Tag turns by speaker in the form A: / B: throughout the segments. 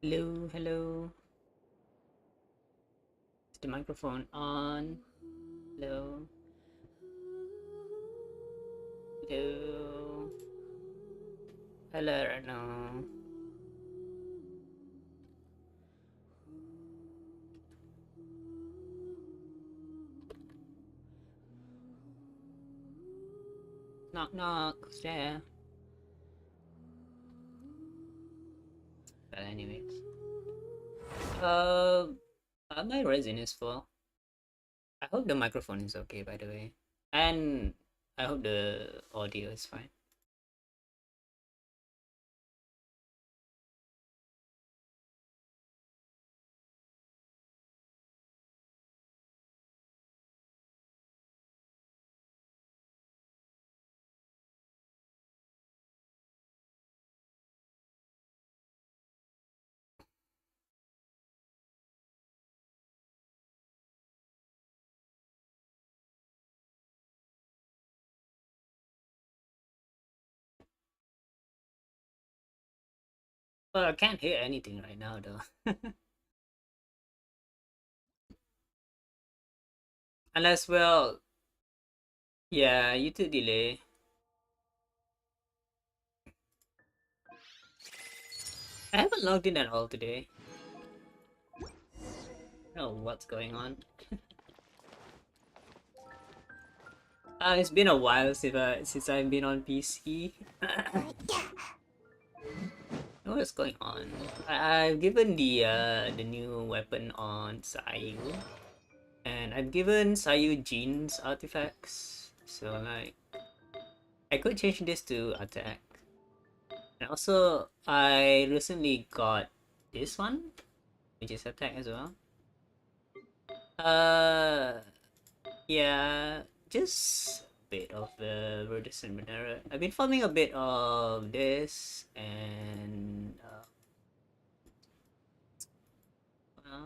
A: Hello, hello. Is the microphone on? Hello. Hello. Hello, Rano. Knock knock, who's there? But anyways. My resin is full. I hope the microphone is okay, by the way. And I hope the audio is fine. Well, I can't hear anything right now, though. Unless, well, yeah, YouTube delay. I haven't logged in at all today. I don't know what's going on. It's been a while since I've been on PC. What's going on? I've given the new weapon on Sayu, and I've given Sayu Jean's artifacts. So like, I could change this to attack. And also, I recently got this one, which is attack as well. Uh, yeah, just a bit of the Verdus and Monera. I've been farming a bit of this and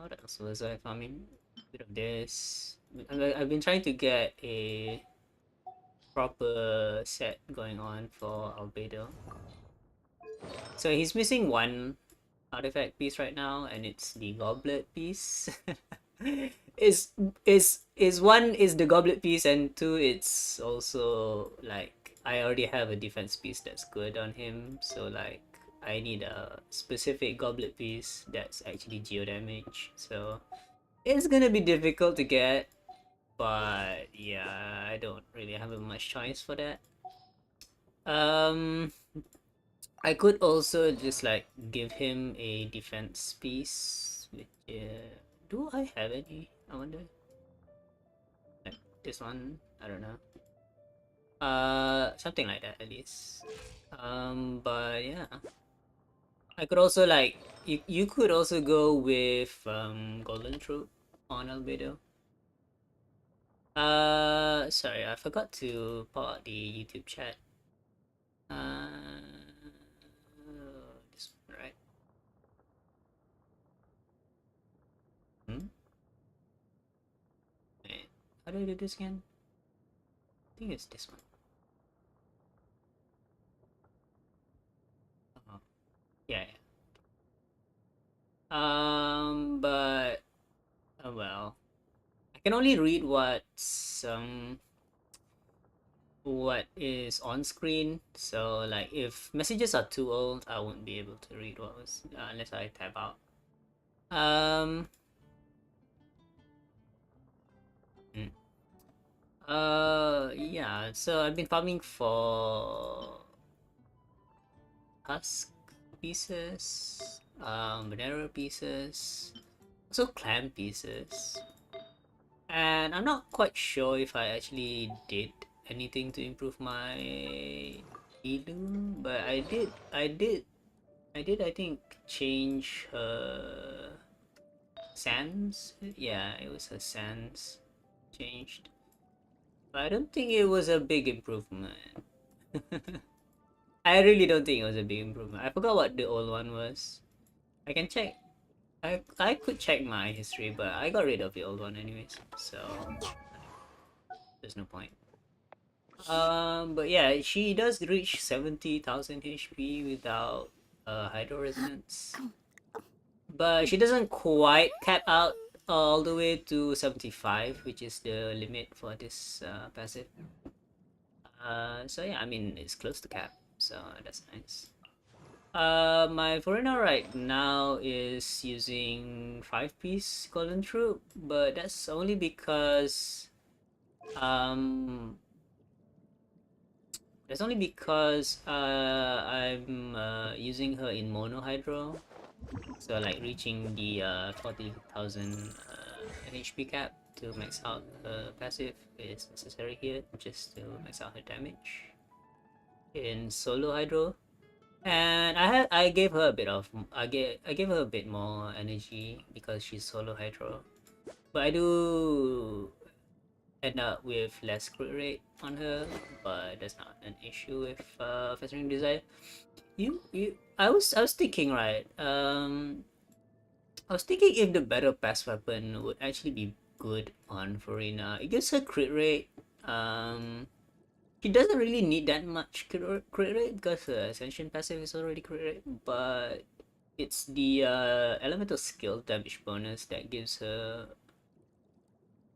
A: what else was I farming? A bit of this. I've been trying to get a proper set going on for Albedo. So he's missing one artifact piece right now, and it's the goblet piece. is one is the goblet piece, and two it's also like I already have a defense piece that's good on him, so like I need a specific goblet piece that's actually geo damage. So it's gonna be difficult to get, but yeah, I don't really have much choice for that. Um, I could also just like give him a defense piece. Which, do I have any? I wonder. Like this one, I don't know. Something like that at least. But yeah, I could also like you could also go with Golden Troop on Albedo. Sorry, I forgot to pop out the YouTube chat. This one, right? Hmm? Wait, how do I do this again? I think it's this one. Oh, yeah, yeah. But oh well, I can only read what is on screen. So like, if messages are too old, I won't be able to read what was unless I tab out. Um. hmm. Yeah. So I've been farming for husk pieces, banana pieces, also clam pieces. And I'm not quite sure if I actually did anything to improve my Ilu, but I think change her sands. Yeah, it was her sands changed. But I don't think it was a big improvement. I really don't think it was a big improvement. I forgot what the old one was. I can check. I could check my history, but I got rid of the old one anyways, so there's no point. But yeah, she does reach 70,000 HP without hydro resonance, but she doesn't quite cap out all the way to 75, which is the limit for this passive. So yeah, I mean it's close to cap, so that's nice. My Furina right now is using 5-piece golden troop, but that's only because um I'm using her in mono hydro, so like reaching the 40,000 HP cap to max out her passive is necessary here just to max out her damage in solo hydro. And I gave her a bit of I gave her a bit more energy because she's solo hydro, but I do end up with less crit rate on her, but that's not an issue with festering desire. I was thinking, right, I was thinking if the battle pass weapon would actually be good on Furina. It gives her crit rate. She doesn't really need that much crit rate because her Ascension passive is already crit rate, but it's the elemental skill damage bonus that gives her.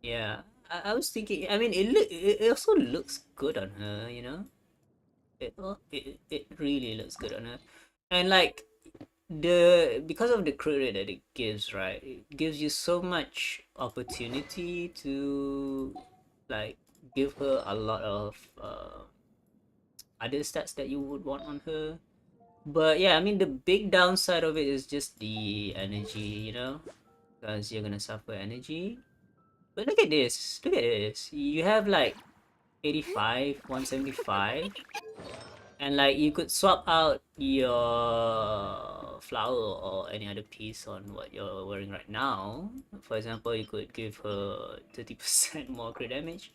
A: Yeah, I was thinking. I mean, it also looks good on her. You know, it really looks good on her, and like because of the crit rate that it gives, right? It gives you so much opportunity to like give her a lot of other stats that you would want on her. But yeah, I mean the big downside of it is just the energy, you know, because you're gonna suffer energy. But look at this, look at this. You have like 85, 175, and like you could swap out your flower or any other piece on what you're wearing right now. For example, you could give her 30% more crit damage.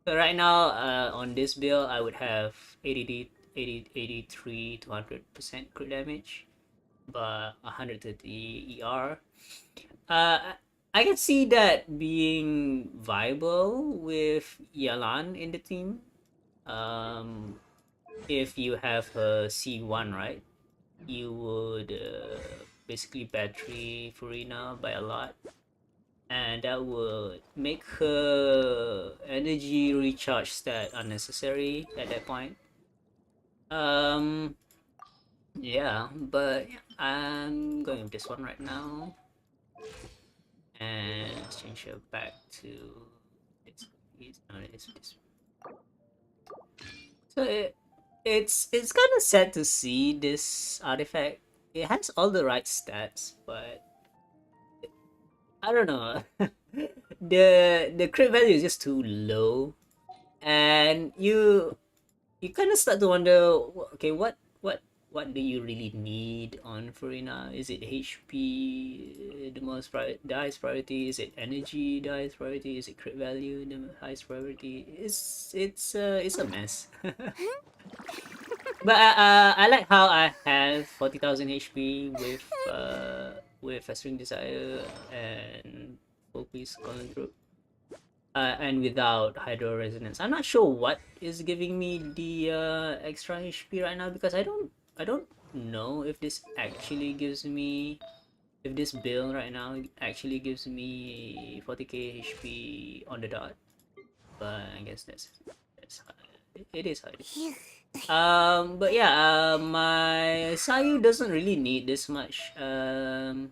A: So right now, on this build, I would have 83 to 100% crit damage, but 130 ER. I can see that being viable with Yalan in the team. Um, if you have a C1, right, you would basically battery Furina by a lot, and that would make her energy recharge stat unnecessary at that point. Um, yeah, but yeah, I'm going with this one right now, and let's change her back to this. No, this. So it's kind of sad to see this artifact. It has all the right stats, but I don't know. The crit value is just too low, and you kind of start to wonder, okay, what do you really need on Furina? Is it HP the highest priority? Is it energy the highest priority? Is it crit value the highest priority? It's a mess. But I like how I have 40,000 HP with Festering Desire and Focus Golden Troop. And without Hydro Resonance. I'm not sure what is giving me the extra HP right now because I don't know if this actually gives me if this build right now actually gives me 40k HP on the dot. But I guess that's how it is how it is. But yeah, my Sayu doesn't really need this much. My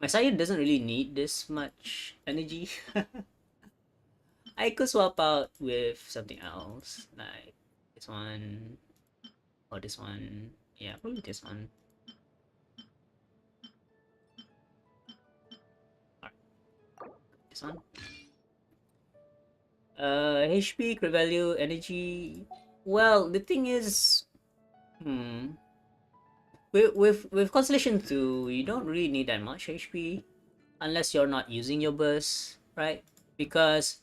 A: Sayu doesn't really need this much energy. I could swap out with something else, like this one or this one. Yeah, probably this one. Alright, this one. HP, crit value, energy. Well, the thing is, with Constellation 2, you don't really need that much HP unless you're not using your burst, right? Because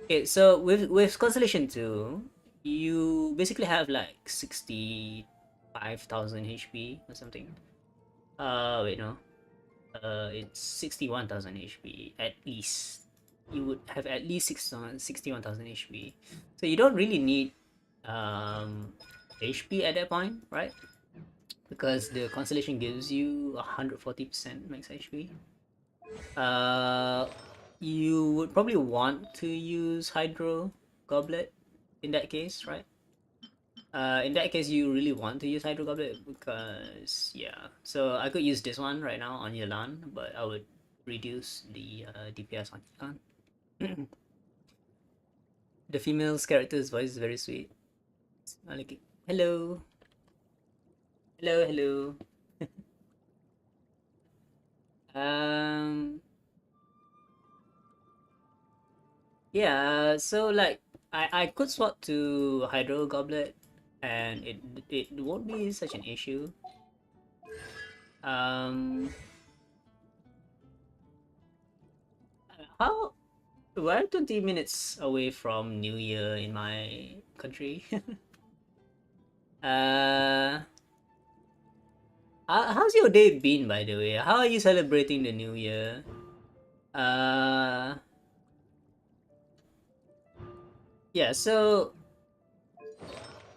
A: okay, so with Constellation 2, you basically have like 65,000 HP or something. Wait, no. It's 61,000 HP at least. You would have at least 61,000 HP. So you don't really need HP at that point, right? Because the Constellation gives you 140% max HP. Uh, you would probably want to use Hydro Goblet in that case, right? In that case, you really want to use Hydro Goblet because yeah. So I could use this one right now on Yelan, but I would reduce the DPS on Yelan. The female's character's voice is very sweet. I like it. Hello, hello, hello. Um, yeah. So like, I could swap to Hydro Goblet, and it won't be such an issue. Um, how we're 20 minutes away from New Year in my country. uh, how's your day been, by the way? How are you celebrating the New Year? Uh, yeah. So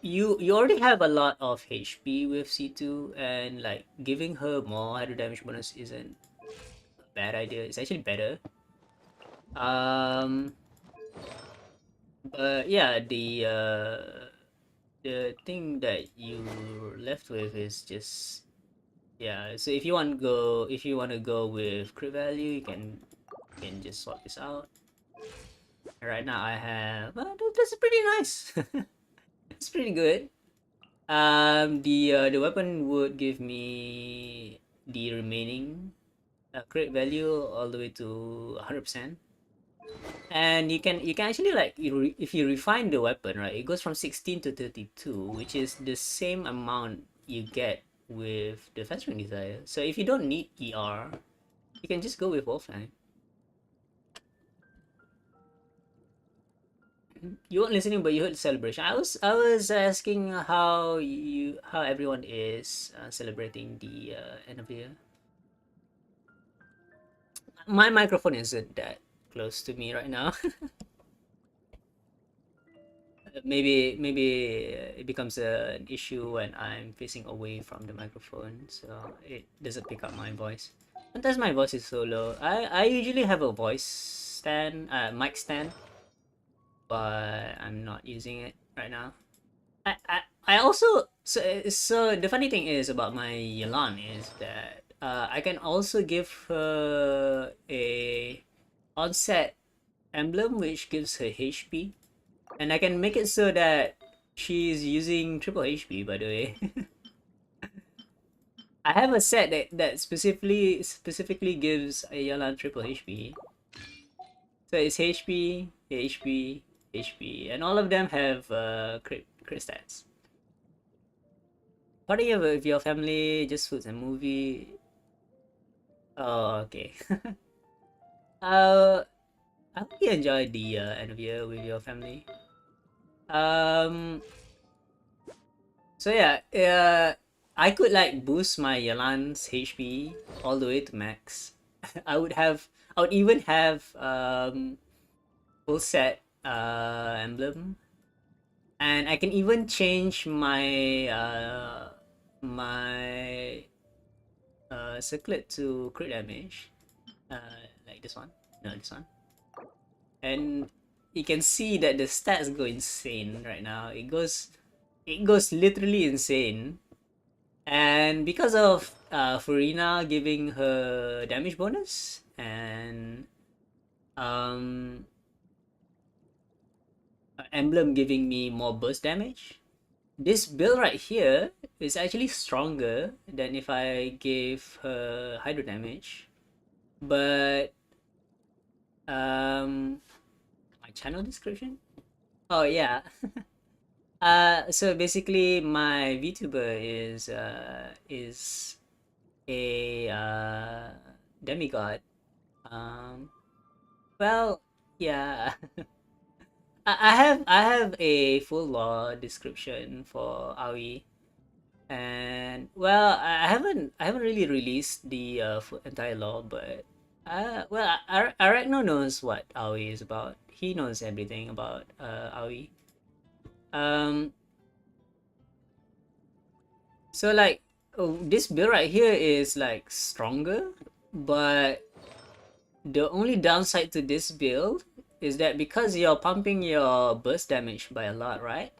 A: you already have a lot of HP with C2, and like giving her more hydro damage bonus isn't a bad idea. It's actually better. Um, but yeah, the thing that you left with is just yeah. So if you want to go with crit value, you can just swap this out. Right now I have that's pretty nice. It's pretty good. The weapon would give me the remaining crit value all the way to 100%. And you can actually like if you refine the weapon, right, it goes from 16 to 32, which is the same amount you get with the fast ring desire. So if you don't need ER, you can just go with Wolfang. You weren't listening, but you heard the celebration. I was asking how everyone is celebrating the end of the year. My microphone isn't that close to me right now. Maybe it becomes an issue when I'm facing away from the microphone, so it doesn't pick up my voice. Sometimes my voice is so low. I usually have a voice stand, mic stand, but I'm not using it right now. I also so the funny thing is about my Yelan is that I can also give her a onset emblem which gives her HP. And I can make it so that she's using triple HP, by the way. I have a set that specifically gives Ayala triple HP. So it's HP, HP, HP, and all of them have crit stats. Party with your family, just foods and movie. Oh, okay. uh, I hope you enjoyed the end of year with your family. Um, so yeah, I could like boost my Yalan's HP all the way to max. I would even have full set emblem, and I can even change my circlet to crit damage, like this one. No, this one, and you can see that the stats go insane right now. It goes literally insane. And because of Furina giving her damage bonus and um, Emblem giving me more burst damage, this build right here is actually stronger than if I gave her Hydro damage. But my channel description? Oh yeah. So basically, my VTuber is a demigod. Um, well, yeah. I have a full lore description for Aoi, and well, I haven't really released the entire lore, but well, Arachno knows what Aoi is about. He knows everything about Aoi. Um, So like this build right here is like stronger, but the only downside to this build is that because you're pumping your burst damage by a lot, right?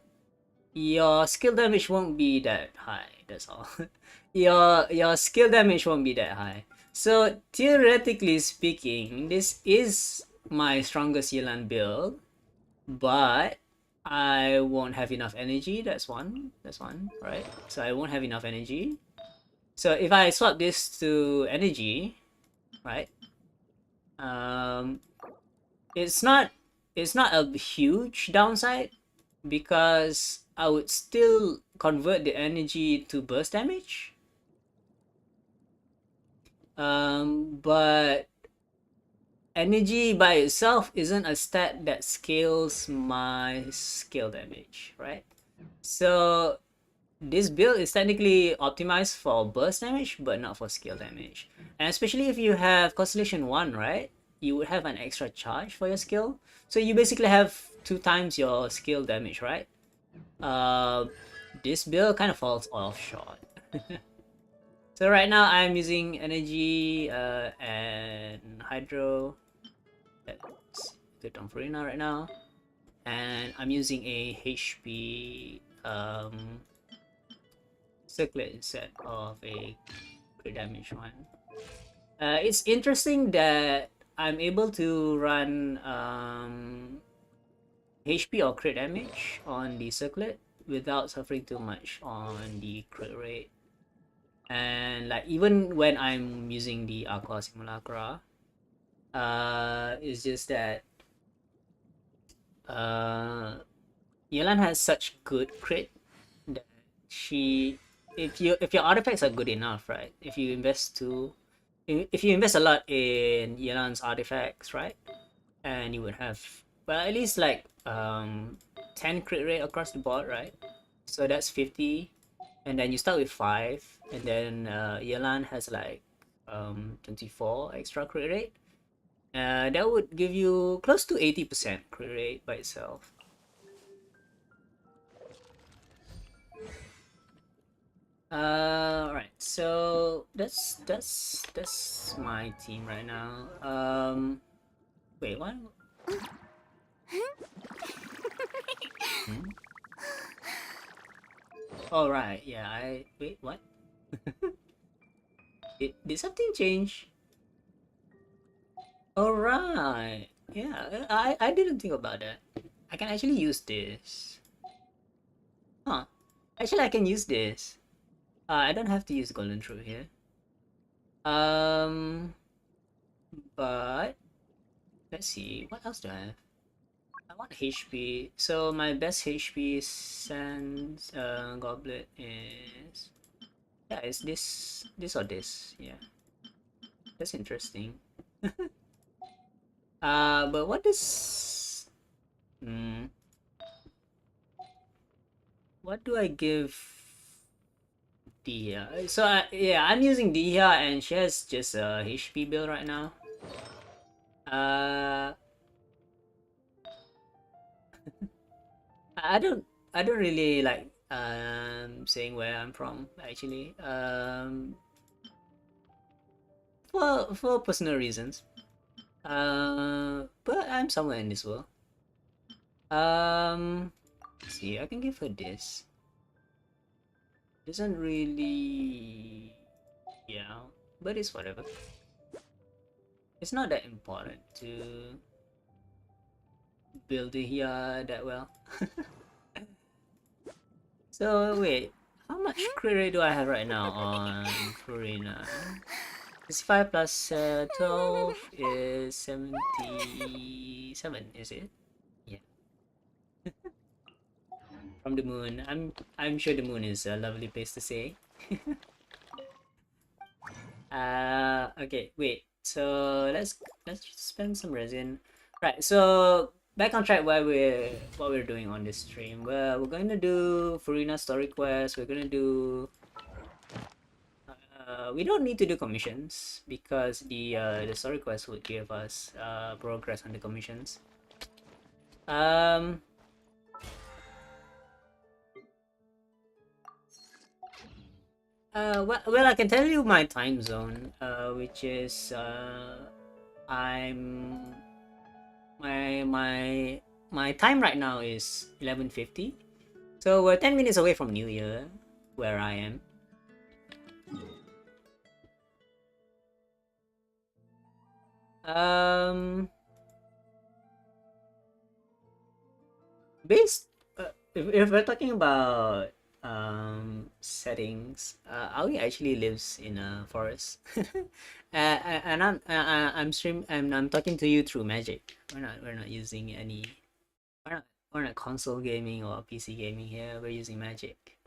A: your skill damage won't be that high. That's all. Your skill damage won't be that high. So theoretically speaking, this is my strongest Yelan build, but I won't have enough energy. That's one. That's one, right? So I won't have enough energy. So if I swap this to energy, right? Um, it's not a huge downside because I would still convert the energy to burst damage. But energy by itself isn't a stat that scales my skill damage, right? So this build is technically optimized for burst damage, but not for skill damage. And especially if you have Constellation 1, right? You would have an extra charge for your skill. So you basically have 2 times your skill damage, right? This build kind of falls off short. So right now I'm using energy and hydro. That's good on Furina right now. And I'm using a HP circlet instead of a crit damage one. It's interesting that I'm able to run HP or crit damage on the circlet without suffering too much on the crit rate. And like even when I'm using the Aqua Simulacra, it's just that Yelan has such good crit that if your artifacts are good enough, right? If you invest a lot in Yelan's artifacts, right? And you would have, well, at least like 10 crit rate across the board, right? So that's 50, and then you start with 5, and then Yelan has like 24 extra crit rate. That would give you close to 80% crit rate by itself. Right. So that's my team right now. Wait, what? Hmm? Oh right, yeah. Wait, what? Did something change? All right. Yeah, I didn't think about that. I can actually use this. Huh. Actually, I can use this. I don't have to use golden through here. Um, but let's see. What else do I have? I want HP. So my best HP sans goblet is, yeah, it's this or this. Yeah, that's interesting. But what is what do I give Dia? So yeah, I'm using Dia and she has just a HP build right now. Uh, I don't really like saying where I'm from actually. For personal reasons. But I'm somewhere in this world. Let's see, I can give her this. Doesn't really, yeah, but it's whatever. It's not that important to build it here that well. So wait, how much crit rate do I have right now on Furina? 65 plus 12 is 77, is it? Yeah. From the moon. I'm sure the moon is a lovely place to stay. Okay, wait. So let's spend some resin. Right, so back on track what we're doing on this stream. Well, we're going to do Furina story quest. We're gonna do we don't need to do commissions because the story quest would give us progress on the commissions. Well, I can tell you my time zone, which is I'm my time right now is 11:50, So we're 10 minutes away from New Year, where I am. Um, based if we're talking about settings, Aoi actually lives in a forest, and I'm talking to you through Magic. We're not using any we're not console gaming or PC gaming here. We're using Magic.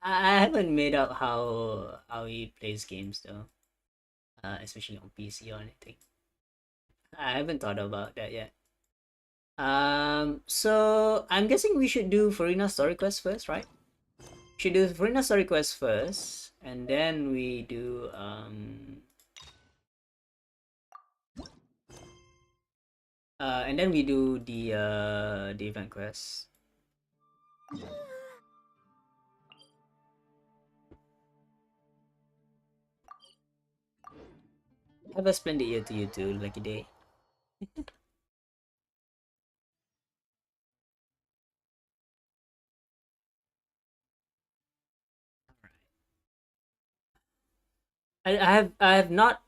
A: I haven't made up how he plays games though, especially on PC or anything. I haven't thought about that yet. So I'm guessing we should do Furina story quest first, right? Should do Furina story quest first, and then we do and then we do the event quest. Have a splendid year to you too, Lucky Day. I have not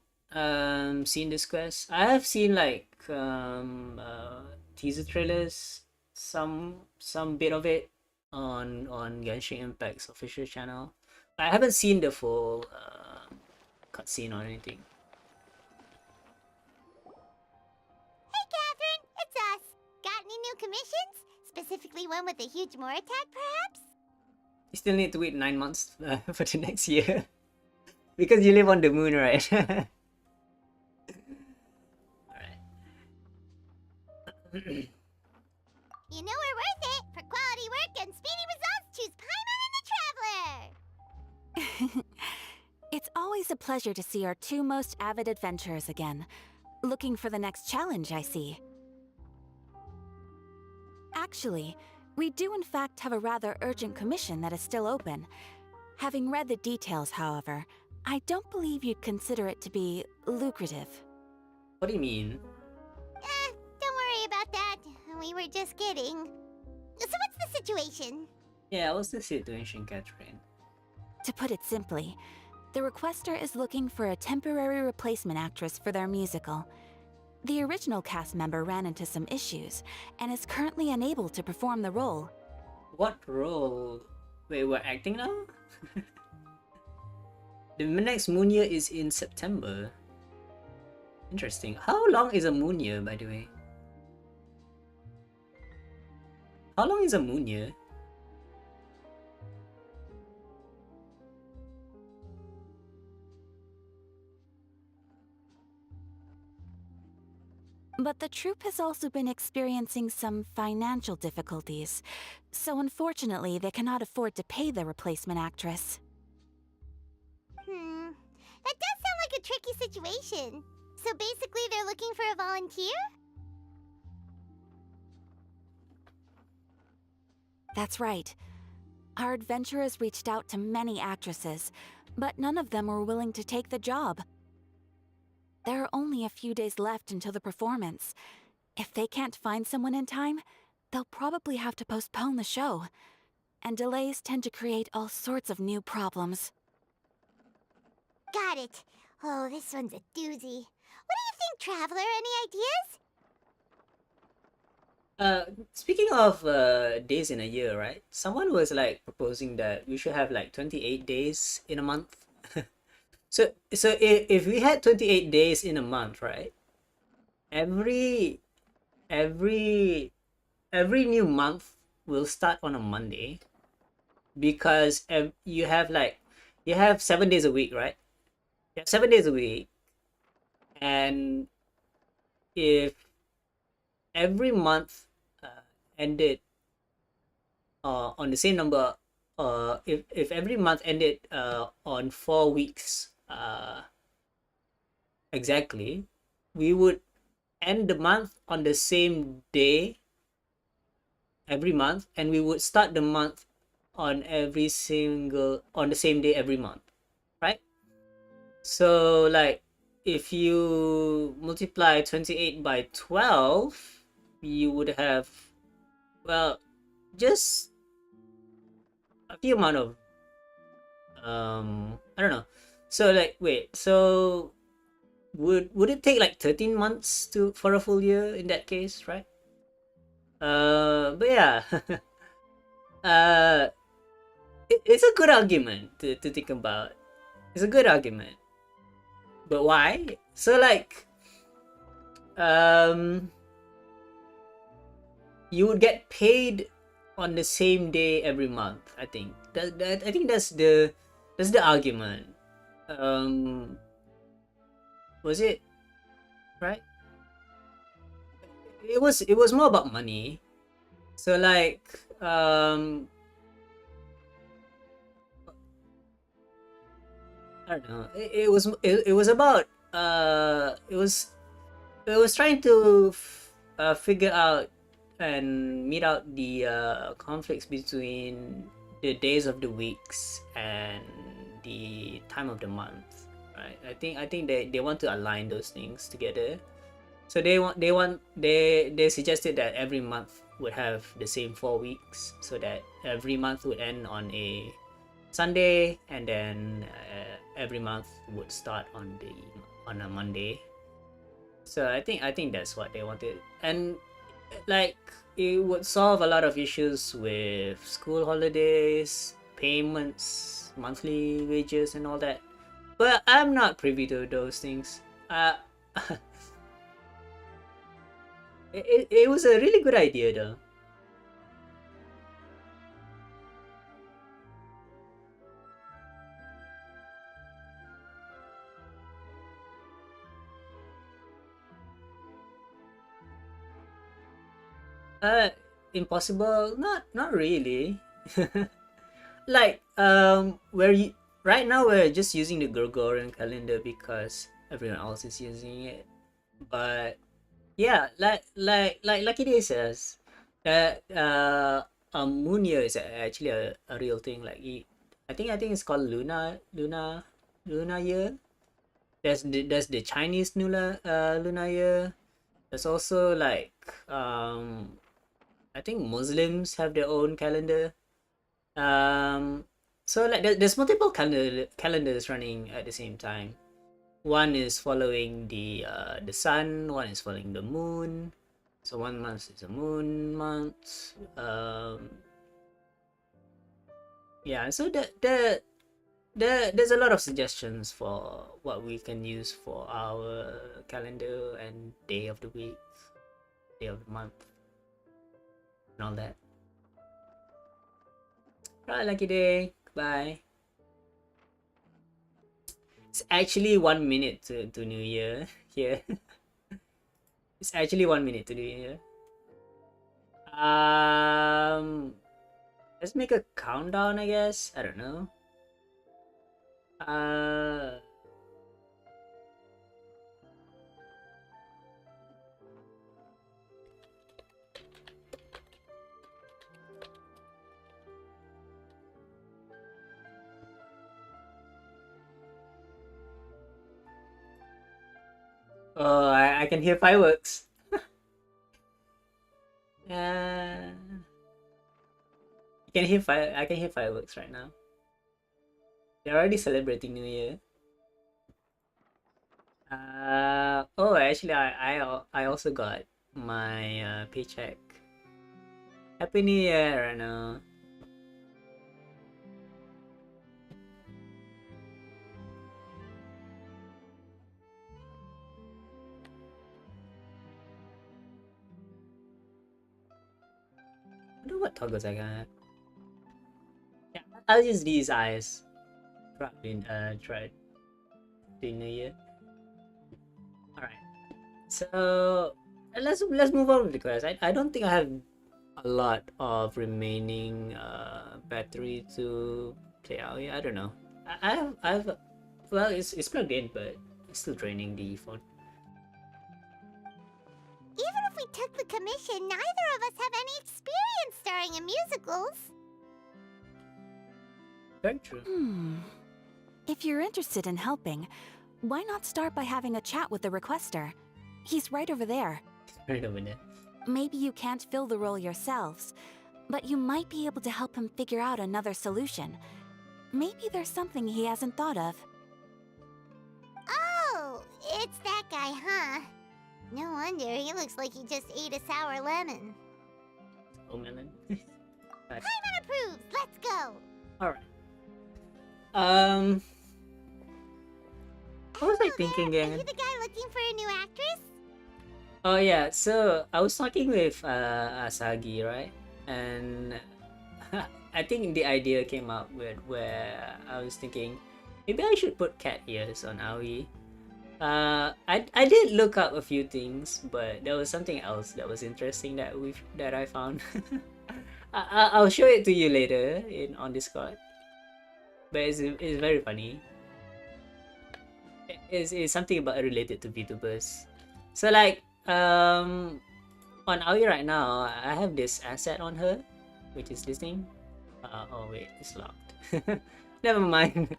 A: seen this quest. I have seen like teaser trailers, some bit of it on Genshin Impact's official channel. I haven't seen the full cutscene or anything.
B: Hey, Catherine, it's us. Got any new commissions? Specifically one with a huge more attack, perhaps?
A: You still need to wait 9 months for the next year because you live on the moon, right? Alright.
B: You know we're worth it. For quality work and speedy results, choose Paimon and the Traveler.
C: It's always a pleasure to see our two most avid adventurers again. Looking for the next challenge, I see. Actually, we do in fact have a rather urgent commission that is still open. Having read the details, however, I don't believe you'd consider it to be lucrative.
A: What do you mean?
B: Don't worry about that. We were just kidding. So what's the situation?
A: Yeah, what's the situation, Catherine?
C: To put it simply, the requester is looking for a temporary replacement actress for their musical. The original cast member ran into some issues and is currently unable to perform the role.
A: What role? Wait, we're acting now? The next moon year is in September. Interesting. How long is a moon year, by the way? How long is a moon year?
C: But the troupe has also been experiencing some financial difficulties, so unfortunately they cannot afford to pay the replacement actress.
B: That does sound like a tricky situation. So basically they're looking for a volunteer?
C: That's right. Our adventurers reached out to many actresses, but none of them were willing to take the job. There are only a few days left until the performance. If they can't find someone in time, they'll probably have to postpone the show. And delays tend to create all sorts of new problems.
B: Got it. Oh, this one's a doozy. What do you think, Traveler? Any ideas?
A: Speaking of days in a year, right? Someone was like proposing that we should have like 28 days in a month. So if we had 28 days in a month, right? Every every new month will start on a Monday because you have 7 days a week, right? You have 7 days a week, and if every month ended on the same number, if every month ended on 4 weeks exactly, we would end the month on the same day every month, and we would start the month on the same day every month, right? So like if you multiply 28 by 12, you would have, well, just a few amount of I don't know. So like wait, so would it take like 13 months to for a full year in that case, right? But yeah. uh it's a good argument to think about. It's a good argument. But why? So like um you would get paid on the same day every month, I think. I think that's the argument. Um was it right? It was more about money. So like I don't know. It was about it was trying to figure out and meet out the conflicts between the days of the weeks and the time of the month, right? I think they want to align those things together. So they suggested that every month would have the same 4 weeks, so that every month would end on a Sunday, and then every month would start on a Monday. So I think that's what they wanted, and like it would solve a lot of issues with school holidays, payments, monthly wages, and all that. But I'm not privy to those things. It was a really good idea though. Uh, Impossible? Not really. Like where you right now we're just using the Gregorian calendar because everyone else is using it. But yeah, like it says that a moon year is actually a real thing. Like I think it's called Luna year. There's the Chinese lunar year. There's also like I think Muslims have their own calendar. So like there's multiple calendars running at the same time. One is following the sun, one is following the moon. So 1 month is a moon month. Yeah, so there's a lot of suggestions for what we can use for our calendar and day of the week, day of the month, and all that. Right, lucky day. Bye. It's actually 1 minute to New Year here. It's actually 1 minute to New Year. Let's make a countdown, I guess. I don't know. Oh, I can hear fireworks. uh, I can hear fireworks right now. They're already celebrating New Year. Oh, actually, I also got my paycheck. Happy New Year, I know. I wonder what toggles I got. Yeah, I'll use these eyes. Probably try doing New Year. Alright. So let's move on with the quest. I don't think I have a lot of remaining battery to play out. Yeah, I don't know. I've well it's plugged in, but it's still draining the phone.
B: Even if we took the commission, neither of us have any experience starring in musicals.
A: Very true.
C: If you're interested in helping, why not start by having a chat with the requester? He's right over there.
A: Right over there.
C: Maybe you can't fill the role yourselves, but you might be able to help him figure out another solution. Maybe there's something he hasn't thought of.
B: Oh, it's that guy, huh? No wonder, he looks like he just ate a sour lemon.
A: Oh, melon. But,
B: Paimon approves, let's go!
A: alright. What was I
B: Hello
A: thinking
B: there.
A: again?
B: Are you the guy looking for a new actress?
A: Oh yeah, so I was talking with Asagi, right? And I think the idea came up with where I was thinking maybe I should put cat ears on Aoi. I did look up a few things, but there was something else that was interesting that I found. I'll show it to you later on Discord. But it's very funny. It's something about related to VTubers. So like on Aoi right now, I have this asset on her, which is this thing. Oh wait, it's locked. Never mind.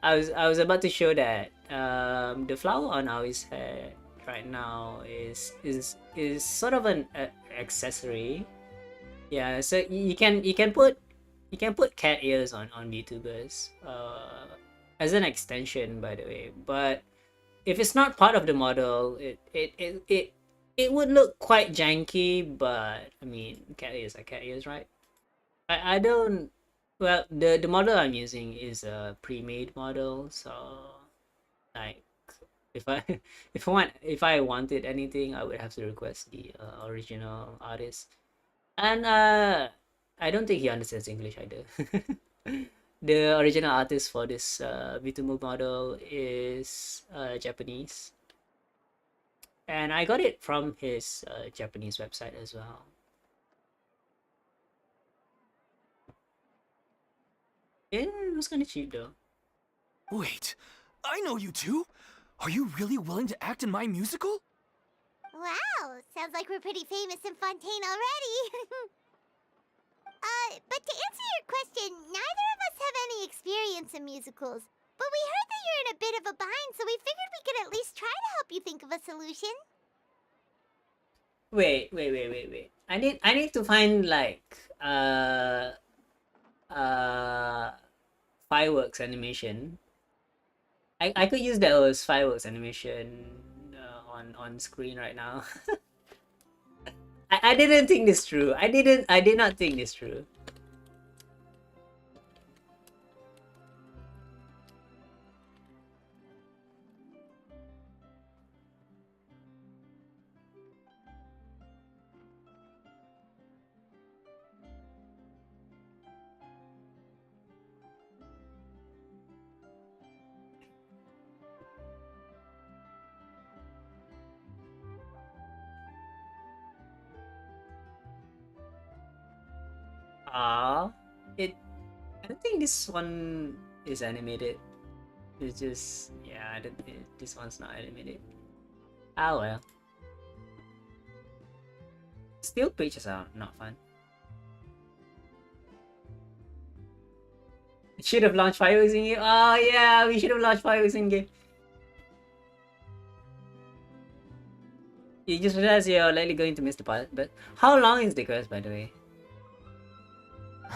A: I was about to show that the flower on Aoi's head right now is sort of an accessory. Yeah, so you can put cat ears on VTubers as an extension, by the way. But if it's not part of the model, it would look quite janky. But I mean, cat ears are cat ears, right? I don't. Well, the model I'm using is a pre-made model, so like if I if I wanted anything, I would have to request the original artist. And I don't think he understands English either. The original artist for this VTuber model is Japanese, and I got it from his Japanese website as well. Yeah, it was kind of cheap though.
D: Wait, I know you two! Are you really willing to act in my musical?
B: Wow, sounds like we're pretty famous in Fontaine already. But to answer your question, neither of us have any experience in musicals. But we heard that you're in a bit of a bind, so we figured we could at least try to help you think of a solution.
A: Wait. I need to find like fireworks animation. I could use those fireworks animation on screen right now. I didn't think this through. I did not think this through. Ah, I don't think this one is animated. It's just yeah. This one's not animated. Ah well. Still pages are not fun. Should have launched fireworks in game. Oh yeah, we should have launched fireworks in game. You just realized you're likely going to miss the part. But how long is the quest, by the way?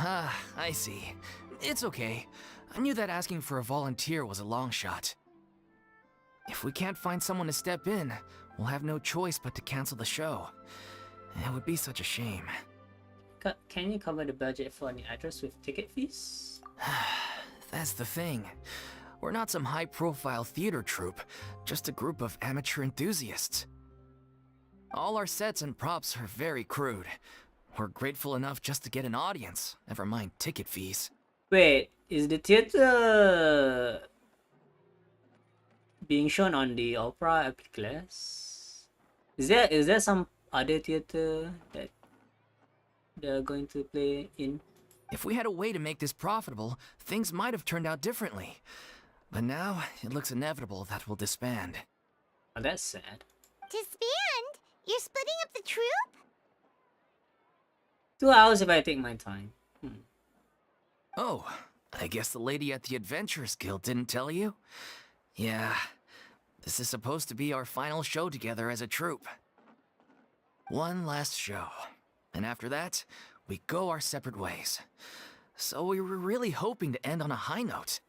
D: Ah, I see. It's okay. I knew that asking for a volunteer was a long shot. If we can't find someone to step in, we'll have no choice but to cancel the show. It would be such a shame.
A: Can you cover the budget for any actress with ticket fees?
D: That's the thing. We're not some high-profile theater troupe, just a group of amateur enthusiasts. All our sets and props are very crude. We're grateful enough just to get an audience, never mind ticket fees.
A: Wait, is the theater being shown on the Opera Epiclès? Is there some other theater that they're going to play in?
D: If we had a way to make this profitable, things might have turned out differently. But now, it looks inevitable that we'll disband.
A: Oh, that's sad.
B: Disband? You're splitting up the troupe?
A: 2 hours if I take my time.
D: Oh, I guess the lady at the Adventurers Guild didn't tell you? Yeah, this is supposed to be our final show together as a troupe. One last show. And after that, we go our separate ways. So we were really hoping to end on a high note.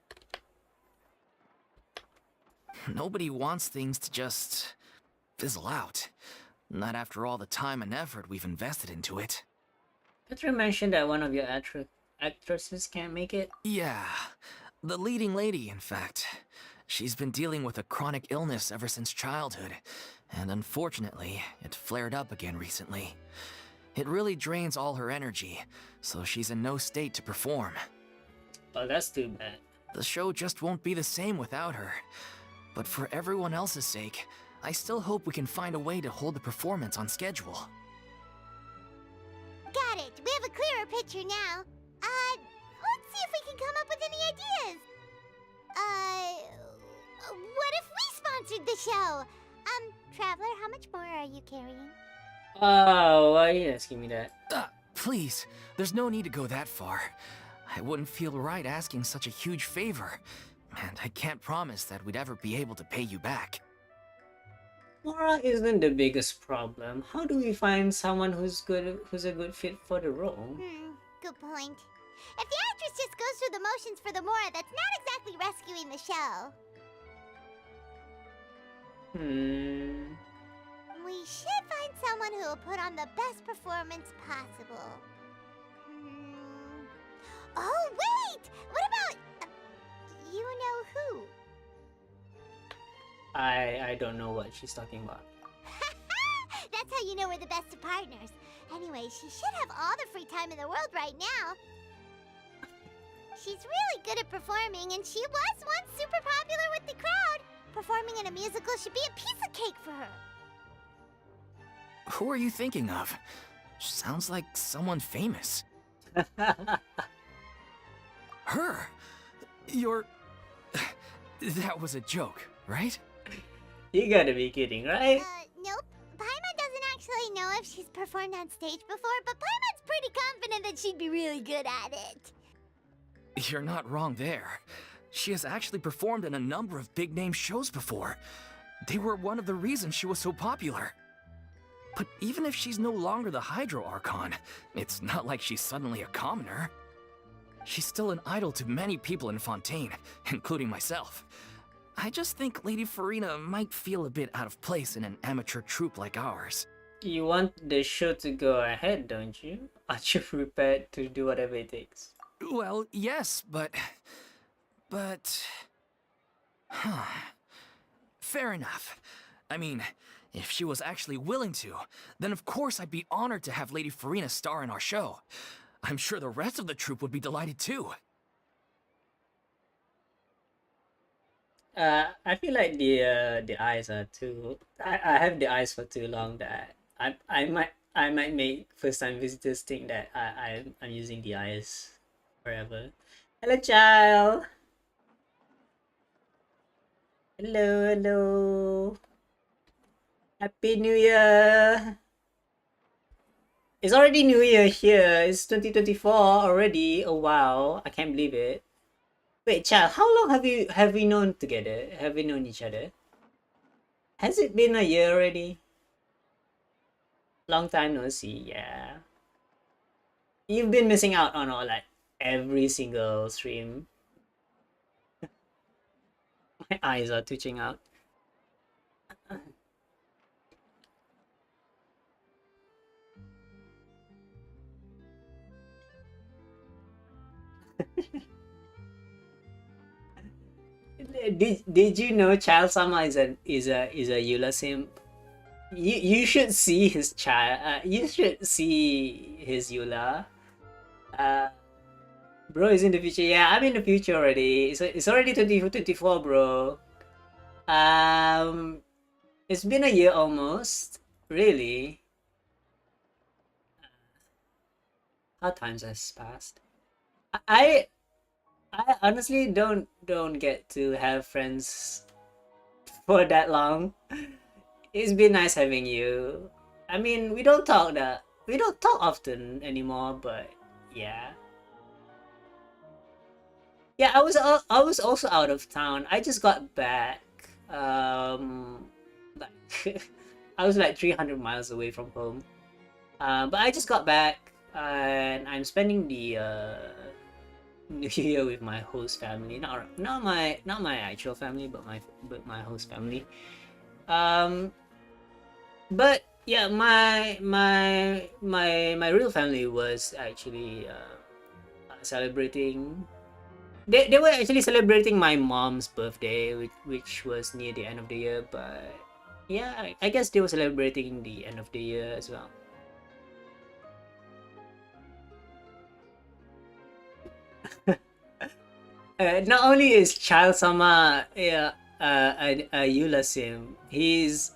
D: Nobody wants things to just fizzle out. Not after all the time and effort we've invested into it.
A: Petra mentioned that one of your actresses can't make it.
D: Yeah, the leading lady, in fact. She's been dealing with a chronic illness ever since childhood, and unfortunately, it flared up again recently. It really drains all her energy, so she's in no state to perform.
A: Oh, that's too bad.
D: The show just won't be the same without her. But for everyone else's sake, I still hope we can find a way to hold the performance on schedule.
B: Got it. We have a clearer picture now. Let's see if we can come up with any ideas. What if we sponsored the show? Traveler, how much more are you carrying?
A: Oh, why are you asking me that?
D: Please, there's no need to go that far. I wouldn't feel right asking such a huge favor, and I can't promise that we'd ever be able to pay you back.
A: Mora isn't the biggest problem. How do we find someone who's a good fit for the role?
B: Good point. If the actress just goes through the motions for the Mora, that's not exactly rescuing the show. We should find someone who will put on the best performance possible. Oh, wait! What about... you know who?
A: I don't know what she's talking about.
B: That's how you know we're the best of partners. Anyway, she should have all the free time in the world right now. She's really good at performing, and she was once super popular with the crowd. Performing in a musical should be a piece of cake for her.
D: Who are you thinking of? Sounds like someone famous. Her? You're... That was a joke, right?
A: You gotta be kidding, right?
B: Nope. Paimon doesn't actually know if she's performed on stage before, but Paimon's pretty confident that she'd be really good at it.
D: You're not wrong there. She has actually performed in a number of big-name shows before. They were one of the reasons she was so popular. But even if she's no longer the Hydro Archon, it's not like she's suddenly a commoner. She's still an idol to many people in Fontaine, including myself. I just think Lady Furina might feel a bit out of place in an amateur troupe like ours.
A: You want the show to go ahead, don't you? Aren't you prepared to do whatever it takes?
D: Well, yes, but... Fair enough. I mean, if she was actually willing to, then of course I'd be honored to have Lady Furina star in our show. I'm sure the rest of the troupe would be delighted too.
A: I feel like the eyes are too... I have the eyes for too long that I might make first time visitors think that I'm using the eyes forever. Hello, child. Hello. Happy New Year. It's already New Year here. It's 2024 already. Oh wow, I can't believe it. Wait, child, how long have we known together? Have we known each other? Has it been a year already? Long time no see, yeah. You've been missing out on like every single stream. My eyes are twitching out. Did you know Child Sama is a Eula simp? You should see his child. You should see his Eula. Bro is in the future. Yeah, I'm in the future already. It's already 2024, bro. It's been a year almost. Really? How times has passed. I honestly don't get to have friends for that long. It's been nice having you. I mean, we don't talk often anymore, but yeah. Yeah, I was also out of town. I just got back. Like I was like 300 miles away from home. But I just got back and I'm spending the New Year with my host family. Not my actual family, but my host family. Um, but yeah, my real family was actually celebrating. They were actually celebrating my mom's birthday, which was near the end of the year. But yeah, I guess they were celebrating the end of the year as well. Not only is Child Sama a Eula sim, he's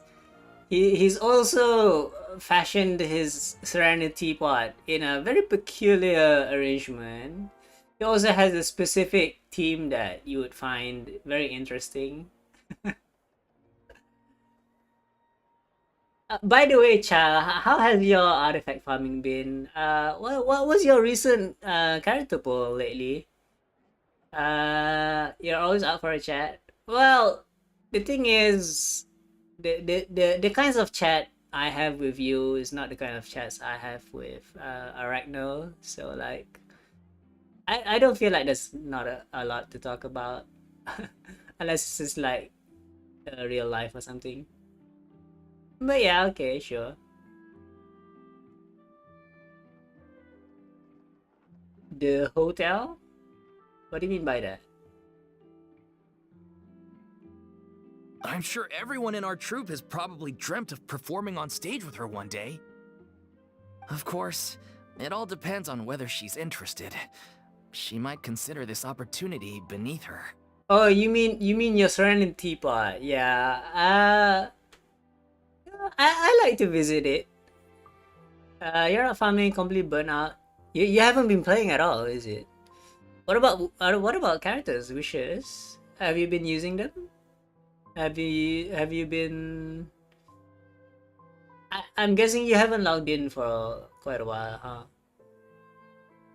A: also fashioned his Serenity Pot in a very peculiar arrangement. He also has a specific theme that you would find very interesting. By the way, Cha, how has your artifact farming been? What was your recent character pool lately? You're always up for a chat. Well, the thing is, the kinds of chat I have with you is not the kind of chats I have with Arachno. So like, I don't feel like there's not a lot to talk about, unless it's like real life or something. But yeah, okay, sure. The hotel? What do you mean by that?
D: I'm sure everyone in our troupe has probably dreamt of performing on stage with her one day. Of course, it all depends on whether she's interested. She might consider this opportunity beneath her.
A: Oh, you mean your Serenity Pot? Yeah. I like to visit it. You're not farming complete burnout. You haven't been playing at all, is it? What about characters wishes? Have you been using them? Have you been? I'm guessing you haven't logged in for quite a while, huh?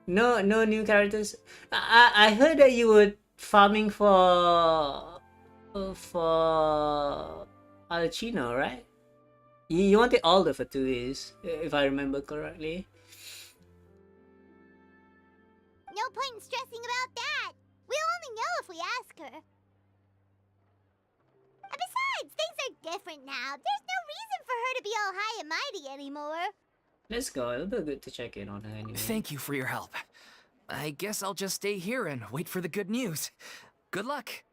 A: No new characters. I heard that you were farming for Alchino, right? You wanted all the Fatuis, if I remember correctly.
B: No point in stressing about that. We'll only know if we ask her. And besides, things are different now. There's no reason for her to be all high and mighty anymore.
A: Let's go. It'll be good to check in on her anyway.
D: Thank you for your help. I guess I'll just stay here and wait for the good news. Good luck.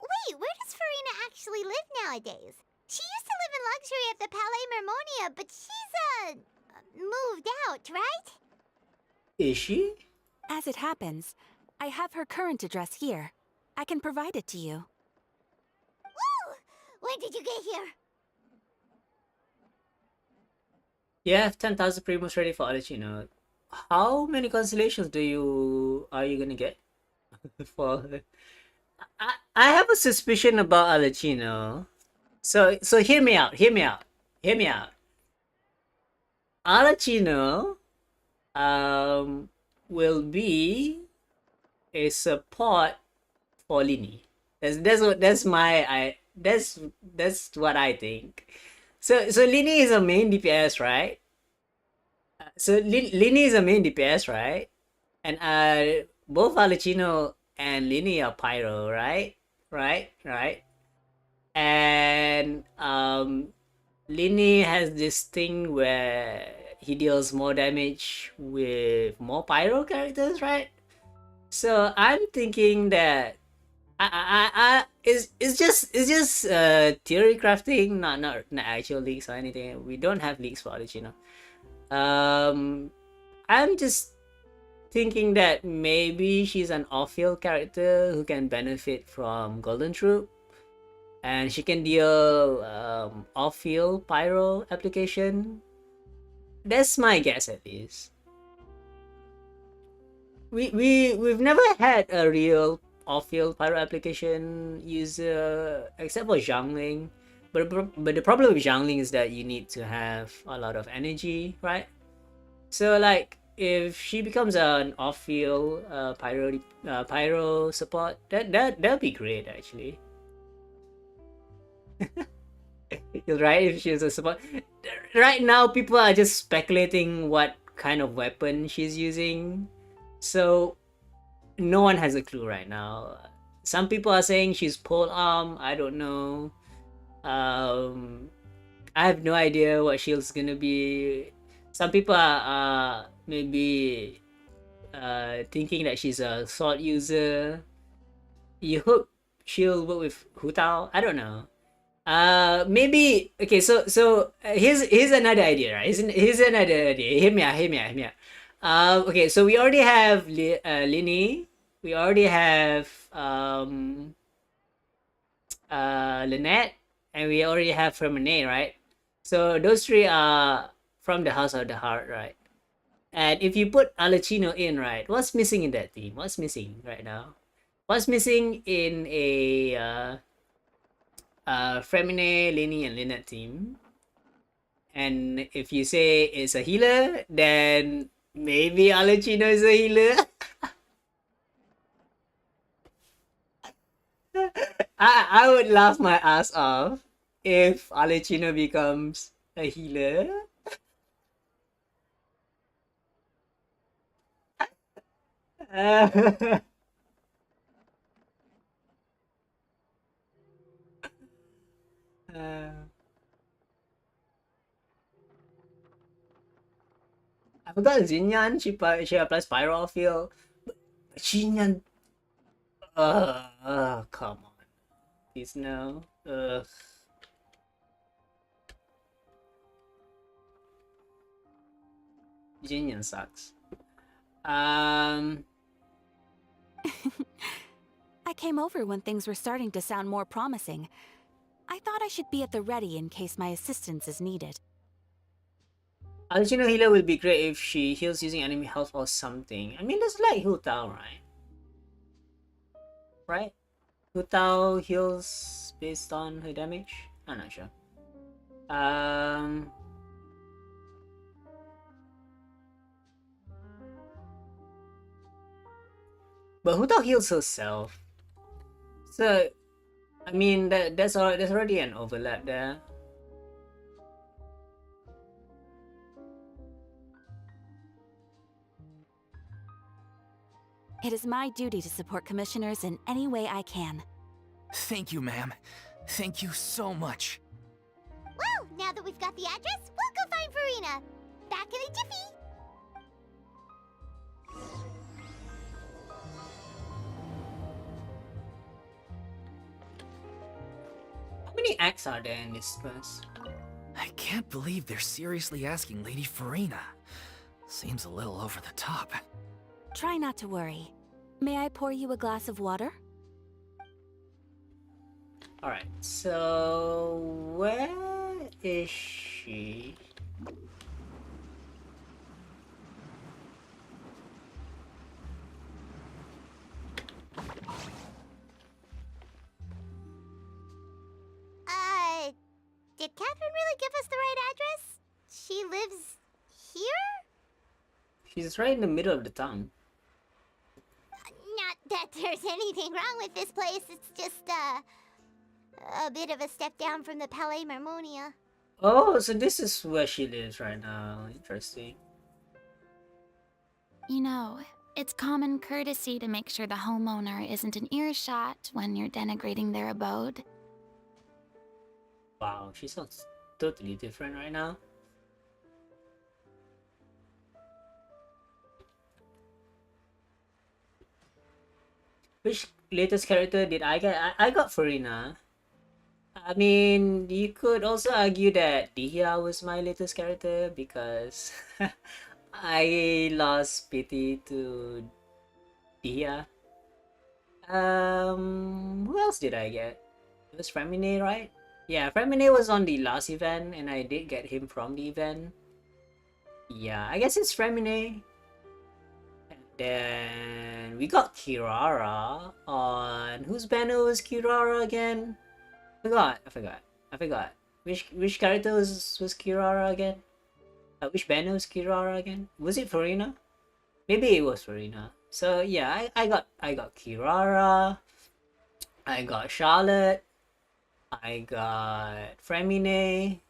B: Wait, where does Furina actually live nowadays? She used to live in luxury at the Palais Mermonia, but she's, moved out, right?
A: Is she?
C: As it happens, I have her current address here. I can provide it to you.
B: Woo! When did you get here?
A: You have 10,000 primos ready for Alchino. How many constellations are you gonna get for her? I have a suspicion about Alchino. So hear me out. Alchino will be a support for Lini. That's what I think. So Lini is a main DPS, right? So Lini is a main DPS, right? And both Alchino and Lini are pyro, right? Right. And Lini has this thing where he deals more damage with more pyro characters, right? So I'm thinking that it's just theory crafting, not actual leaks or anything. We don't have leaks for Alchino. I'm just thinking that maybe she's an off-field character who can benefit from Golden Troop, and she can deal off-field pyro application. That's my guess, at least. We've never had a real off-field pyro application user except for Zhangling. But the problem with Zhangling is that you need to have a lot of energy, right? So like, if she becomes an off-field pyro support, that'd be great actually. You're right, if she's a support. Right now, people are just speculating what kind of weapon she's using. So no one has a clue right now. Some people are saying she's pole arm. I don't know. I have no idea what shield's gonna be. Some people are maybe thinking that she's a sword user. You hope she'll work with Hu Tao. I don't know. Maybe okay. Here's another idea, right? Here's another idea. Hear me out. Okay. So we already have Lini. We already have Lynette, and we already have Fermine, right? So those three are from the House of the Heart, right? And if you put Alecino in, right, what's missing in that team? What's missing right now? What's missing in a Femine, Lini, and Lynette team? And if you say it's a healer, then maybe Alecino is a healer. I would laugh my ass off if Alecino becomes a healer. I forgot Xinyan. She applies Pyro Field. Xinyan. Come on. Please no. Xinyan sucks.
C: I came over when things were starting to sound more promising. I thought I should be at the ready in case my assistance is needed.
A: Alecino healer will be great if she heals using enemy health or something. I mean, that's like Hu Tao, right? Right? Hu Tao heals based on her damage? I'm not sure. But Hu Tao heals herself. So, I mean, there's already an overlap there.
C: It is my duty to support commissioners in any way I can.
D: Thank you, ma'am. Thank you so much.
B: Well, now that we've got the address, we'll go find Furina. Back in a jiffy.
A: How many acts are there in this quest?
D: I can't believe they're seriously asking Lady Furina. Seems a little over the top.
C: Try not to worry. May I pour you a glass of water?
A: Alright, so where is she?
B: Did Catherine really give us the right address? She lives here?
A: She's right in the middle of the town.
B: Not that there's anything wrong with this place. It's just, a bit of a step down from the Palais Marmonia.
A: Oh, so this is where she lives right now. Interesting.
E: You know, it's common courtesy to make sure the homeowner isn't in earshot when you're denigrating their abode.
A: Wow, she sounds totally different right now. Which latest character did I get? I got Furina. I mean, you could also argue that Dihya was my latest character because I lost pity to Dihya. Who else did I get? It was Femine, right? Yeah, Femine was on the last event and I did get him from the event. Yeah, I guess it's Femine. And then we got Kirara on... Whose banner was Kirara again? I forgot. Which character was Kirara again? Which banner was Kirara again? Was it Furina? Maybe it was Furina. So yeah, I got Kirara. I got Charlotte. I got Femine.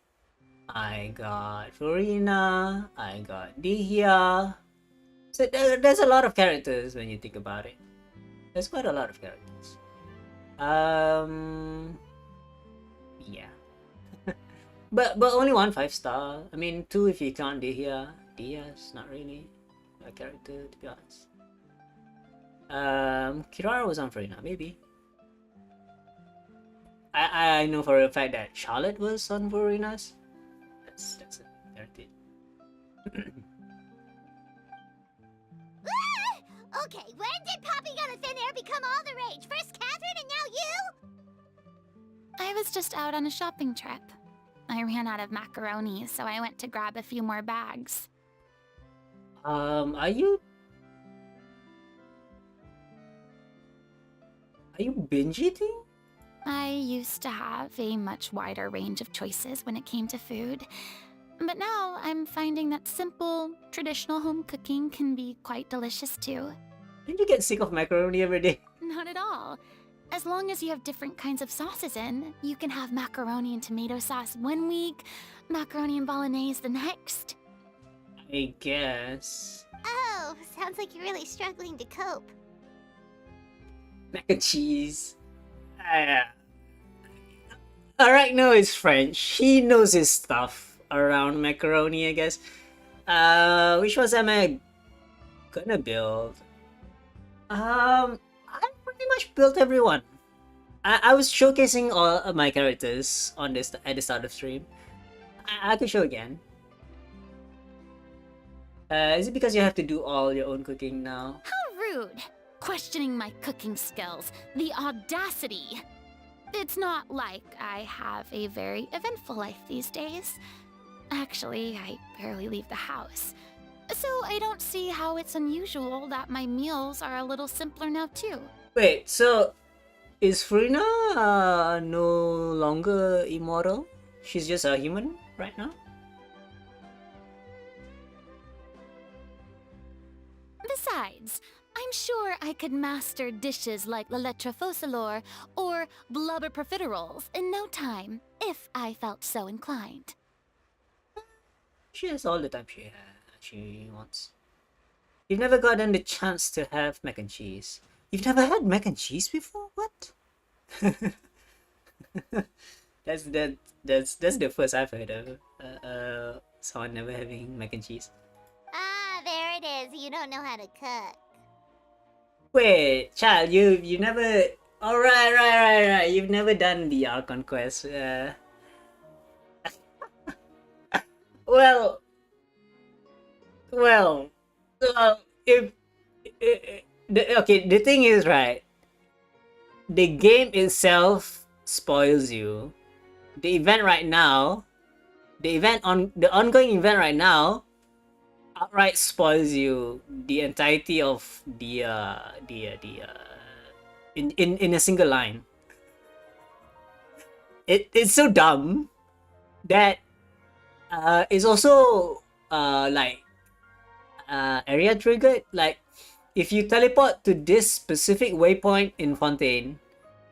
A: I got Furina, I got Dihya. So there's a lot of characters when you think about it. There's quite a lot of characters. Yeah. But only one 5-star. I mean, two if you count Dihya. Dihya's not really a character to be honest. Kirara was on Furina, maybe. I know for a fact that Charlotte was on Furina's. That's a guaranteed.
B: Okay, when did popping out of thin air become all the rage? First Catherine and now you?
E: I was just out on a shopping trip. I ran out of macaroni, so I went to grab a few more bags.
A: Are you binge eating?
E: I used to have a much wider range of choices when it came to food. But now I'm finding that simple, traditional home cooking can be quite delicious too.
A: Didn't you get sick of macaroni every day?
E: Not at all. As long as you have different kinds of sauces in, you can have macaroni and tomato sauce one week, macaroni and bolognese the next.
A: I guess.
B: Oh, sounds like you're really struggling to cope.
A: Mac and cheese. Alright, no, it's French. He knows his stuff around macaroni, I guess. Which ones am I gonna build? I pretty much built everyone. I was showcasing all of my characters on this at the start of stream. I could show again. Is it because you have to do all your own cooking now?
E: How rude! Questioning my cooking skills. The audacity! It's not like I have a very eventful life these days. Actually, I barely leave the house. So I don't see how it's unusual that my meals are a little simpler now too.
A: Wait, so is Furina no longer immortal? She's just a human right now?
E: Besides, I'm sure I could master dishes like la lettre focilor or blubber profiteroles in no time, if I felt so inclined.
A: She has all the time she wants. You've never gotten the chance to have mac and cheese. You've never had mac and cheese before? What? that's the first I've heard of. Someone never having mac and cheese.
B: Ah, there it is. You don't know how to cook.
A: Wait, child, you never. Oh, right. You've never done the Archon quest. Well, if the thing is, right, the game itself spoils you. The event right now, the ongoing event right now, outright spoils you the entirety of the in a single line. It's so dumb that it's also like area triggered. Like if you teleport to this specific waypoint in Fontaine,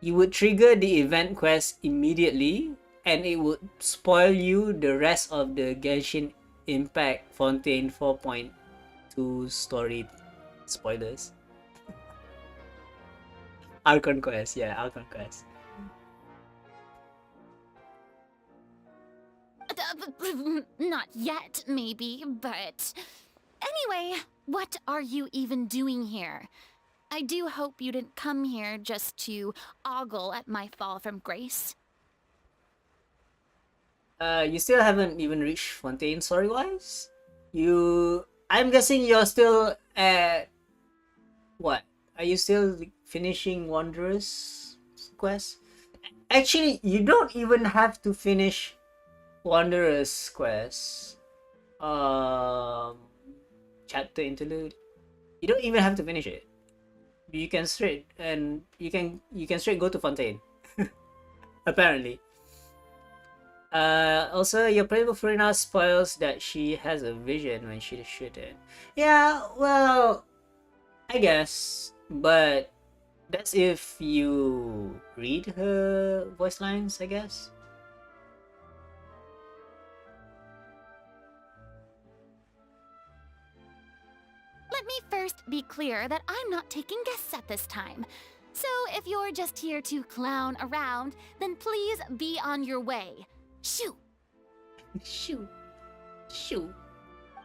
A: you would trigger the event quest immediately, and it would spoil you the rest of the Genshin Impact Fontaine 4.2 story spoilers. Archon quest, yeah, Archon quest.
E: Not yet, maybe, but... Anyway, what are you even doing here? I do hope you didn't come here just to ogle at my fall from grace.
A: You still haven't even reached Fontaine story-wise? I'm guessing you're still at... What? Are you still finishing Wanderer's quest? Actually, you don't even have to finish Wanderer's quest. Chapter interlude. You don't even have to finish it. You can straight go to Fontaine. Apparently. Also, your playable Furina spoils that she has a vision when she shouldn't. Yeah, well, I guess, but that's if you read her voice lines, I guess.
E: first be clear that I'm not taking guests at this time. So if you're just here to clown around, then please be on your way. Shoo!
A: Shoo. Shoo.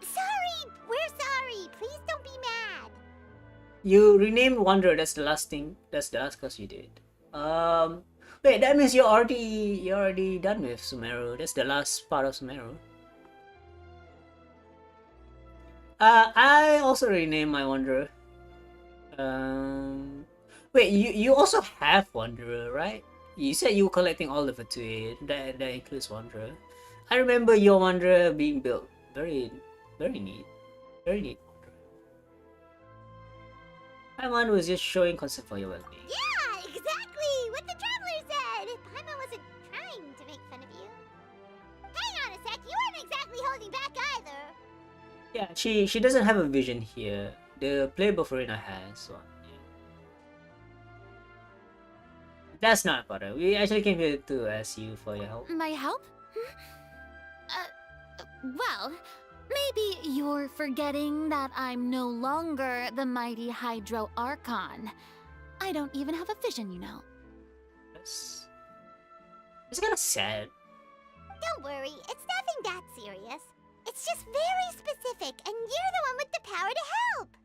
B: Sorry, we're sorry. Please don't be mad.
A: You renamed Wanderer. That's the last thing. That's the last quest you did. Wait, that means you're already done with Sumeru. That's the last part of Sumeru. I also renamed my Wanderer. Wait, you also have Wanderer, right? You said you were collecting all of it to it. That includes Wanderer. I remember your Wanderer being built. Very neat. Very neat. Paimon was just showing concern for your well-being.
B: Yeah, exactly what the traveler said. Paimon wasn't trying to make fun of you. Hang on a sec, you weren't exactly holding back either.
A: Yeah, she doesn't have a vision here. The playable Furina has one. Yeah. That's not important. We actually came here to ask you for your help.
E: My help? Well, maybe you're forgetting that I'm no longer the mighty Hydro Archon. I don't even have a vision, you know.
A: It's kind of sad.
B: Don't worry, it's nothing that serious. It's just very specific, and you're the one with the power to help.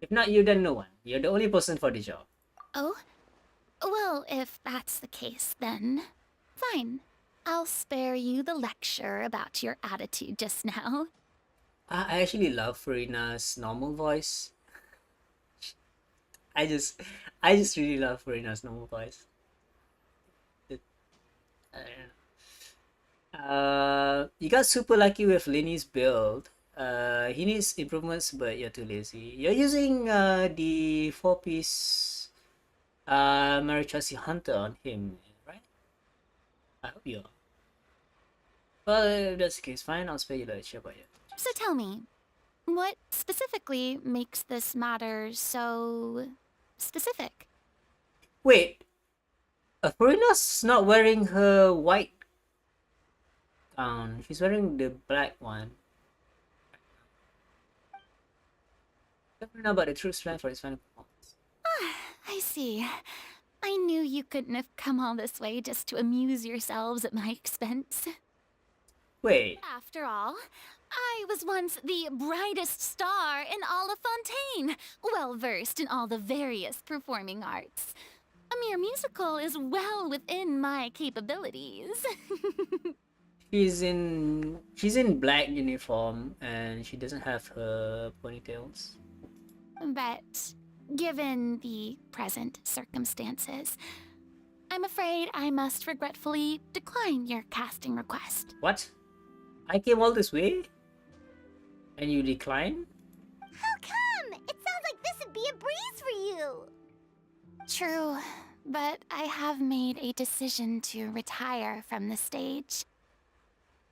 A: If not you, then no one. You're the only person for the job.
E: Oh? Well, if that's the case, then fine. I'll spare you the lecture about your attitude just now.
A: I actually love Furina's normal voice. I just really love Furina's normal voice. I don't know. You got super lucky with Linny's build. He needs improvements, but you're too lazy. You're using the 4-piece Marichasi Hunter on him, right? I hope you are. Well, if that's the case, fine. I'll spare you the lecture about it.
E: So tell me, what specifically makes this matter so specific?
A: Wait, Furina's not wearing her white gown. She's wearing the black one. Furina about the troops plan for his final performance.
E: I see. I knew you couldn't have come all this way just to amuse yourselves at my expense.
A: Wait,
E: After all, I was once the brightest star in all of Fontaine, well versed in all the various performing arts. A mere musical is well within my capabilities.
A: she's in black uniform and she doesn't have her ponytails.
E: But given the present circumstances, I'm afraid I must regretfully decline your casting request.
A: What? I came all this way? And you decline?
B: How come? It sounds like this would be a breeze for you.
E: True, but I have made a decision to retire from the stage.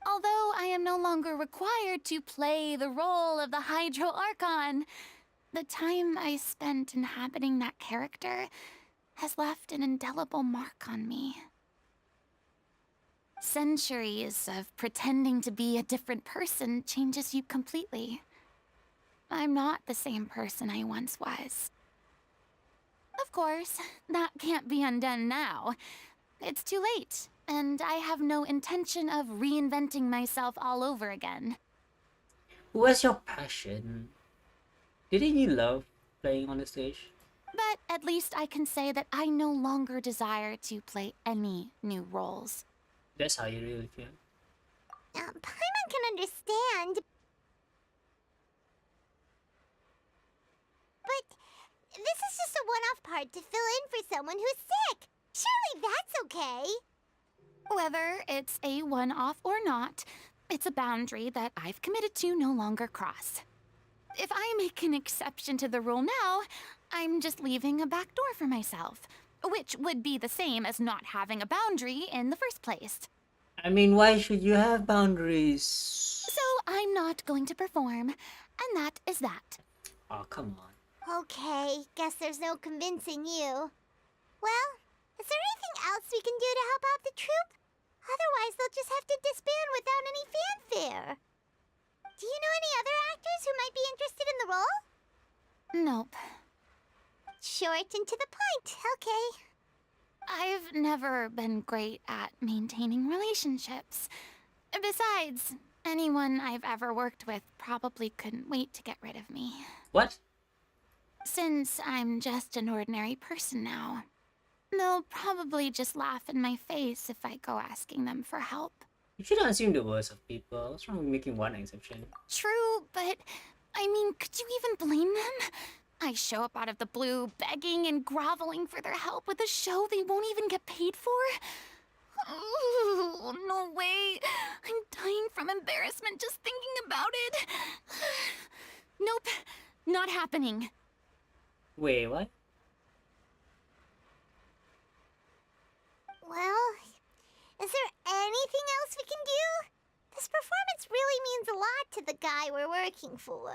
E: Although I am no longer required to play the role of the Hydro Archon, the time I spent inhabiting that character has left an indelible mark on me. Centuries of pretending to be a different person changes you completely. I'm not the same person I once was. Of course, that can't be undone now. It's too late, and I have no intention of reinventing myself all over again.
A: What's your passion? Didn't you love playing on the stage?
E: But at least I can say that I no longer desire to play any new roles.
A: That's how you really feel.
B: Paimon can understand. But this is just a one-off part to fill in for someone who's sick. Surely that's okay.
E: Whether it's a one-off or not, it's a boundary that I've committed to no longer cross. If I make an exception to the rule now, I'm just leaving a back door for myself, which would be the same as not having a boundary in the first place.
A: I mean, why should you have boundaries?
E: So I'm not going to perform, and that is that.
A: Oh, come on.
B: Okay, guess there's no convincing you. Well, is there anything else we can do to help out the troupe? Otherwise, they'll just have to disband without any fanfare. Do you know any other actors who might be interested in the role?
E: Nope.
B: Short and to the point, okay.
E: I've never been great at maintaining relationships. Besides, anyone I've ever worked with probably couldn't wait to get rid of me.
A: What?
E: Since I'm just an ordinary person now, they'll probably just laugh in my face if I go asking them for help.
A: You shouldn't assume the worst of people. What's wrong with making one exception?
E: True, but I mean, could you even blame them? I show up out of the blue, begging and groveling for their help with a show they won't even get paid for? Oh, no way. I'm dying from embarrassment just thinking about it. Nope, not happening.
A: Wait, what?
B: Well, is there anything else we can do? This performance really means a lot to the guy we're working for.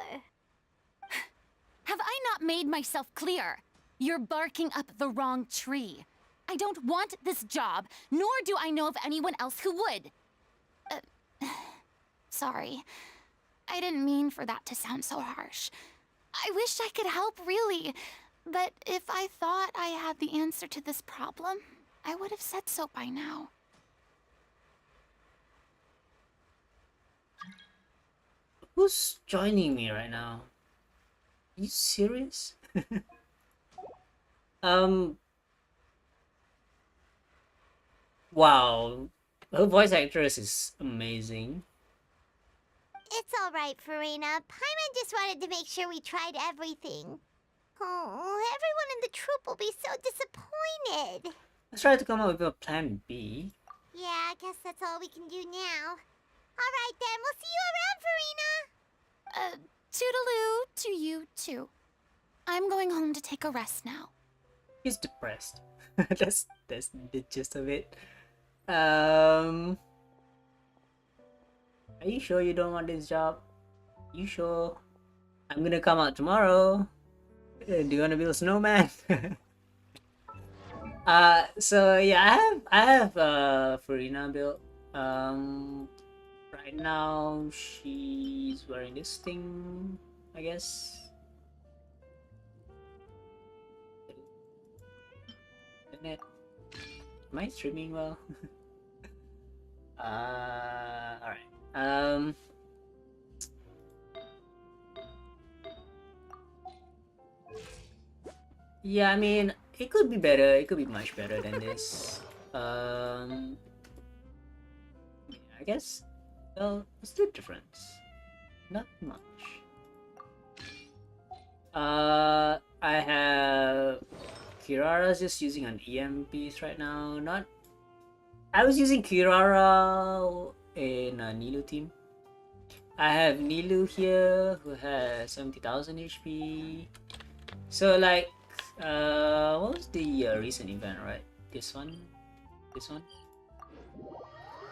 E: Have I not made myself clear? You're barking up the wrong tree. I don't want this job, nor do I know of anyone else who would. Sorry. I didn't mean for that to sound so harsh. I wish I could help, really. But if I thought I had the answer to this problem, I would have said so by now.
A: Who's joining me right now? Are you serious? Wow. Her voice actress is amazing.
B: It's alright, Furina. Paimon just wanted to make sure we tried everything. Oh, everyone in the troupe will be so disappointed.
A: Let's try to come up with a plan B.
B: Yeah, I guess that's all we can do now. Alright then, we'll see you around, Furina!
E: Toodaloo to you, too. I'm going home to take a rest now.
A: He's depressed. that's the gist of it. Are you sure you don't want this job? You sure? I'm gonna come out tomorrow. Do you wanna build a snowman? So yeah, I have Furina built. Right now she's wearing this thing, I guess. Internet. Am I streaming well? Alright. Yeah, I mean, it could be better. It could be much better than this. Yeah, I guess. Well, what's the difference? Not much. I have Kirara's just using an EMPs right now. Not. I was using Kirara in a Nilu team. I have Nilu here who has 70,000 HP. So like, what was the recent event, right? This one? This one?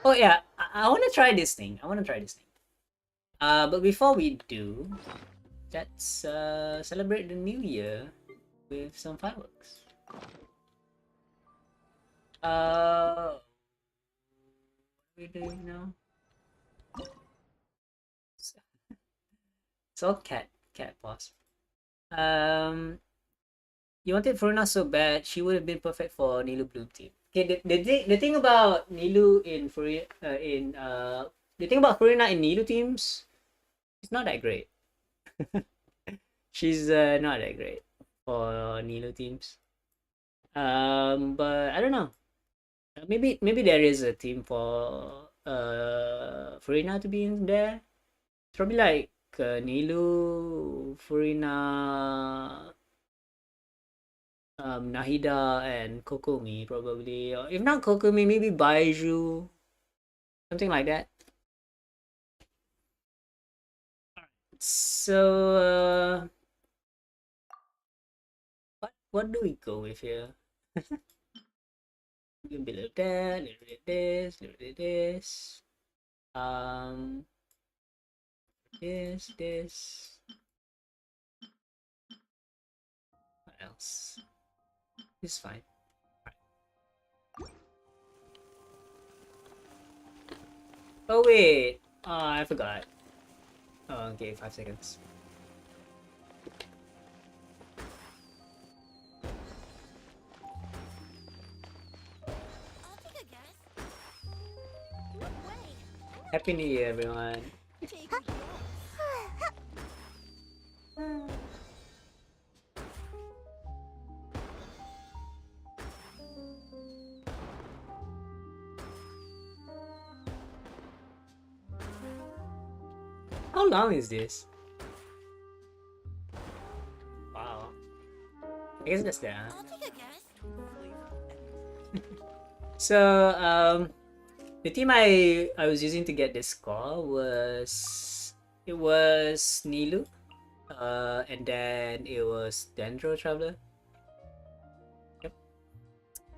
A: Oh yeah, I want to try this thing. But before we do, let's celebrate the new year with some fireworks. What are we doing now? It's all cat paws. You wanted Furina so bad, she would have been perfect for Nilu Blue team. Okay, the thing about Nilu in Furina the thing about Furina in Nilu teams, she's not that great. She's not that great for Nilu teams. But I don't know. Maybe there is a team for Furina to be in there. It's probably like Nilu, Furina, Nahida, and Kokomi probably. Or if not Kokomi, maybe Baiju, something like that. So what do we go with here? A little bit of that, a little bit of this, a little bit of this. This. What else? This is fine. Oh wait, I forgot. Oh, okay, 5 seconds.
B: I'll take a guess. No way.
A: Happy New Year, everyone.
B: Take a guess.
A: How long is this? Wow. I guess that's that.
B: I'll take a guess.
A: So, the team I was using to get this score was Nilu, and then it was Dendro Traveler. Yep.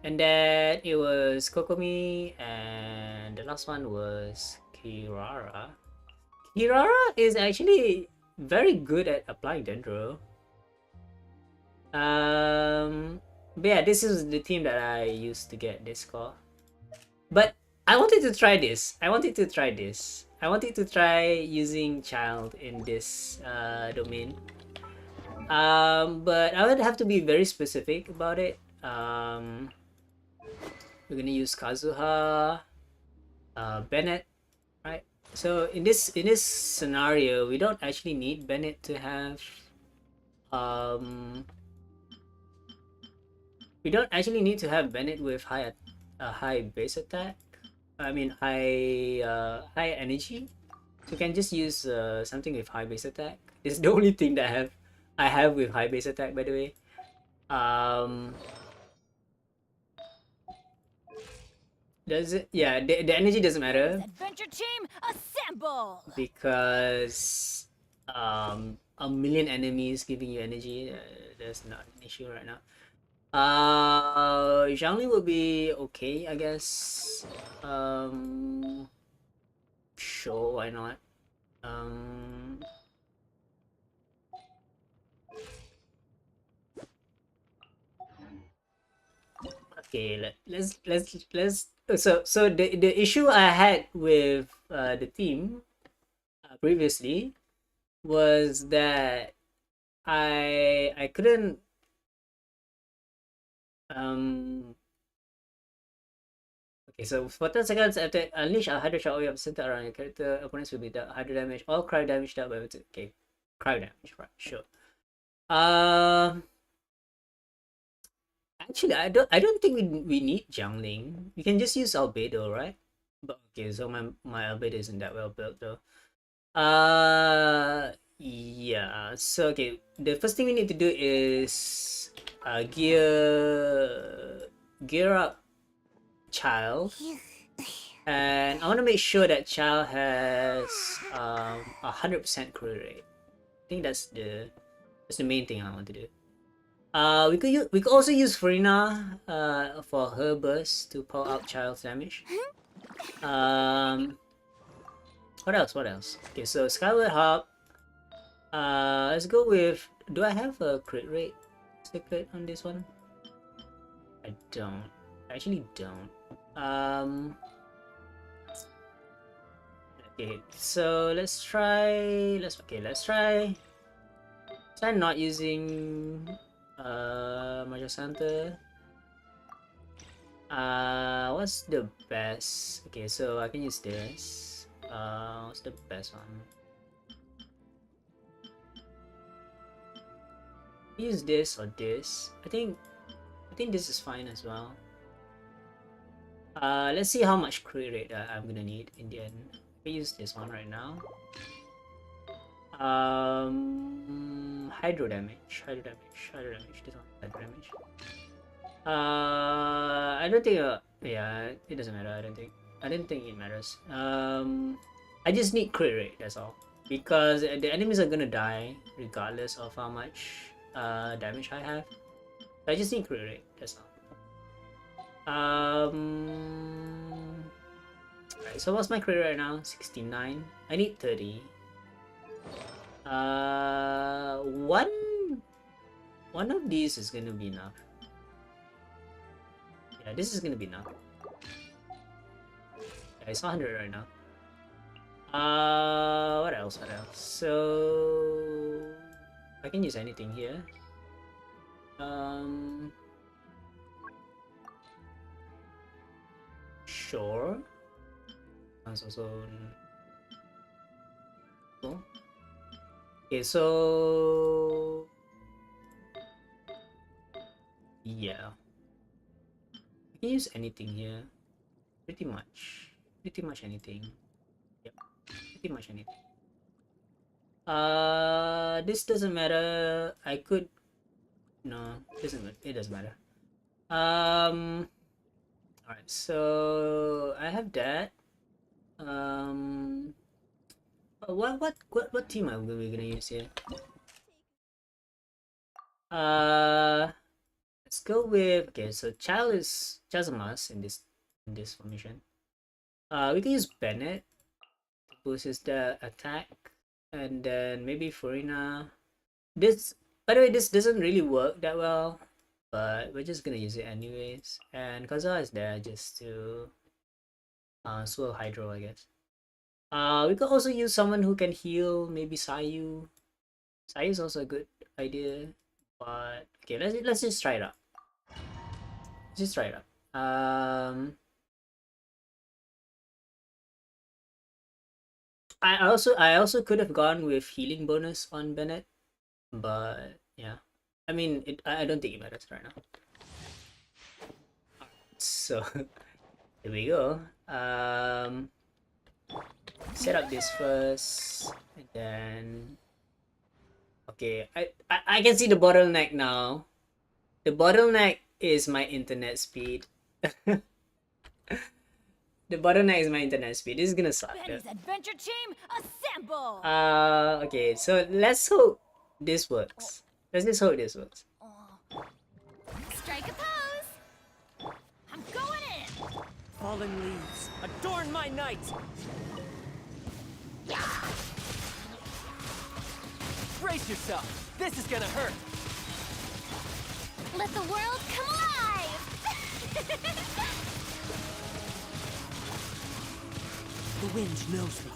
A: And then it was Kokomi, and the last one was Kirara. Kirara is actually very good at applying Dendro. But yeah, this is the team that I used to get this score. But I wanted to try this. I wanted to try using child in this domain. But I would have to be very specific about it. We're gonna use Kazuha, Bennett, right? So in this scenario, we don't actually need Bennett to have we don't actually need to have Bennett with high base attack. I mean high energy. So you can just use something with high base attack. This is the only thing that I have with high base attack, by the way. Does it? Yeah, the energy doesn't matter
B: Adventure team, assemble!
A: because a million enemies giving you energy. That's not an issue right now. Zhangli will be okay, I guess. Sure, why not? Okay, let's. So the issue I had with the team previously was that I couldn't okay, so for 10 seconds after unleash a hydro shot of center around your character, opponents will be dealt hydro damage. All cryo damage dealt by okay. Cryo damage, right, sure. Actually I don't think we need Jiangling. We can just use Albedo, right? But okay, so my Albedo isn't that well built though. Yeah, so okay, the first thing we need to do is gear up Child, and I want to make sure that Child has 100% crew rate. I think that's the main thing I want to do. We could also use Furina for her burst to pull out Child's damage. What else? Okay, so Skyward Hop. Let's go with. Do I have a crit rate secret on this one? I don't. I actually don't. Okay, so let's try. Let's try not using Major Santa. What's the best? Okay, so I can use this. What's the best one? Use this or this. I think this is fine as well. Let's see how much crit rate I'm gonna need in the end. I use this one right now. Hydro damage. This one, hydro damage. I don't think. Yeah, it doesn't matter. I don't think it matters. I just need crit rate. That's all. Because the enemies are gonna die regardless of how much damage I have. So I just need crit rate. That's all. Right, so what's my crit rate right now? 69. I need 30. One of these is gonna be enough. Yeah, this is gonna be enough. Yeah, it's 100 right now. What else? What else? So I can use anything here. Sure. That's also cool. Okay, so yeah, I can use anything here. Pretty much anything. Yep, pretty much anything. This doesn't matter. I could no, it doesn't matter. All right, so I have that. What team are we gonna use here? Let's go with okay. So Child's a must in this formation. We can use Bennett to boost the attack, and then maybe Furina. This, by the way, this doesn't really work that well, but we're just gonna use it anyways. And Kaza is there just to swirl Hydro, I guess. We could also use someone who can heal, maybe Sayu. Sayu is also a good idea, but okay, let's just try it out. Let's just try it out. I also could have gone with healing bonus on Bennett, but yeah, I mean I don't think it matters right now. So here we go. Set up this first, and then okay, I can see the bottleneck now. The bottleneck is my internet speed. The bottleneck is my internet speed. This is gonna suck.
F: Benny's adventure team, assemble!
A: Okay, so let's hope this works. Let's just hope this works.
E: Strike a pose!
F: I'm going in!
G: Fallen leaves, adorn my night! Brace yourself! This is gonna hurt!
E: Let the world come alive!
G: The wind knows me.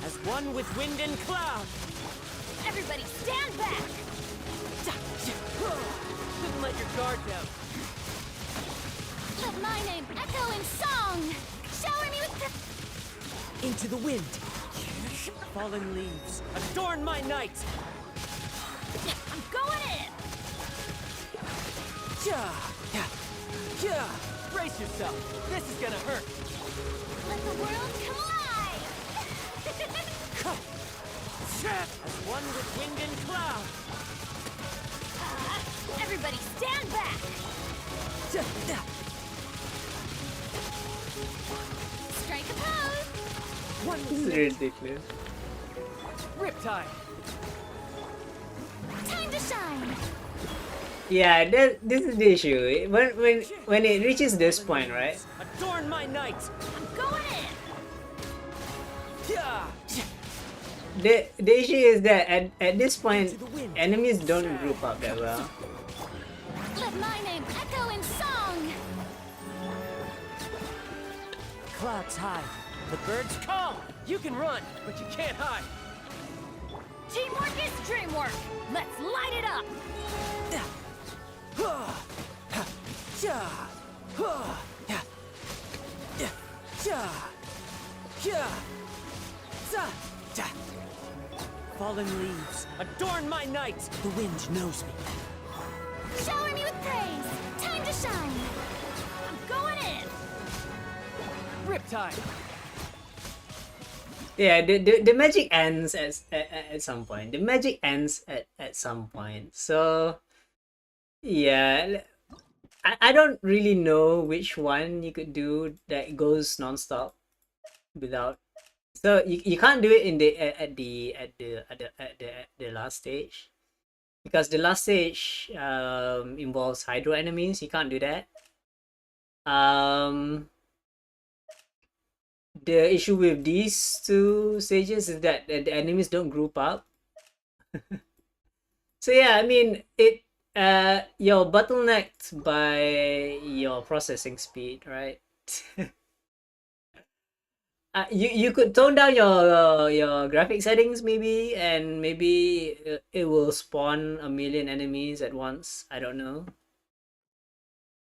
G: As one with wind and cloud!
F: Everybody stand back!
G: Couldn't let your guard down.
E: Let my name echo in song! Shower me with the...
G: Into the wind! Fallen leaves, adorn my night!
F: I'm going in!
G: Brace yourself! This is gonna hurt!
E: Let the world come alive!
G: As one with wind and cloud!
F: Everybody stand back!
E: Strike a pose!
A: This is ridiculous.
G: Riptide!
E: Time to shine!
A: Yeah, this is the issue. When it reaches this point, right?
G: Adorn my night!
F: I'm going in!
A: The issue is that at this point, enemies don't group up that well.
E: Let my name echo in song!
G: Clouds high. The birds call! You can run, but you can't hide!
F: Teamwork is dreamwork! Let's light it up!
G: Fallen leaves, adorn my night! The wind knows me.
E: Shower me with praise! Time to shine!
F: I'm going in!
G: Riptide!
A: Yeah, the magic ends at some point. The magic ends at some point. So yeah, I don't really know which one you could do that goes non-stop without. So you can't do it in at the last stage, because the last stage involves hydro enemies. You can't do that. The issue with these two stages is that the enemies don't group up. So yeah, I mean you're bottlenecked by your processing speed, right? You could tone down your graphic settings maybe, and maybe it will spawn a million enemies at once. I don't know.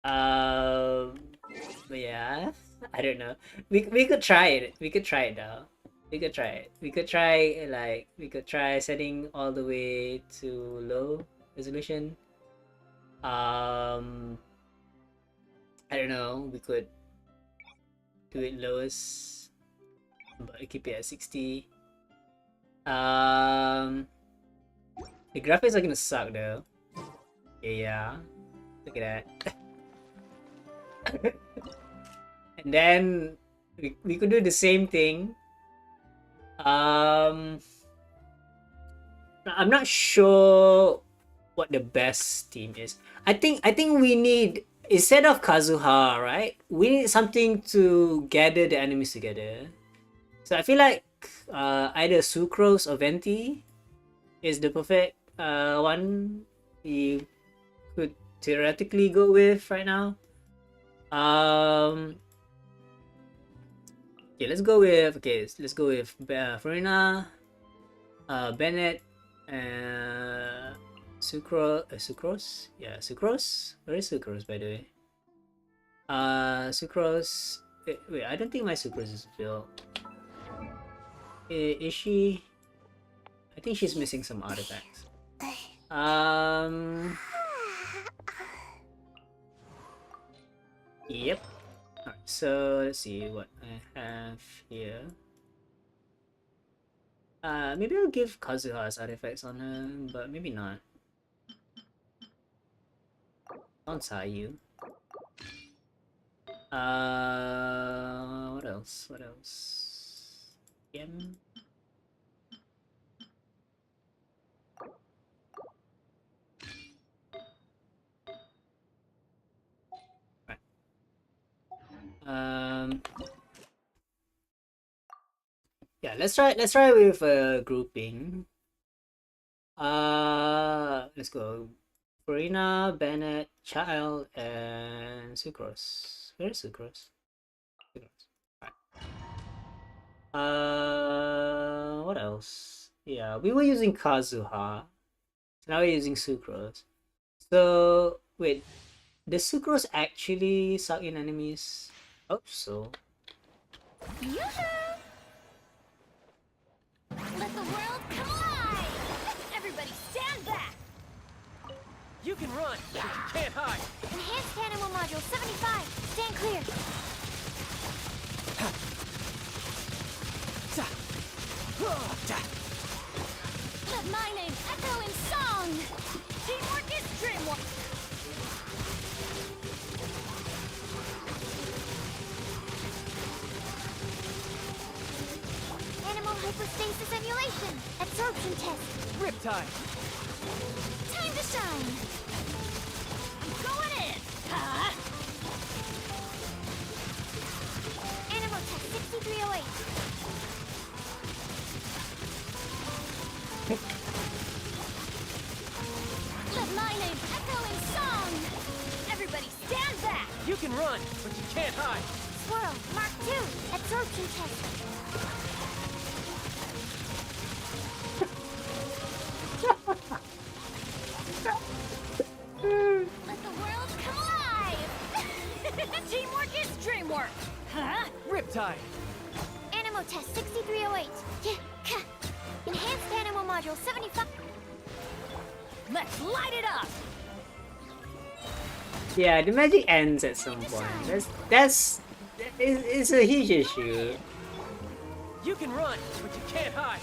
A: But yeah, I don't know. We could try it. We could try it though. We could try it. We could try setting all the way to low resolution. Um, I don't know. We could do it lowest, but keep it at 60. Um, the graphics are gonna suck though. Yeah, look at that. And then we could do the same thing. I'm not sure what the best team is. I think we need, instead of Kazuha, right? We need something to gather the enemies together. So I feel like either Sucrose or Venti is the perfect one you could theoretically go with right now. Okay, let's go with Furina, Bennett, Sucrose. Yeah, Sucrose. Where is Sucrose, by the way? Sucrose. Wait, I don't think my Sucrose is built. Is she? I think she's missing some artifacts. Yep. Alright, so let's see what I have here. Maybe I'll give Kazuha's artifacts on her, but maybe not. On Sayu. What else? What else? Gem. Right. Yeah, let's try with grouping. Let's go. Furina, Bennett, Child, and Sucrose. Where's Sucrose? Sucrose. Alright. What else? Yeah, we were using Kazuha. Now we're using Sucrose. So, wait. Does Sucrose actually suck in enemies? Hope so.
F: Yoo-hoo! Let the world come alive! Everybody stand back!
G: You can run, but you can't hide.
B: Enhanced animal module 75. Stand clear.
F: Let my name echo in song! Teamwork is dreamwork!
B: Animal hypostasis emulation. Absorption test.
G: Riptide.
F: Time to shine! I'm going in! Huh?
B: Animal test 6308.
F: Let my name echo in song! Everybody stand back!
G: You can run, but you can't hide.
B: Swirl. Mark 2. Absorption test.
F: Let the world come alive! Teamwork is dreamwork! Huh?
G: Riptide.
B: Animal test 6308. Enhanced animal module 75.
F: Let's light it up!
A: Yeah, the magic ends at some point. It's a huge issue.
G: You can run, but you can't hide.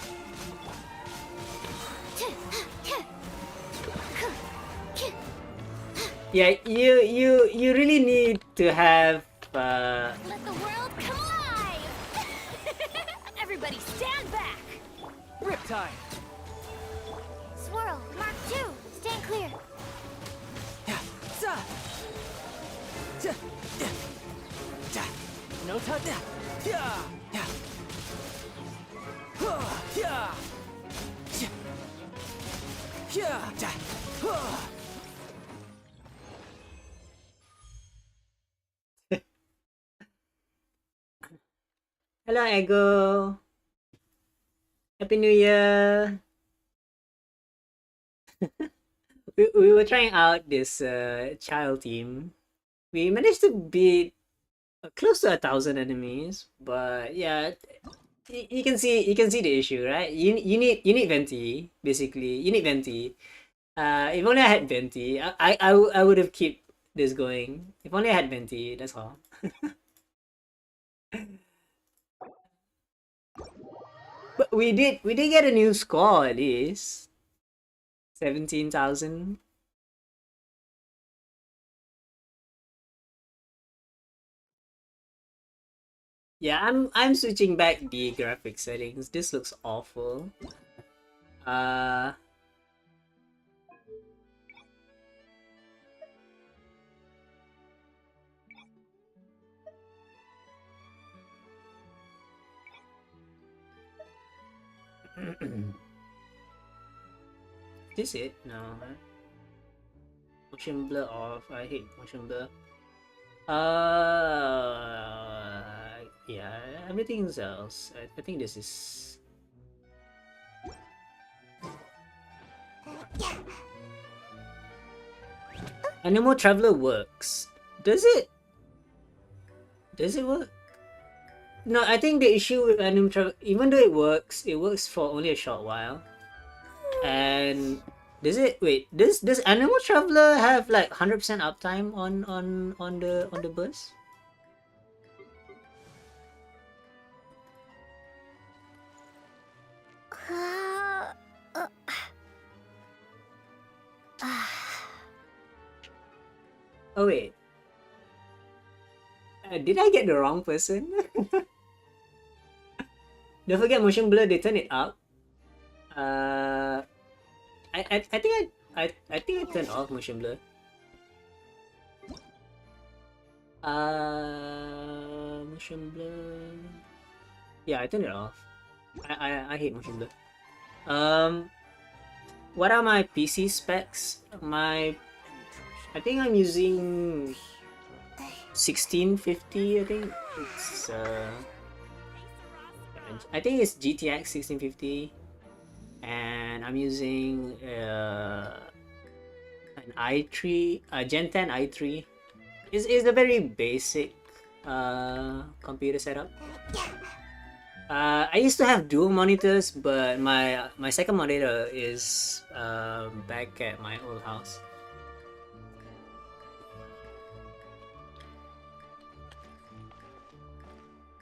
A: Yeah, you really need to have
F: Let the world come alive! Everybody stand back!
G: Riptide.
B: Swirl. Mark 2. Stand clear.
G: No time.
A: Hello, Ego. Happy New Year. We were trying out this child team. We managed to beat close to 1,000 enemies, but yeah, you can see the issue, right? You need Venti basically. You need Venti. If only I had Venti, I would have kept this going. If only I had Venti, that's all. But we did get a new score at least. 17,000. Yeah, I'm switching back the graphic settings. This looks awful. Uh this it? No. Motion blur off. I hate motion blur. Yeah, everything else. I think this is. Animal Traveler works. Does it? Does it work? No, I think the issue with Animal Traveler, even though it works for only a short while. And does it? Wait, does Animal Traveler have like 100% uptime on the bus? Oh wait, did I get the wrong person? Don't forget motion blur. They turn it up. I think I think I turned off motion blur. Motion blur. Yeah, I turned it off. I hate motion blur. What are my PC specs? I think I'm using 1650. I think it's I think it's GTX 1650, and I'm using an i3, Gen 10 i3. Is a very basic computer setup. I used to have dual monitors, but my second monitor is back at my old house.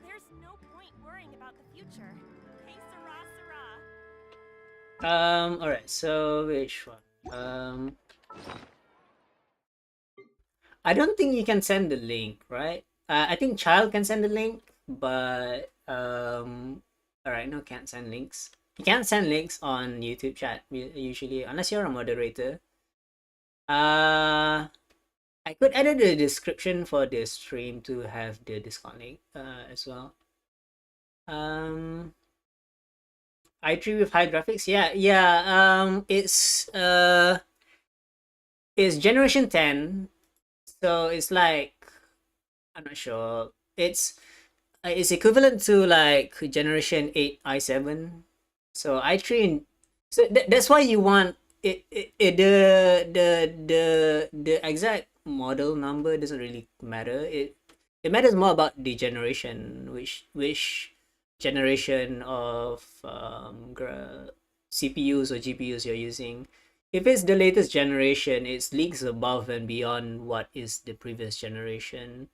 F: There's no point worrying about the future. Hey, Sarah, Sarah.
A: Alright, so which one? I don't think you can send the link, right? I think child can send the link, but alright, no, can't send links. You can't send links on YouTube chat usually, unless you're a moderator. I could edit the description for the stream to have the Discord link as well. i3 with high graphics, yeah. It's generation 10, so it's like, I'm not sure. It's equivalent to like generation 8 i7. So i3, so that's why you want the exact model number doesn't really matter. It matters more about the generation, which generation of CPUs or GPUs you're using. If it's the latest generation, it's leagues above and beyond what is the previous generation.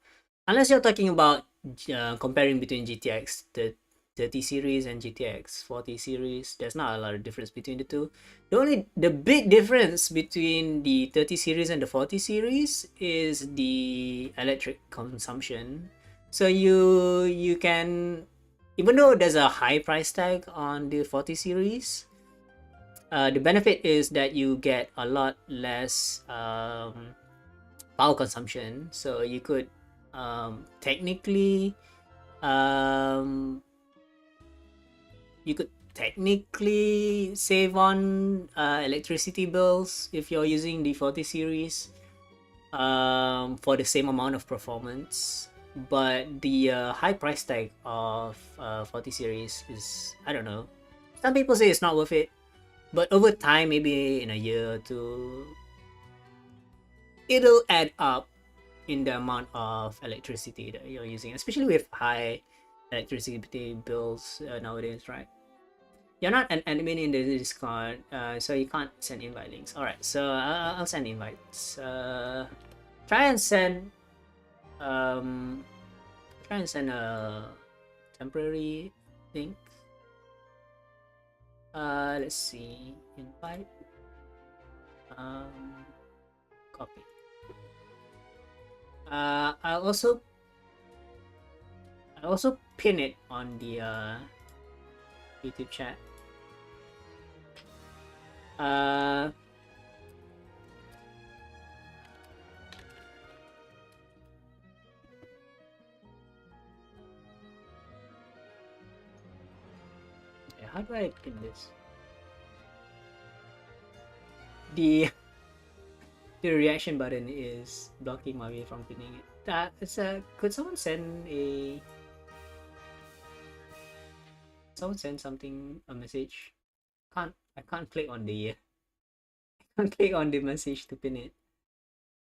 A: Unless you're talking about comparing between GTX 30 series and GTX 40 series, there's not a lot of difference between the two. The big difference between the 30 series and the 40 series is the electric consumption. So you can, even though there's a high price tag on the 40 series, the benefit is that you get a lot less power consumption. So you could technically save on electricity bills if you're using the 40 series for the same amount of performance. but the high price tag of 40 series is, I don't know. Some people say it's not worth it, but over time, maybe in a year or two, it'll add up in the amount of electricity that you're using, especially with high electricity bills nowadays, right? You're not an admin in the Discord, so you can't send invite links. All right, so I'll send invites. Try and send a temporary link. Let's see, invite. Copy. I'll also pin it on the YouTube chat. Okay, how do I pin this? The reaction button is blocking my way from pinning it. Could someone send something, a message? I can't click on the message to pin it.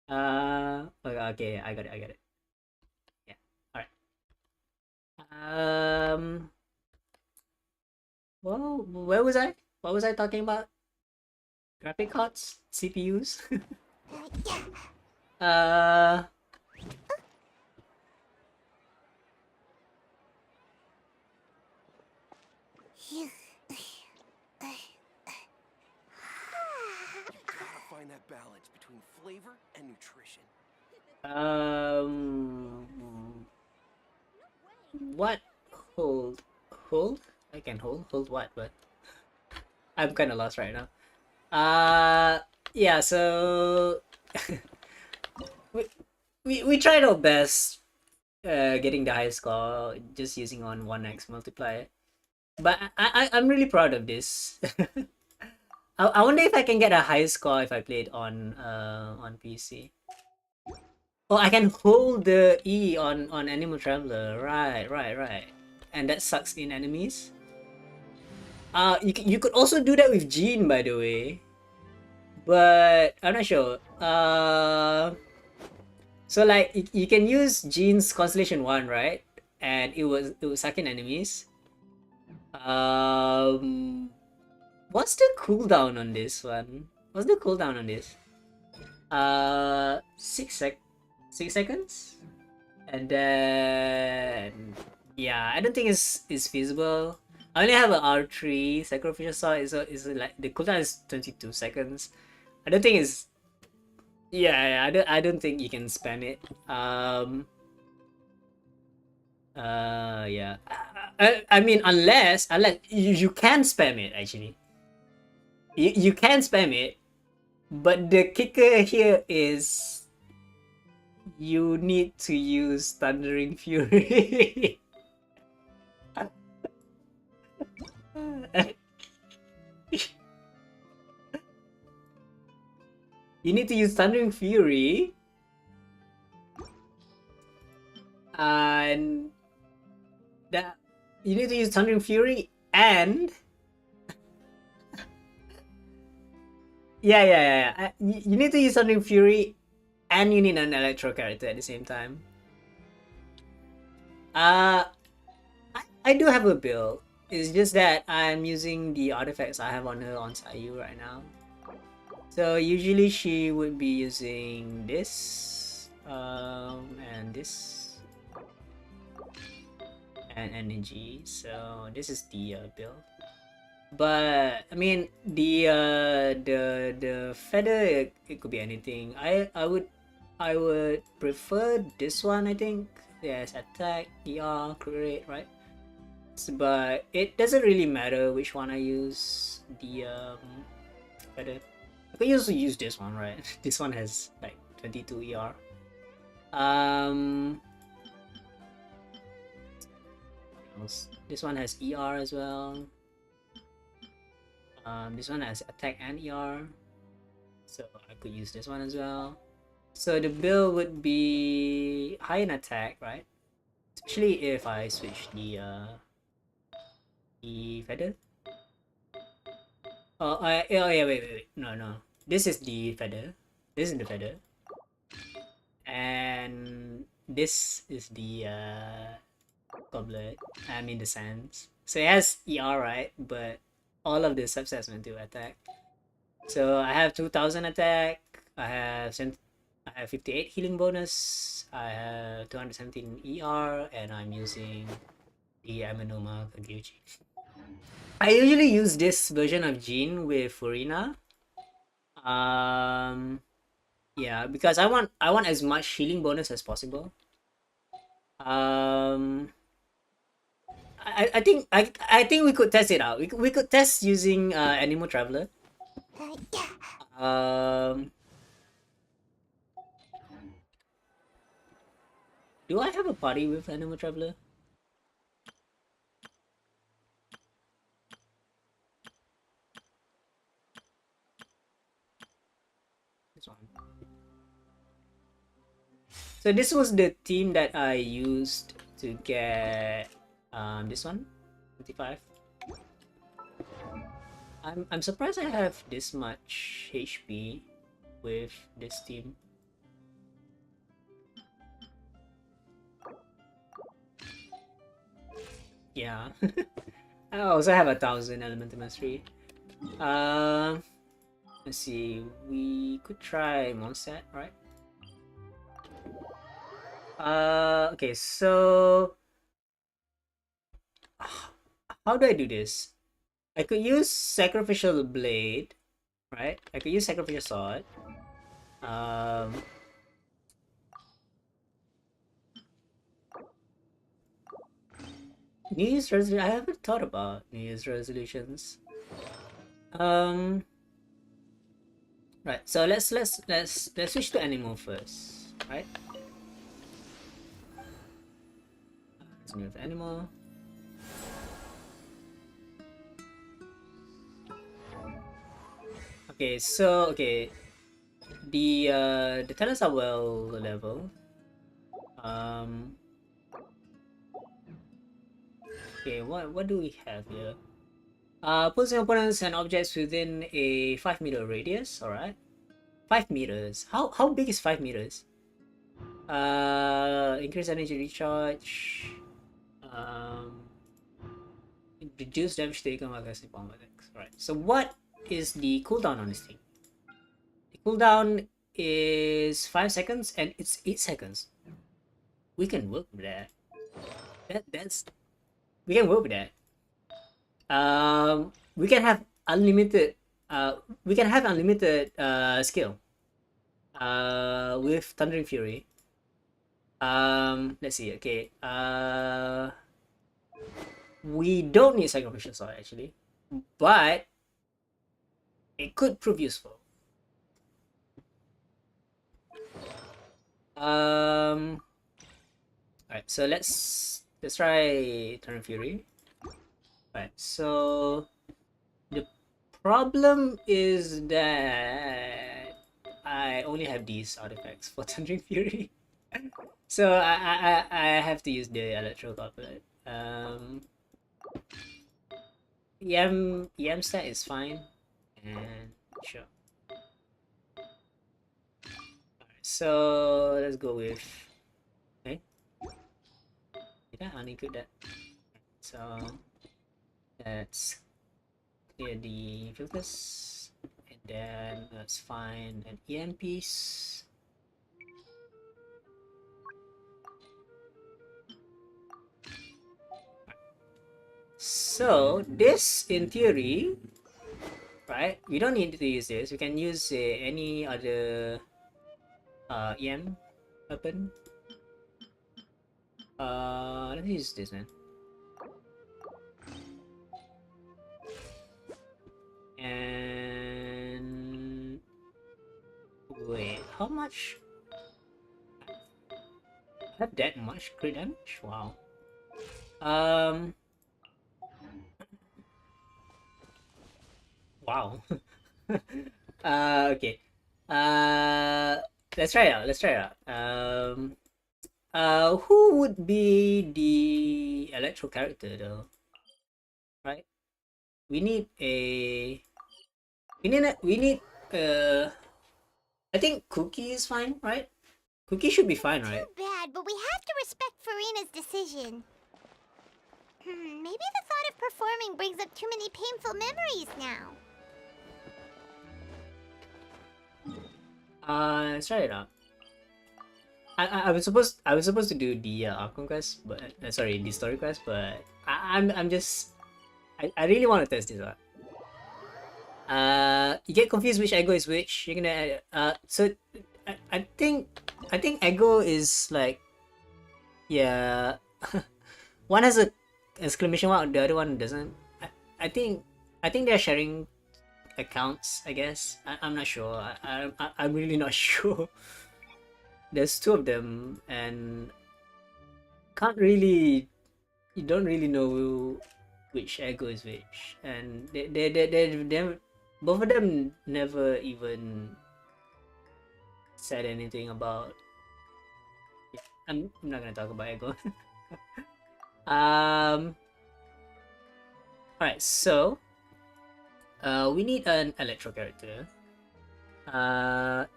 A: Okay, I got it. Yeah, all right. Well, where was I? What was I talking about? Graphic cards, CPUs.
G: Gotta find that balance between flavor and nutrition.
A: What? Hold? I can hold what? But I'm kind of lost right now. Yeah. So we tried our best, getting the highest score just using on 1x multiplier, but I'm really proud of this. I wonder if I can get a high score if I play it on PC. Oh, I can hold the E on Animal Traveler. Right. And that sucks in enemies. You could also do that with Jean, by the way. But I'm not sure. So like you can use Jean's Constellation 1, right? And it would suck in enemies. What's the cooldown on this one? What's the cooldown on this? 6 seconds? And then yeah, I don't think it's feasible. I only have an R3 sacrificial sword, is like the cooldown is 22 seconds. I don't think it's, yeah, I don't think you can spam it. Yeah. I mean, unless you can spam it actually. You can spam it, but the kicker here is you need to use Thundering Fury. You need to use Thundering Fury, and that you need to use Thundering Fury and yeah. You need to use Thundering Fury, and you need an Electro character at the same time. I do have a build. It's just that I'm using the artifacts I have on her on Sayu right now. So usually she would be using this, and this, and energy. So this is the build. But I mean the feather, it could be anything. I would prefer this one. I think yes, attack, ER, crit rate, right? But it doesn't really matter which one I use. The feather. I could also use this one, right? This one has like 22 ER. This one has ER as well. This one has attack and ER, so I could use this one as well. So the build would be high in attack, right? especially if I switch the feather. Oh, yeah, wait. No. This is the feather. This is the feather. And this is the goblet. I mean the sands. So it has ER, right? But all of the subsets went to attack. So I have 2000 attack. I have 58 healing bonus. I have 217 ER, and I'm using the Amenoma Kagyuchi. I usually use this version of Jean with Furina. Yeah, because I want as much healing bonus as possible. I think we could test it out. We could test using Animal Traveler. Do I have a party with Animal Traveler? This one. So this was the team that I used to get this one, 25. I'm surprised I have this much HP with this team. Yeah. I also have 1000 elemental mastery. Let's see. We could try Mondstadt, right? Okay, so how do I do this? I could use Sacrificial Blade, right? I could use Sacrificial Sword. New Year's resolution. I haven't thought about New Year's resolutions. Right. So let's switch to animal first, right? Let's move animal. Okay. So the talents are well leveled. Okay. What do we have here? Pulsing opponents and objects within a 5-meter radius. All right. 5 meters. How big is 5 meters? Increase energy recharge. Reduce damage taken while casting bomb attacks. Right. So what is the cooldown on this thing? The cooldown is 5 seconds and it's 8 seconds. We can work with that. We can work with that. We can have unlimited skill with Thundering Fury. Let's see. Okay. We don't need Sacrificial Sword actually, but it could prove useful. Alright, so let's try Thundering Fury. Right, so the problem is that I only have these artifacts for Thundering Fury. So I have to use the Electro Goblet. EM stat is fine, and sure. Alright, so let's go with. Okay. Did I uninclude that? So let's clear the filters, and then let's find an EM piece. So this, in theory, right? We don't need to use this. We can use any other EM weapon. Let's use this one. And wait, how much? I have that much crit damage? Wow. Wow. Okay. Let's try it out. Who would be the electro character though? Right? We need a. We need. I think Cookie is fine, right? Cookie should be fine, right?
B: Too bad, but we have to respect Furina's decision. Maybe the thought of performing brings up too many painful memories now.
A: Let's try it out. I was supposed to do the outcome quest, but sorry, the story quest, but I'm just I really want to test this out. You get confused which ego is which. You're gonna so I think ego is like, yeah. One has a exclamation mark, the other one doesn't. I think they're sharing accounts, I guess. I'm not sure. I'm really not sure. There's two of them, and you don't really know which ego is which, and they both of them never even said anything about. I'm not gonna talk about ego. Alright, so we need an electro character.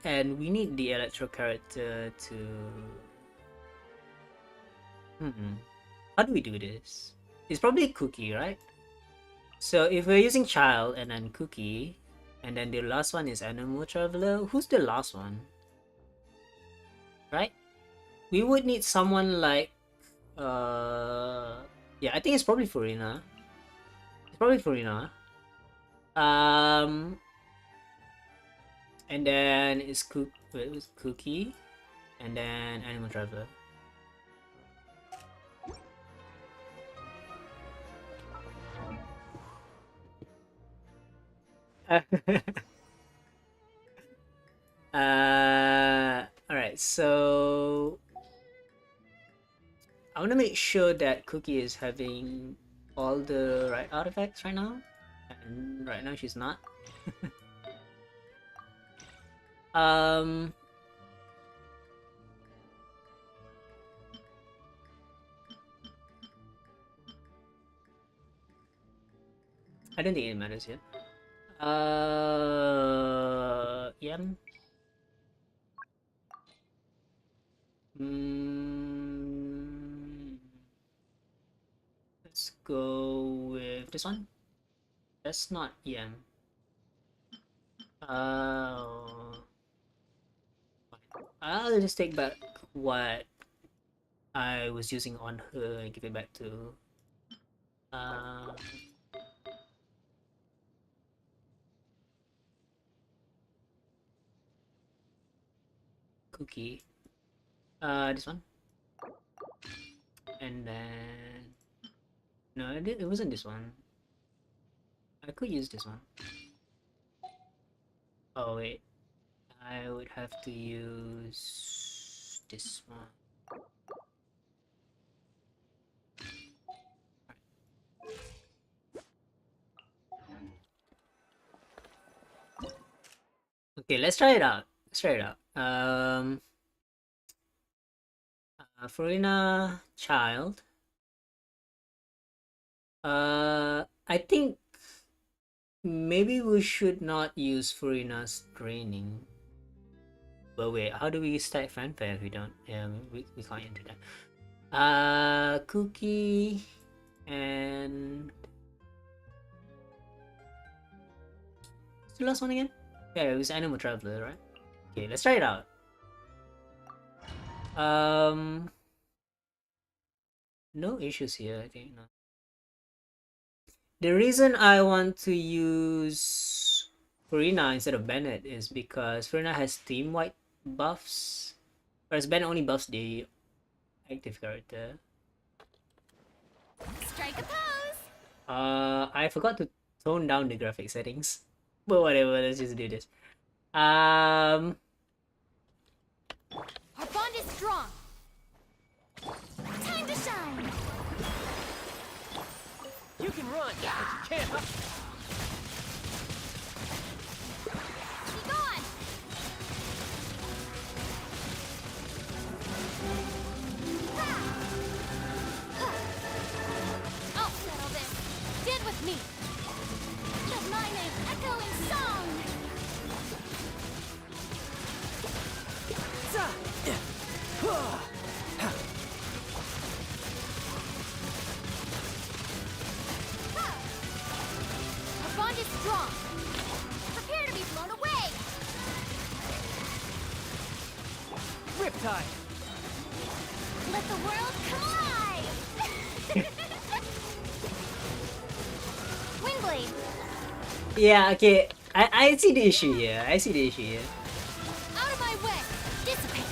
A: And we need the electro character to. How do we do this? It's probably Cookie, right? So if we're using Child and then Cookie, and then the last one is Animal Traveler, who's the last one? Right? We would need someone like. Yeah, I think it's probably Furina. It's probably Furina. And then it's Cookie, and then Animal Traveler. Alright, so I want to make sure that Cookie is having all the right artifacts right now, and right now she's not. I don't think it matters here. Yeah. Let's go with this one. That's not EM. I'll just take back what I was using on her and give it back to Cookie. This one. And then no, it wasn't this one. I could use this one. Oh wait, I would have to use this one. Okay, let's try it out. Furina Child. I think maybe we should not use Furina's training. But wait, how do we stack fanfare if we don't? Yeah, we can't enter that. Cookie and what's the last one again? Yeah, it was Animal Traveler, right? Okay, let's try it out. No issues here, I think. No. The reason I want to use Furina instead of Bennett is because Furina has team-wide buffs, whereas Bennett only buffs the active character.
F: Strike a pose!
A: I forgot to tone down the graphic settings. But whatever, let's just do this.
F: Our bond is strong. Time to shine.
G: You can run, but you can't hide.
F: Be gone.
A: Yeah, okay. I see the issue here. I see the issue here.
F: Out of my way! Dissipate!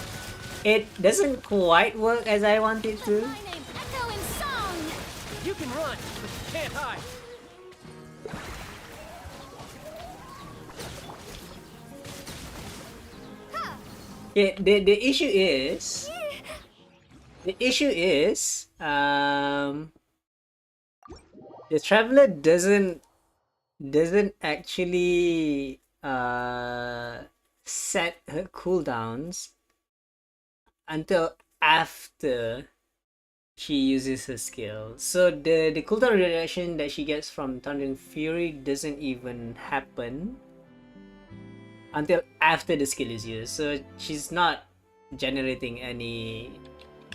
A: It doesn't quite work as I want it
F: Let
A: to.
F: my name echo in song!
G: You can run, but you can't hide.
A: Okay, the issue is the traveler doesn't actually set her cooldowns until after she uses her skill. So the cooldown reduction that she gets from Thundering Fury doesn't even happen until after the skill is used. So she's not generating any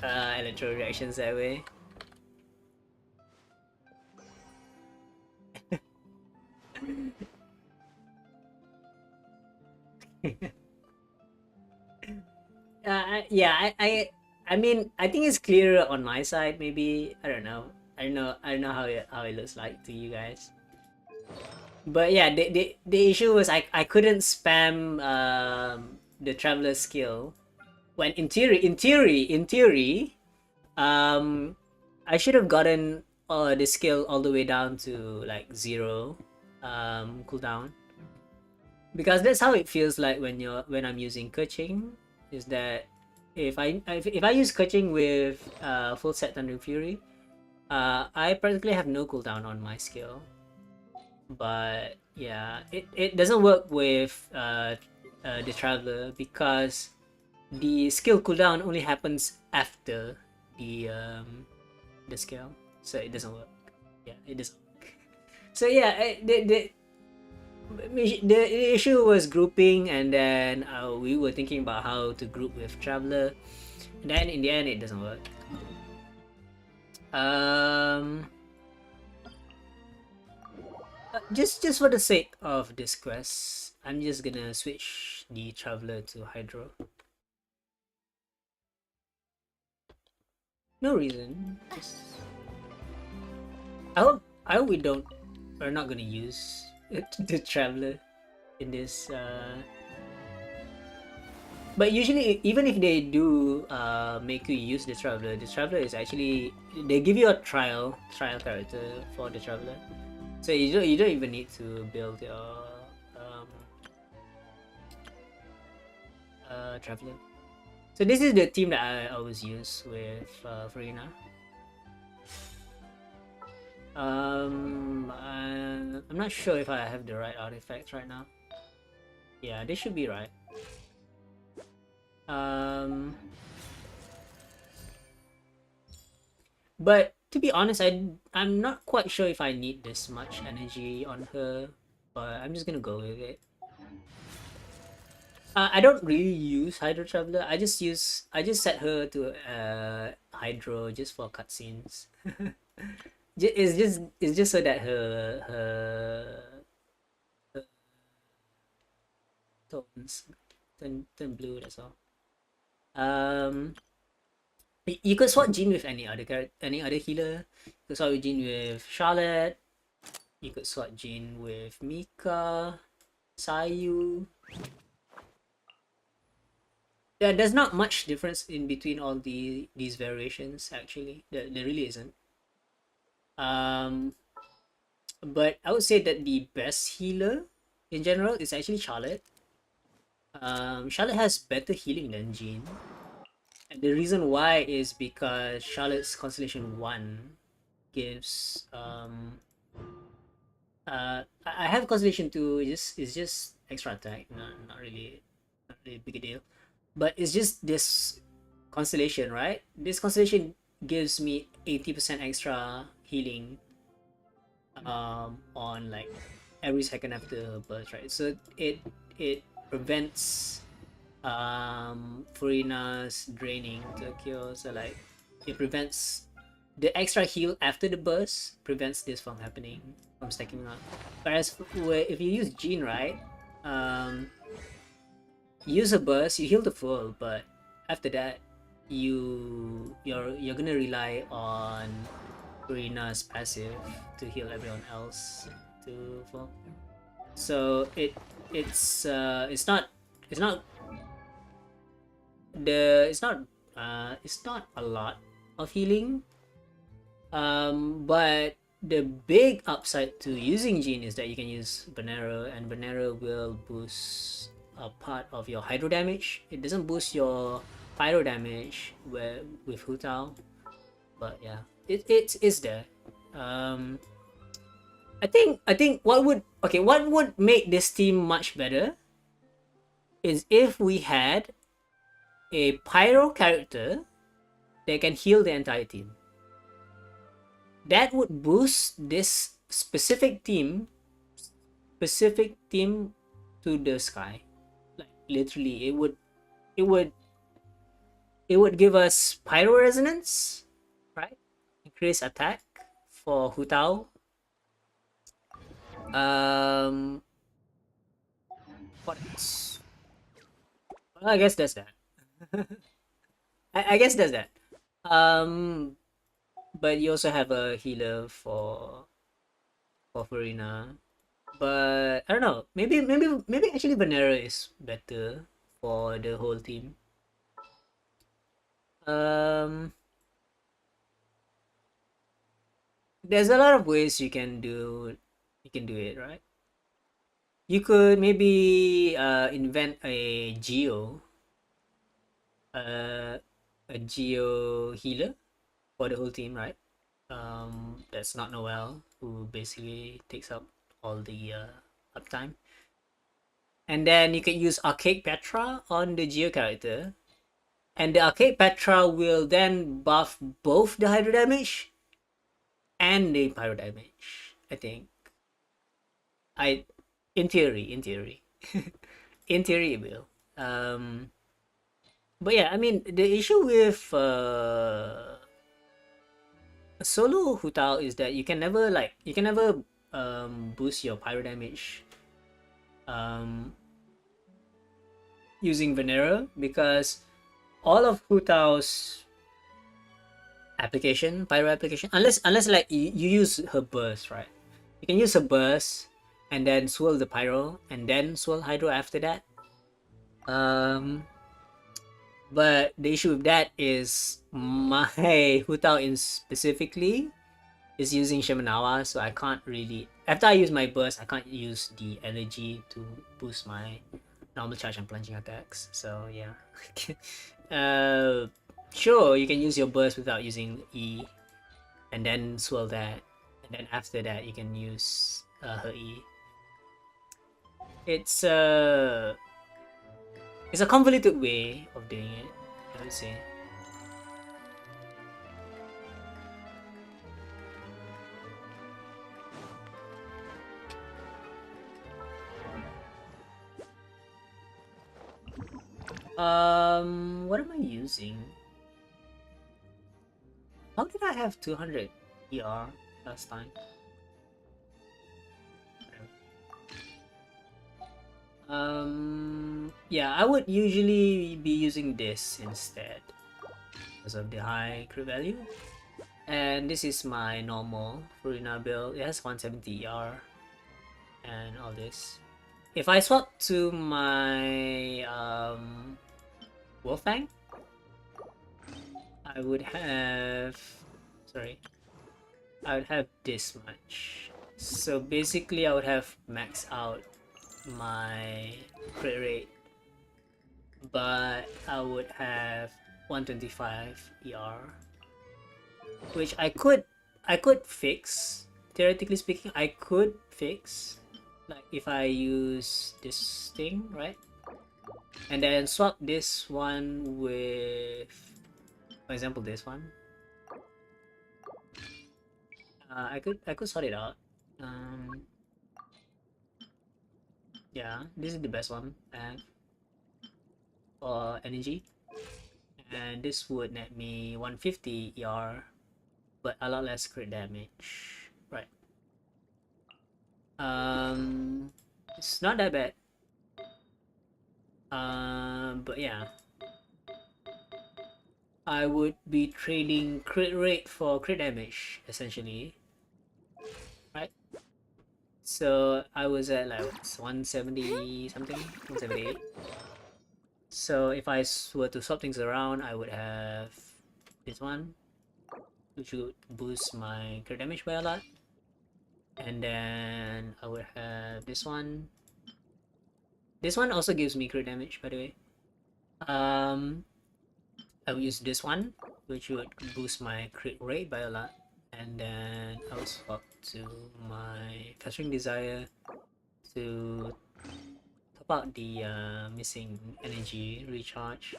A: electro reactions that way. Yeah, I mean, I think it's clearer on my side. Maybe I don't know. I don't know how it looks like to you guys. But yeah, the issue was I couldn't spam the traveler skill when in theory, I should have gotten the skill all the way down to like 0 cooldown, because that's how it feels like when I'm using coaching. Is that if I use coaching with full set Thunder Fury, I practically have no cooldown on my skill. But yeah, it doesn't work with the Traveler, because the skill cooldown only happens after the skill, so it doesn't work. Yeah, it doesn't work. So yeah, the issue was grouping, and then we were thinking about how to group with Traveler, and then in the end it doesn't work. Just for the sake of this quest, I'm just gonna switch the Traveler to Hydro. No reason. Just... I hope we're not gonna use the Traveler in this. But usually, even if they do make you use the Traveler is actually, they give you a trial character for the Traveler, so you don't even need to build your Traveler. So this is the team that I always use with Furina. I'm not sure if I have the right artifacts right now. Yeah, they should be right. But to be honest, I'm not quite sure if I need this much energy on her, but I'm just gonna go with it. I don't really use Hydro Traveler. I just set her to Hydro just for cutscenes. It's just so that her tones turn blue. That's all. You could swap Jean with any other healer. You could swap Jean with Charlotte. You could swap Jean with Mika, Sayu. Yeah, there's not much difference in between all these variations actually. There really isn't. But I would say that the best healer in general is actually Charlotte. Charlotte has better healing than Jean. And the reason why is because Charlotte's Constellation 1 gives I have Constellation 2, it's just extra attack, not really big a deal. But it's just this Constellation, right? This Constellation gives me 80% extra healing on like every second after burst, right? So it prevents Furina's draining to occur. So like it prevents the extra heal after the burst, prevents this from happening, from stacking up. Whereas if you use Jean, right, use a burst, you heal the full, but after that you're gonna rely on Furina's passive to heal everyone else to full. So it's not it's not it's not a lot of healing. But the big upside to using Gene is that you can use Banero, and Banero will boost a part of your hydro damage. It doesn't boost your pyro damage with Hu Tao, but yeah, it's there. Um, I think what would make this team much better is if we had a pyro character that can heal the entire team. That would boost this specific team to the sky. Like literally, it would it would give us pyro resonance, right? Increase attack for Hu Tao. Um, what else? Well, I guess that's that. I guess that's that. Um, but you also have a healer for Furina. But I don't know. Maybe actually Vanera is better for the whole team. Um, there's a lot of ways you can do it, right? You could maybe invent uh, a geo healer for the whole team, right? That's not Noel, who basically takes up all the uptime. And then you can use Arcade Petra on the Geo character. And the Arcade Petra will then buff both the Hydro damage and the Pyro damage, I think. I in theory. In theory it will. But yeah, I mean the issue with solo Hu Tao is that you can never boost your pyro damage using Venera, because all of Hu Tao's pyro application, unless like you use her burst, right? You can use her burst and then swirl the pyro and then swirl hydro after that. But the issue with that is my Hu Tao in specifically is using Shimenawa, so I can't really, after I use my burst, I can't use the energy to boost my normal charge and plunging attacks. So yeah. Sure, you can use your burst without using E, and then swirl that, and then after that you can use her E. It's a convoluted way of doing it, I would say. What am I using? How did I have 200 ER last time? Yeah, I would usually be using this instead because of the high crit value. And this is my normal Furina build. It has 170 ER and all this. If I swap to my Wolfang, I would have this much. So basically I would have maxed out my crit rate, but I would have 125 ER, which I could fix. Theoretically speaking, I could fix, like if I use this thing, right? And then swap this one with, for example, this one. I could sort it out. Yeah, this is the best one I have for energy, and this would net me 150 ER, but a lot less crit damage, right? It's not that bad. But yeah, I would be trading crit rate for crit damage essentially, right? So I was at like 170 something, 178. So if I were to swap things around, I would have this one, which would boost my crit damage by a lot. And then I would have this one. This one also gives me crit damage, by the way. I will use this one, which would boost my crit rate by a lot. And then I will swap to my Festering Desire to top out the missing energy recharge.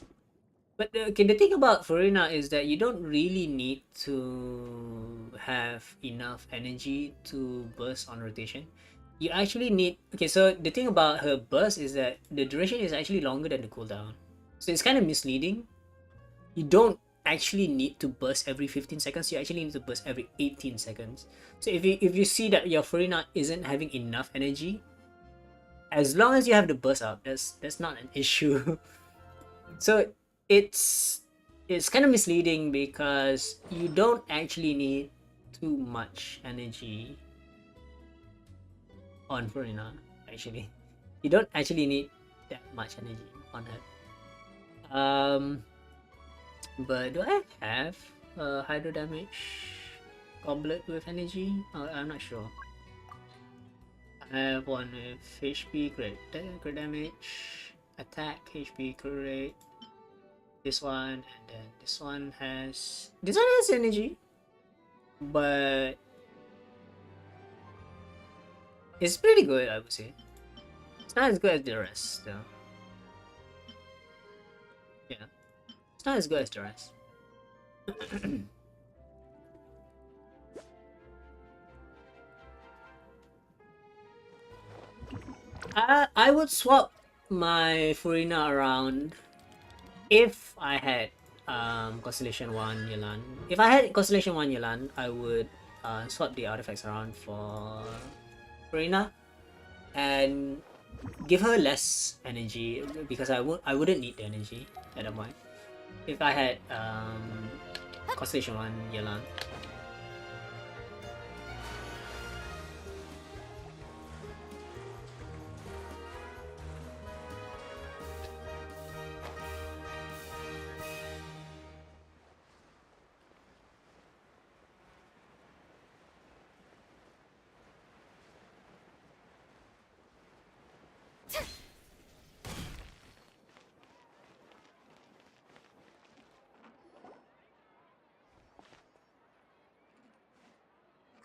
A: But okay, the thing about Furina is that you don't really need to have enough energy to burst on rotation. You actually need... Okay, so the thing about her burst is that the duration is actually longer than the cooldown. So it's kind of misleading. You don't actually need to burst every 15 seconds. You actually need to burst every 18 seconds. So if you see that your Furina isn't having enough energy, as long as you have the burst up, that's not an issue. So it's kind of misleading because you don't actually need too much energy on Furina. Actually, you don't actually need that much energy on her. But do I have a hydro damage goblet with energy? I'm not sure. I have one with HP crit damage, attack HP crit rate. This one, and then this one has energy, but it's pretty good, I would say. It's not as good as the rest, though. Yeah, it's not as good as the rest. I would swap my Furina around if I had Constellation 1 Yelan. If I had Constellation 1 Yelan, I would swap the artifacts around for Furina and give her less energy because I wouldn't need the energy at that point if I had Constellation 1 Yelan.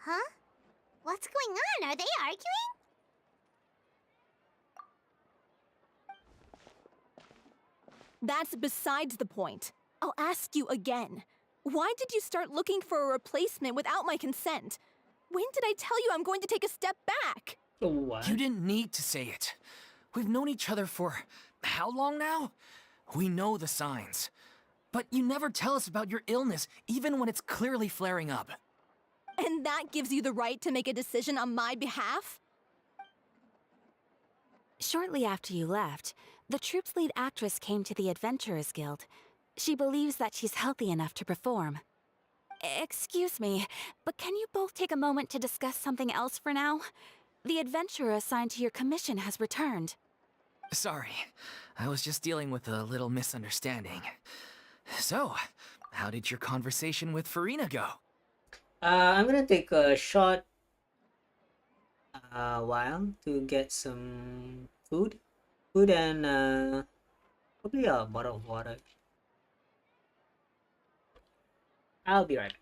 B: Huh? What's going on? Are they arguing?
F: That's besides the point. I'll ask you again. Why did you start looking for a replacement without my consent? When did I tell you I'm going to take a step back?
A: What?
D: You didn't need to say it. We've known each other for how long now? We know the signs. But you never tell us about your illness, even when it's clearly flaring up.
F: And that gives you the right to make a decision on my behalf?
C: Shortly after you left, the troop's lead actress came to the Adventurers Guild. She believes that she's healthy enough to perform. Excuse me, but can you both take a moment to discuss something else for now? The adventurer assigned to your commission has returned.
D: Sorry, I was just dealing with a little misunderstanding. So, how did your conversation with Furina go?
A: I'm gonna take a short while to get some food and probably a bottle of water. I'll be right back.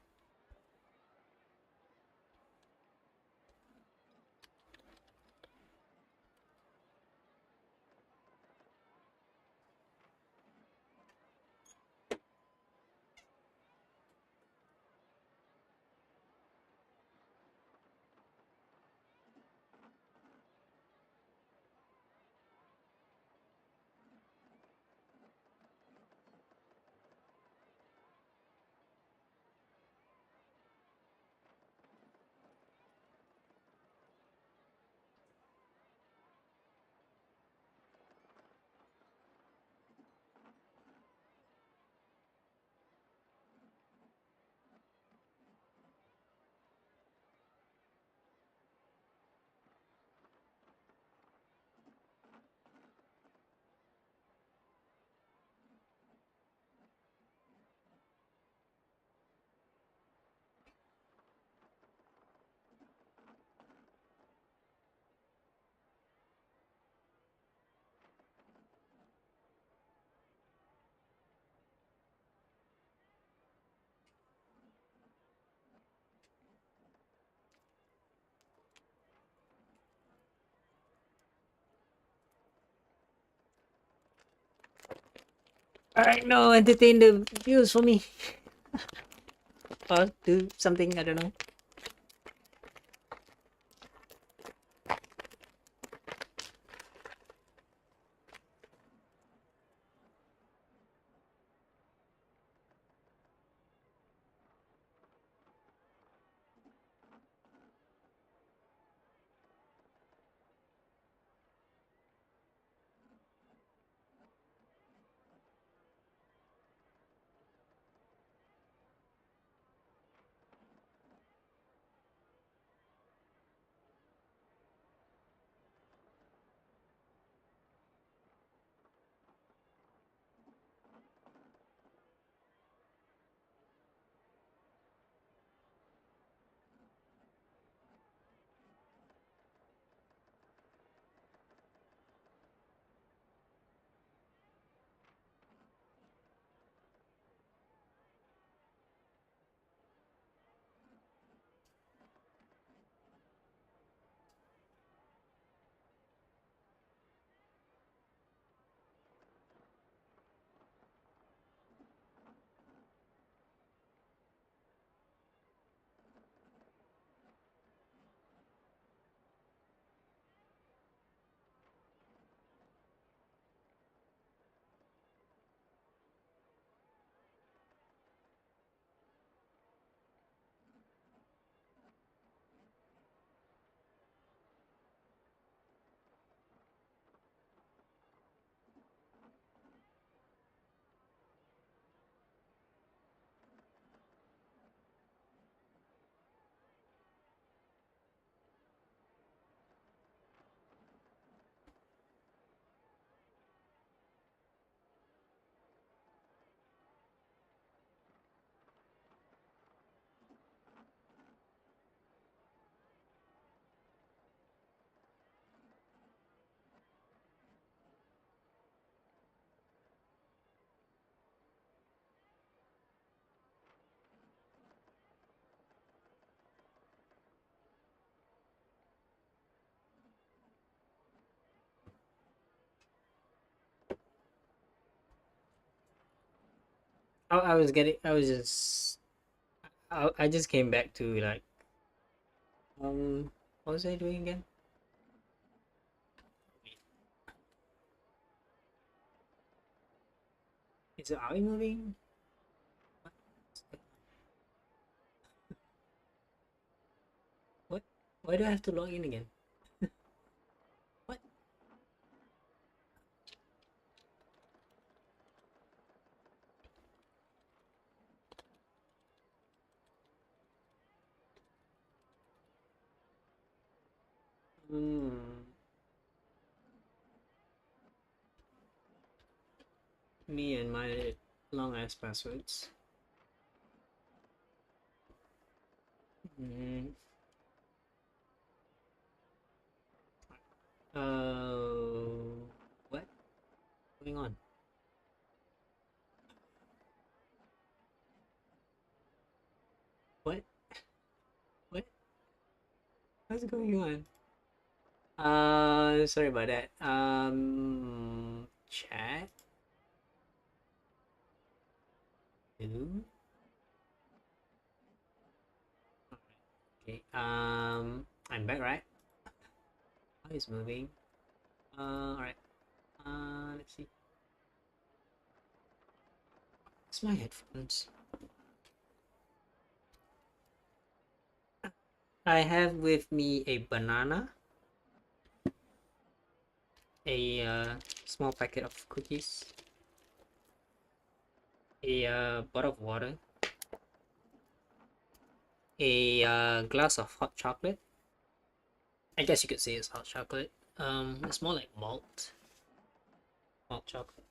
A: Alright, no, entertain the viewers for me. Or do something, I don't know. I was getting, I was just, I just came back to like, what was I doing again? Is the eye moving? What? Why do I have to log in again? What? Hmm. Me and my long ass passwords. Hmm. What? Going on? What? What? What's going on? Sorry about that. Chat. Two. Okay. I'm back, right? How is moving? Alright. Let's see. It's my headphones. I have with me a banana, a small packet of cookies, a bottle of water, a glass of hot chocolate. I guess you could say it's hot chocolate. It's more like malt chocolate,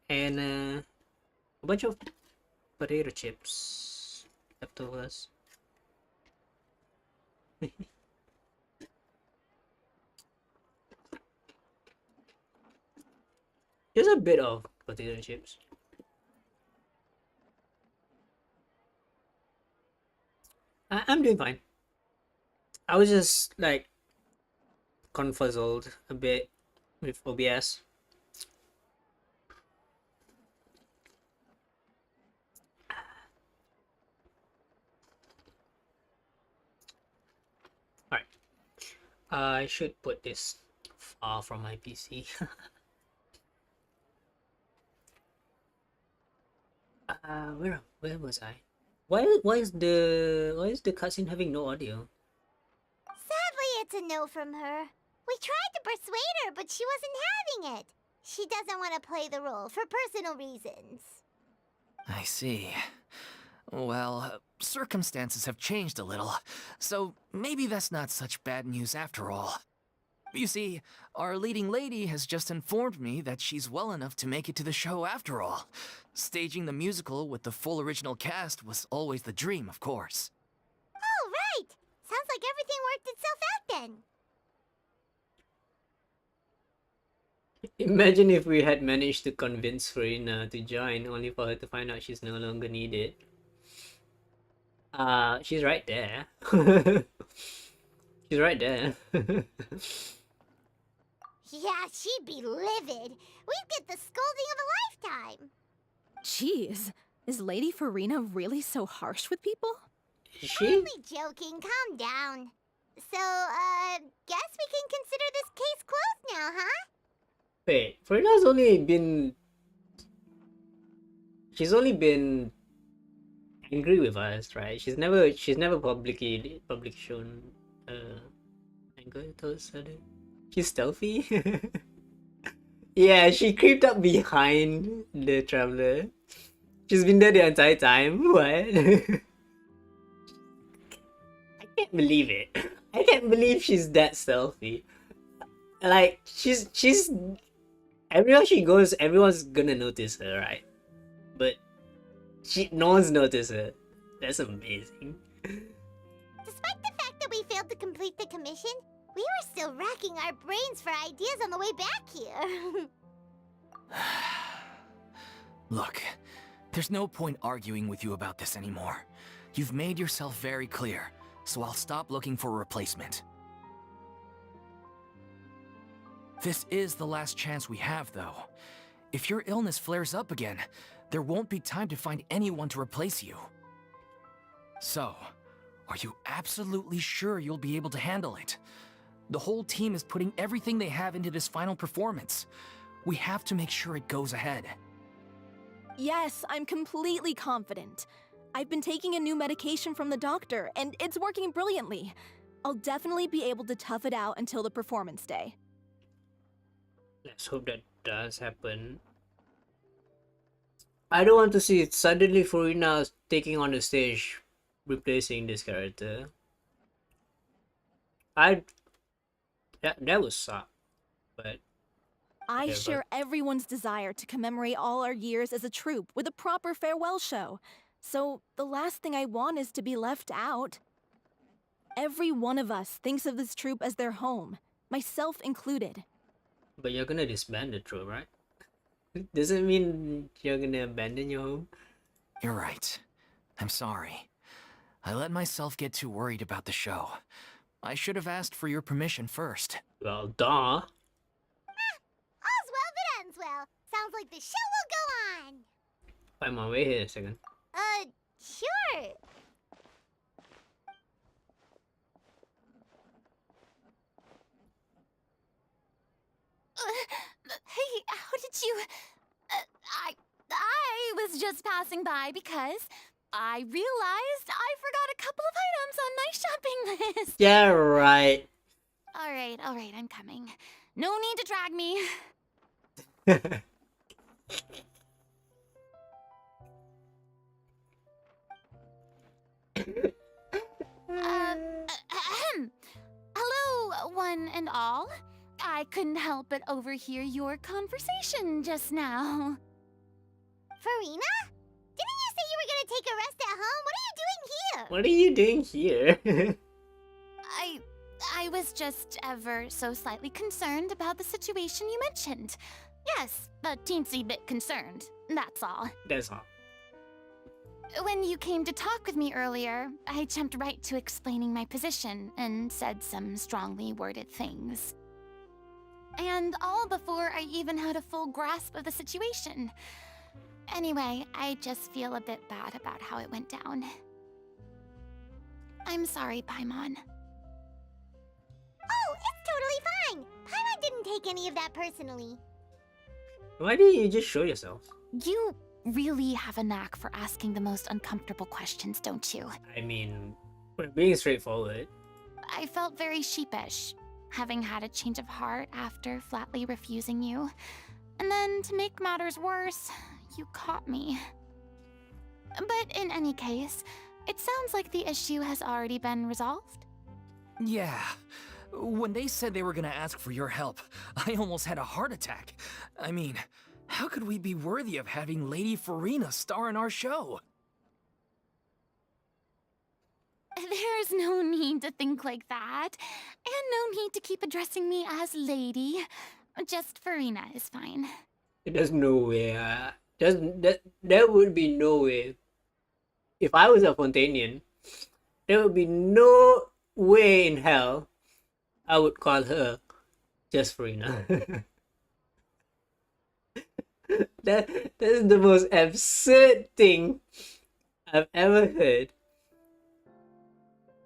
A: and a bunch of potato chips, leftovers. Just a bit of potato chips. I'm doing fine. I was just like confuzzled a bit with OBS. I should put this far from my PC. Where was I? Why is the cutscene having no audio?
B: Sadly, it's a no from her. We tried to persuade her, but she wasn't having it. She doesn't want to play the role for personal reasons.
D: I see. Well, circumstances have changed a little, so maybe that's not such bad news after all. You see, our leading lady has just informed me that she's well enough to make it to the show after all. Staging the musical with the full original cast was always the dream, of course.
B: Oh, right! Sounds like everything worked itself out then.
A: Imagine if we had managed to convince Furina to join, only for her to find out she's no longer needed. She's right there. She's right there.
B: Yeah, she'd be livid. We'd get the scolding of a lifetime.
F: Jeez, is Lady Furina really so harsh with people?
A: Is she?
B: Only joking, calm down. So, guess we can consider this case closed now, huh?
A: Wait, Furina's only been... She's only been angry with us, right? She's never publicly shown anger towards her. She's stealthy. Yeah, she creeped up behind the traveler. She's been there the entire time. What? I can't believe it. I can't believe she's that stealthy. Like she's everywhere she goes, everyone's gonna notice her, right? But no one's noticed her. That's amazing.
B: Despite the fact that we failed to complete the commission, we were still racking our brains for ideas on the way back here.
D: Look, there's no point arguing with you about this anymore. You've made yourself very clear, so I'll stop looking for a replacement. This is the last chance we have, though. If your illness flares up again, there won't be time to find anyone to replace you. So, are you absolutely sure you'll be able to handle it? The whole team is putting everything they have into this final performance. We have to make sure it goes ahead.
F: Yes, I'm completely confident. I've been taking a new medication from the doctor, and it's working brilliantly. I'll definitely be able to tough it out until the performance day.
A: Let's hope that does happen. I don't want to see it suddenly Furina taking on the stage, replacing this character. That would suck, but
F: I
A: yeah,
F: share everyone's desire to commemorate all our years as a troupe with a proper farewell show. So the last thing I want is to be left out. Every one of us thinks of this troupe as their home, myself included.
A: but you're gonna disband the troupe, right? Doesn't mean you're gonna abandon your home.
D: You're right. I'm sorry. I let myself get too worried about the show. I should have asked for your permission first.
A: Well, duh.
B: All's well that ends well. Sounds like the show will go on.
A: Find my way here a second.
B: Sure.
E: Hey, how did you... I was just passing by because I realized I forgot a couple of items on my shopping list.
A: Yeah, right.
E: All right, I'm coming. No need to drag me. Hello, one and all. I couldn't help but overhear your conversation just now.
B: Furina? Didn't you say you were gonna take a rest at home?
A: What are you doing here?
E: I was just ever so slightly concerned about the situation you mentioned. Yes, a teensy bit concerned, that's all.
A: That's all.
E: When you came to talk with me earlier, I jumped right to explaining my position and said some strongly worded things. And all before I even had a full grasp of the situation. Anyway, I just feel a bit bad about how it went down. I'm sorry, Paimon.
B: Oh, Paimon didn't take any of that personally.
A: Why didn't you just show yourself?
E: You really have a knack for asking the most uncomfortable questions, don't you?
A: I mean, we're being straightforward.
E: I felt very sheepish, having had a change of heart after flatly refusing you. And then, to make matters worse, you caught me. But in any case, it sounds like the issue has already been resolved.
D: Yeah. When they said they were gonna ask for your help, I almost had a heart attack. I mean, how could we be worthy of having Lady Furina star in our show?
E: There's no need to think like that, and no need to keep addressing me as lady. Just Furina is fine.
A: There's no way. There would be no way. If I was a Fontanian, there would be no way in hell I would call her just Furina. That is the most absurd thing I've ever heard.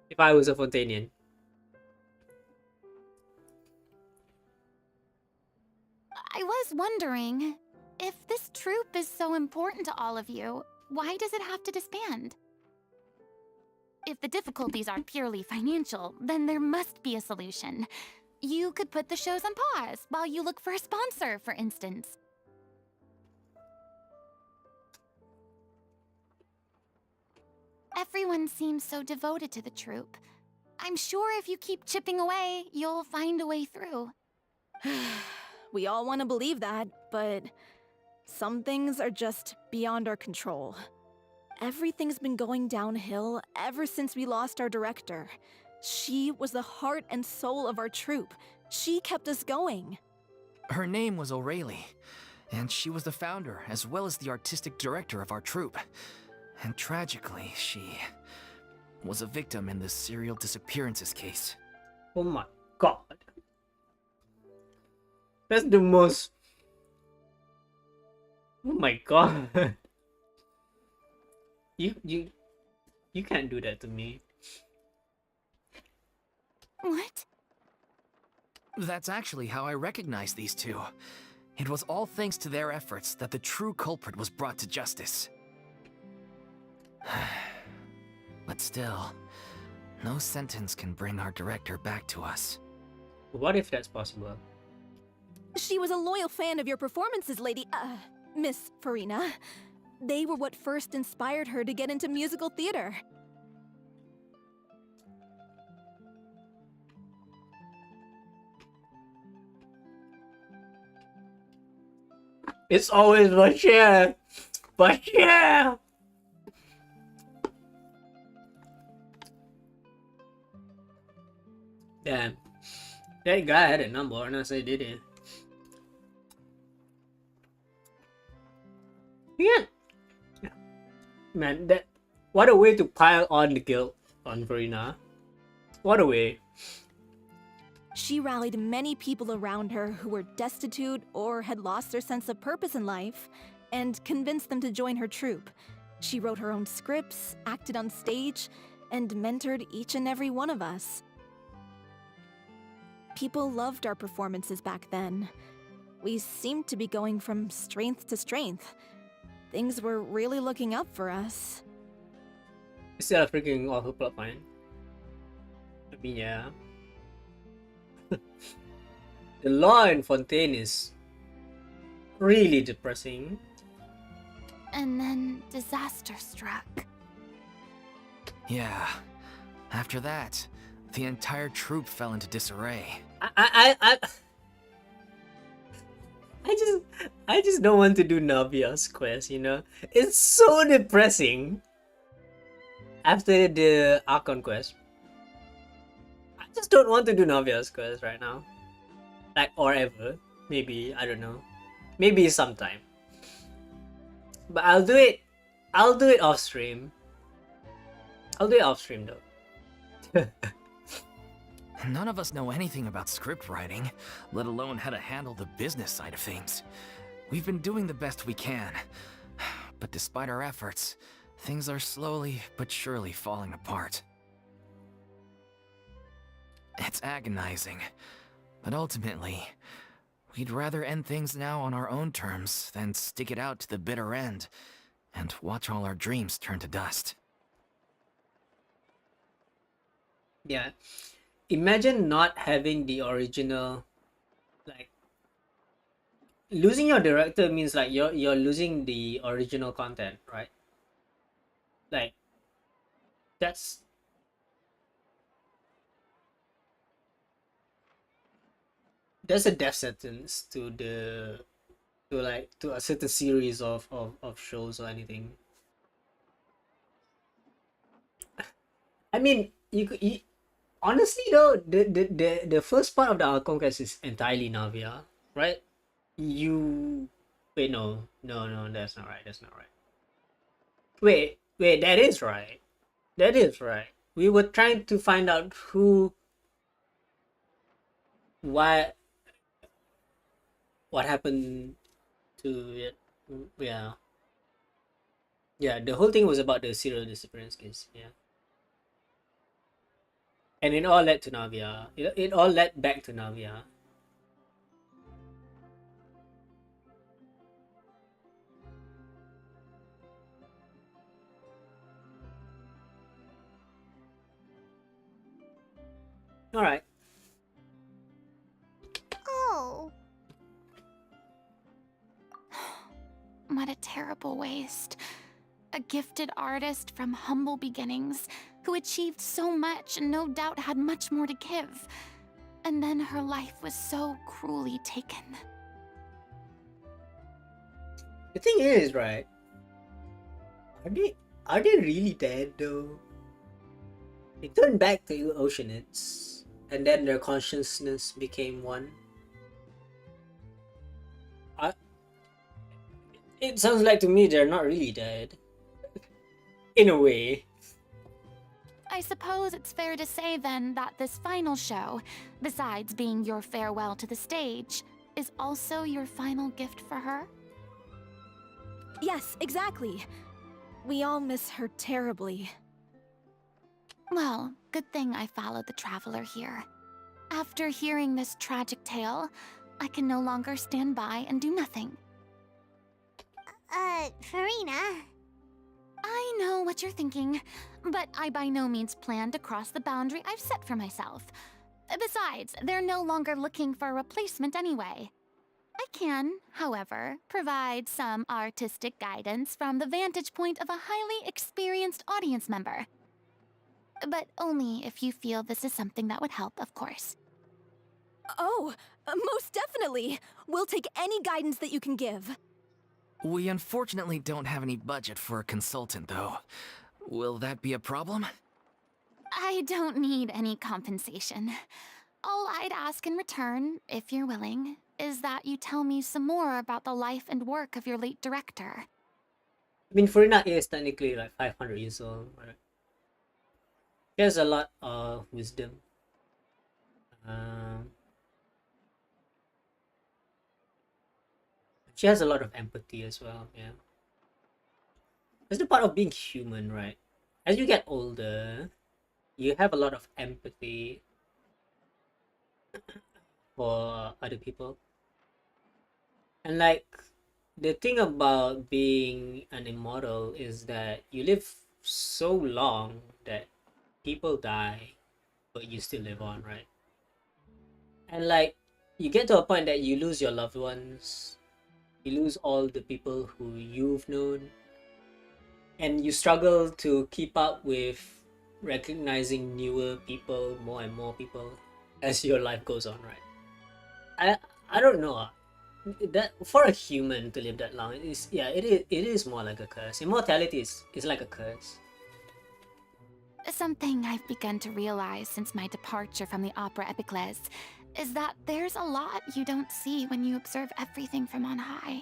A: If I was a Fontanian.
E: I was wondering, if this troupe is so important to all of you, why does it have to disband? If the difficulties are purely financial, then there must be a solution. You could put the shows on pause while you look for a sponsor, for instance. Everyone seems so devoted to the troupe. I'm sure if you keep chipping away, you'll find a way through.
F: We all want to believe that, but some things are just beyond our control. Everything's been going downhill ever since we lost our director. She was the heart and soul of our troupe. She kept us going.
D: Her name was O'Reilly, and she was the founder as well as the artistic director of our troupe. And tragically, she was a victim in the serial disappearances case.
A: Oh my god. That's the most... Oh my god. You can't do that to me.
E: What?
D: That's actually how I recognized these two. It was all thanks to their efforts that the true culprit was brought to justice. But still, no sentence can bring our director back to us.
A: What if that's possible?
F: She was a loyal fan of your performances, Miss Furina. They were what first inspired her to get into musical theater.
A: It's always Bashir! Bashir! Damn. That guy had a number, and I say did he? Yeah. Man, what a way to pile on the guilt on Furina. What a way.
F: She rallied many people around her who were destitute or had lost their sense of purpose in life, and convinced them to join her troupe. She wrote her own scripts, acted on stage, and mentored each and every one of us. People loved our performances back then. We seemed to be going from strength to strength. Things were really looking up for us.
A: It's still a freaking awful plotline. I mean, yeah. The law in Fontaine is really depressing.
E: And then disaster struck.
D: Yeah. After that, the entire troupe fell into disarray.
A: I just don't want to do Navia's quest, you know? It's so depressing. After the Archon quest. I just don't want to do Navia's quest right now. Like, or ever. Maybe, I don't know. Maybe sometime. But I'll do it off stream. I'll do it off stream though.
D: None of us know anything about script writing, let alone how to handle the business side of things. We've been doing the best we can, but despite our efforts, things are slowly but surely falling apart. It's agonizing, But ultimately, we'd rather end things now on our own terms than stick it out to the bitter end and watch all our dreams turn to dust.
A: Yeah. Imagine not having the original, like losing your director means like you're losing the original content, right? Like that's a death sentence to the to a certain series of shows or anything. I mean, honestly though, the first part of the Alcon quest is entirely Navia, right? You wait, no, that's not right. That's not right. Wait, that is right. That is right. We were trying to find out why, what happened to it. Yeah, yeah. The whole thing was about the serial disappearance case. Yeah, and it all led to Navia. It all led back to Navia. All right.
B: Oh.
E: What a terrible waste. A gifted artist from humble beginnings who achieved so much and no doubt had much more to give. And then her life was so cruelly taken.
A: The thing is, right? Are they really dead though? They turned back to Oceanids, and then their consciousness became one. I, it sounds like to me they're not really dead. In a way.
E: I suppose it's fair to say then that this final show, besides being your farewell to the stage, is also your final gift for her?
F: Yes, exactly. We all miss her terribly.
E: Well, good thing I followed the traveler here. After hearing this tragic tale, I can no longer stand by and do nothing.
B: Furina.
E: I know what you're thinking, but I by no means plan to cross the boundary I've set for myself. Besides, they're no longer looking for a replacement anyway. I can, however, provide some artistic guidance from the vantage point of a highly experienced audience member. But only if you feel this is something that would help, of course.
F: Oh, most definitely. We'll take any guidance that you can give.
D: We unfortunately don't have any budget for a consultant, though. Will that be a problem?
E: I don't need any compensation. All I'd ask in return, if you're willing, is that you tell me some more about the life and work of your late director.
A: I mean, Furina is technically like 500 years old, right? She has a lot of wisdom. Um, she has a lot of empathy as well, yeah. That's the part of being human, right? As you get older, you have a lot of empathy for other people. And like, the thing about being an immortal is that you live so long that people die, but you still live on, right? And like, you get to a point that you lose your loved ones, you lose all the people who you've known, and you struggle to keep up with recognizing newer people, more and more people as your life goes on, right? I don't know. That for a human to live that long, it is more like a curse. Immortality is like a curse.
E: Something I've begun to realize since my departure from the Opera Epiclese is that there's a lot you don't see when you observe everything from on high.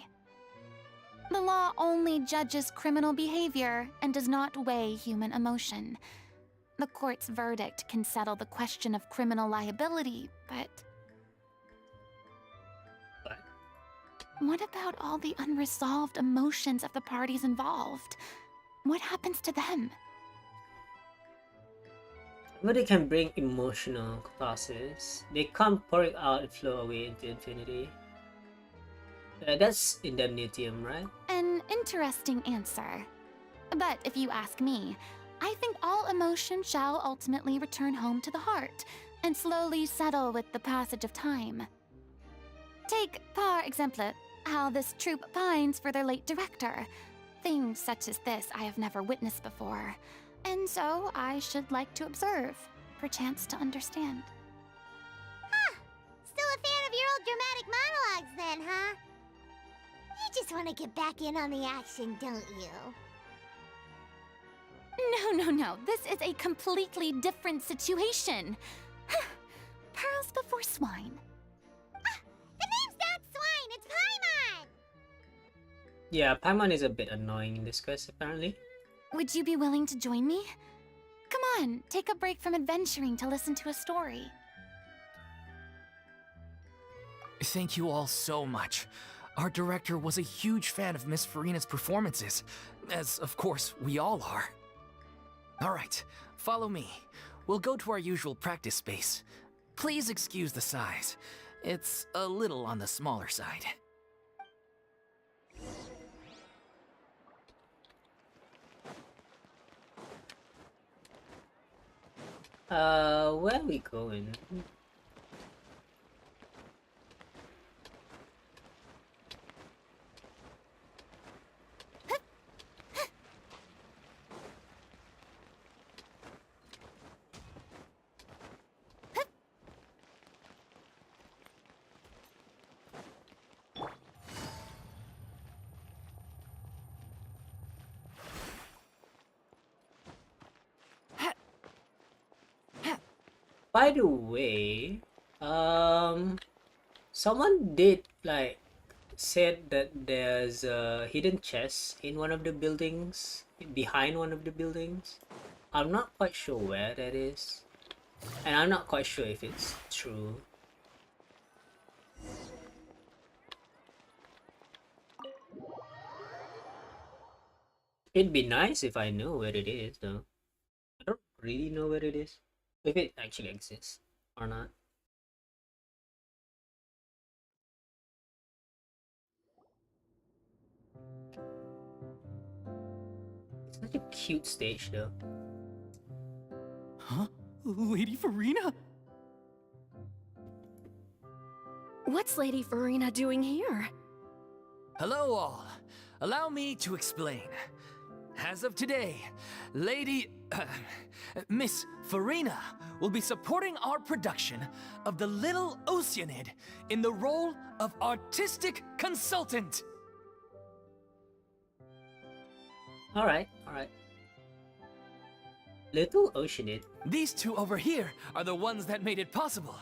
E: The law only judges criminal behavior and does not weigh human emotion. The court's verdict can settle the question of criminal liability, but
A: But
E: what about all the unresolved emotions of the parties involved? What happens to them?
A: But they can bring emotional catharsis. They come pouring out and flow away into infinity. That's indemnitium, right?
E: An interesting answer. But if you ask me, I think all emotion shall ultimately return home to the heart and slowly settle with the passage of time. Take, par exemple, how this troupe pines for their late director. Things such as this I have never witnessed before, and so I should like to observe, perchance to understand.
B: Huh. Still a fan of your old dramatic monologues then, huh? You just want to get back in on the action, don't you?
E: No. This is a completely different situation. Pearls before swine.
B: The name's not Swine, it's Paimon!
A: Yeah, Paimon is a bit annoying in this quest, apparently.
E: Would you be willing to join me? Come on, take a break from adventuring to listen to a story.
D: Thank you all so much. Our director was a huge fan of Miss Furina's performances, as of course we all are. Alright, follow me. We'll go to our usual practice space. Please excuse the size. It's a little on the smaller side.
A: Where are we going? By the way, someone did like said that there's a hidden chest in one of the buildings, behind one of the buildings. I'm not quite sure where that is, and I'm not quite sure if it's true. It'd be nice if I know where it is, though. I don't really know where it is. If it actually exists or not. It's such a cute stage, though.
G: Huh? Lady Furina?
F: What's Lady Furina doing here?
D: Hello all. Allow me to explain. As of today, Miss Furina will be supporting our production of The Little Oceanid in the role of artistic consultant.
A: Alright. Little Oceanid.
D: These two over here are the ones that made it possible.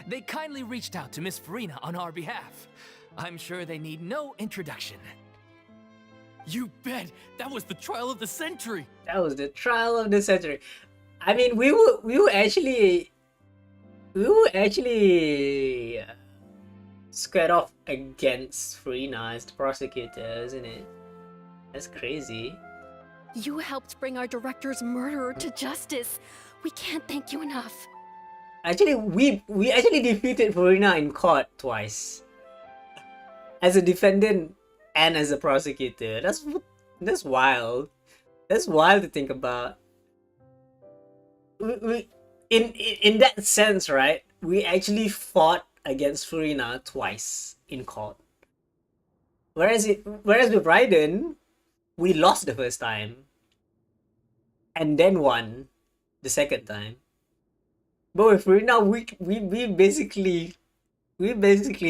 D: They kindly reached out to Miss Furina on our behalf. I'm sure they need no introduction.
G: You bet! That was the trial of the century!
A: That was the trial of the century. I mean, we were actually squared off against Furina as the prosecutor, isn't it? That's crazy.
F: You helped bring our director's murderer to justice. We can't thank you enough.
A: Actually, we actually defeated Furina in court twice. As a defendant and as a prosecutor. That's wild. That's wild to think about. In that sense, right? We actually fought against Furina twice in court. Whereas with Raiden, we lost the first time and then won the second time. But with Furina, we basically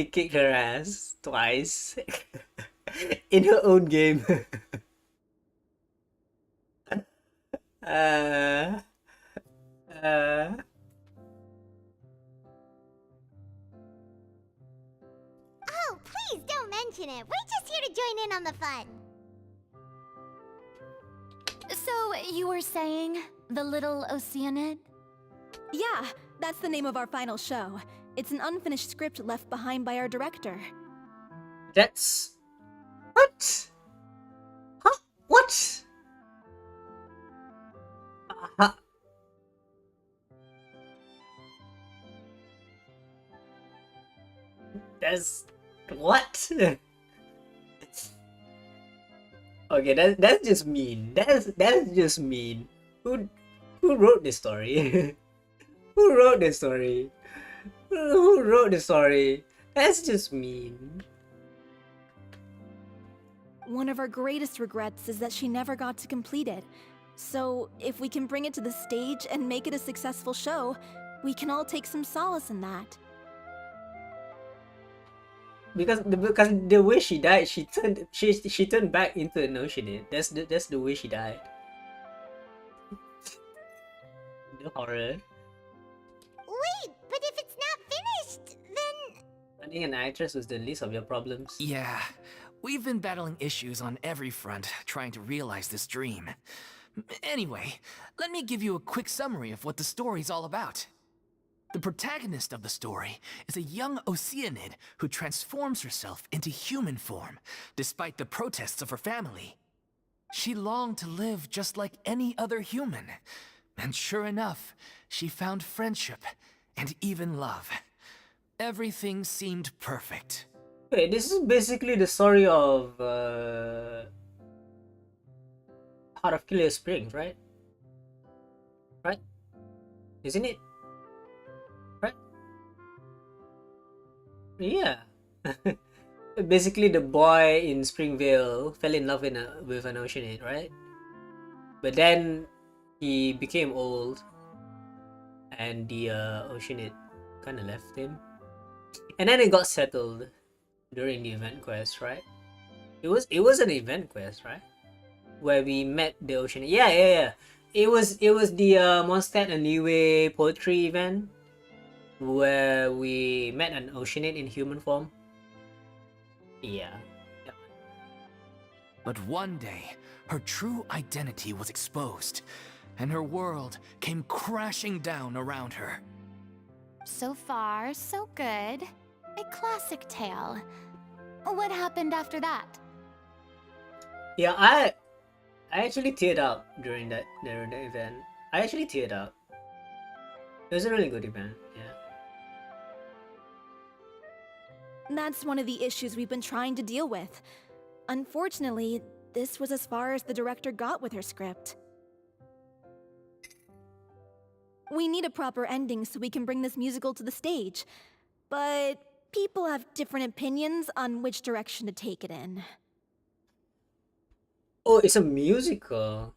A: kicked her ass twice in her own game.
B: Oh, please don't mention it. We're just here to join in on the fun.
E: So, you were saying The Little Oceanid?
F: Yeah, that's the name of our final show. It's an unfinished script left behind by our director.
A: That's... What? Huh? What? That's what? Okay, that's just mean. That's just mean. Who wrote this story? Who wrote this story? Who wrote the story? That's just mean.
F: One of our greatest regrets is that she never got to complete it. So, if we can bring it to the stage and make it a successful show, we can all take some solace in that.
A: Because the way she died, she turned back into an oceanid. That's the way she died. The horror.
B: Wait, but if it's not finished, then...
A: Finding an actress was the least of your problems.
D: Yeah, we've been battling issues on every front trying to realize this dream. Anyway, let me give you a quick summary of what the story's all about. The protagonist of the story is a young Oceanid who transforms herself into human form, despite the protests of her family. She longed to live just like any other human, and sure enough, she found friendship and even love. Everything seemed perfect.
A: Wait, this is basically the story of Heart of Killer Springs, right? Right? Isn't it? Right? Yeah. Basically, the boy in Springvale fell in love with an oceanid, right? But then he became old, and the oceanid kind of left him. And then it got settled during the event quest, right? It was an event quest, right? Where we met the oceanid. Yeah. It was the Mondstadt and Liyue poetry event where we met an oceanid in human form. Yeah.
D: But one day, her true identity was exposed, and her world came crashing down around her.
E: So far, so good. A classic tale. What happened after that?
A: Yeah, I actually teared up during the event. I actually teared up. It was a really good event, yeah.
F: That's one of the issues we've been trying to deal with. Unfortunately, this was as far as the director got with her script. We need a proper ending so we can bring this musical to the stage. But people have different opinions on which direction to take it in.
A: Oh, it's a musical.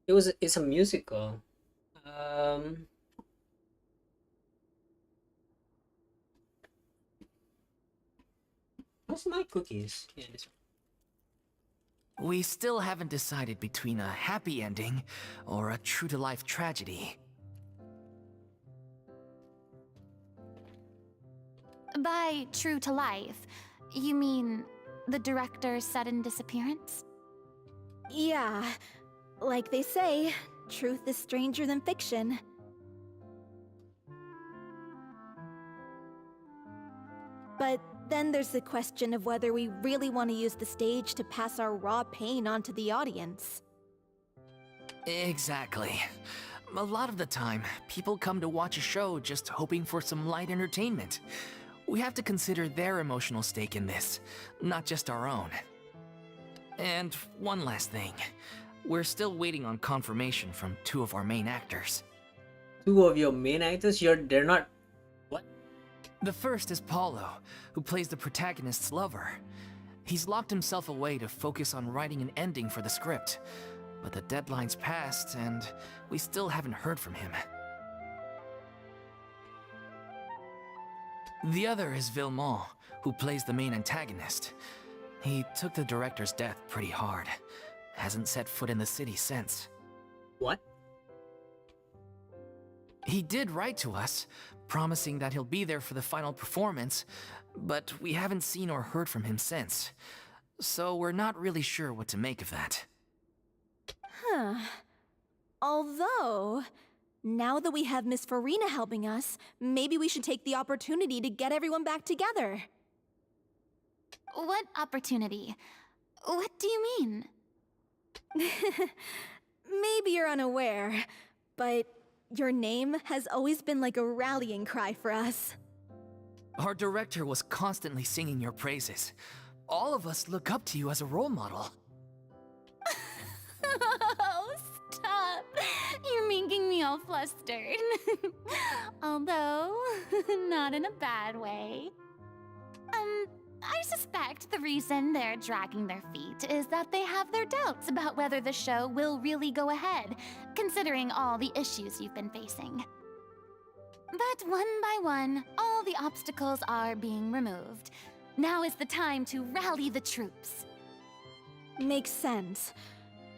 A: It's a musical. What's my cookies? Yeah, this one.
D: We still haven't decided between a happy ending or a true-to-life tragedy.
E: By true to life, you mean the director's sudden disappearance?
F: Yeah, like they say, truth is stranger than fiction. But then there's the question of whether we really want to use the stage to pass our raw pain onto the audience.
D: Exactly. A lot of the time, people come to watch a show just hoping for some light entertainment. We have to consider their emotional stake in this, not just our own. And one last thing. We're still waiting on confirmation from two of our main actors.
A: Two of your main actors? They're not... What?
D: The first is Paulo, who plays the protagonist's lover. He's locked himself away to focus on writing an ending for the script. But the deadline's passed, and we still haven't heard from him. The other is Villemont, who plays the main antagonist. He took the director's death pretty hard. Hasn't set foot in the city since.
A: What?
D: He did write to us, promising that he'll be there for the final performance, but we haven't seen or heard from him since. So we're not really sure what to make of that.
F: Huh. Although, now that we have Miss Furina helping us, maybe we should take the opportunity to get everyone back together.
E: What opportunity? What do you mean?
F: Maybe you're unaware, but your name has always been like a rallying cry for us.
D: Our director was constantly singing your praises. All of us look up to you as a role model.
E: Oh, stop. You're making me all flustered. Although, not in a bad way. I suspect the reason they're dragging their feet is that they have their doubts about whether the show will really go ahead, considering all the issues you've been facing. But one by one, all the obstacles are being removed. Now is the time to rally the troops.
F: Makes sense.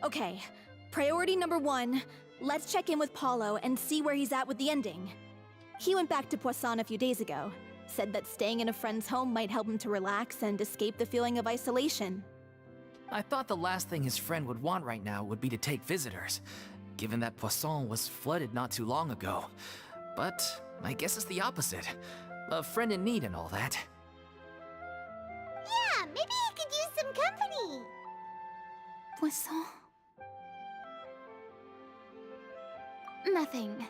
F: Okay, priority number 1, let's check in with Paulo and see where he's at with the ending. He went back to Poisson a few days ago. Said that staying in a friend's home might help him to relax and escape the feeling of isolation.
D: I thought the last thing his friend would want right now would be to take visitors, given that Poisson was flooded not too long ago. But I guess it's the opposite. A friend in need and all that.
B: Yeah, maybe he could use some company.
E: Poisson? Nothing.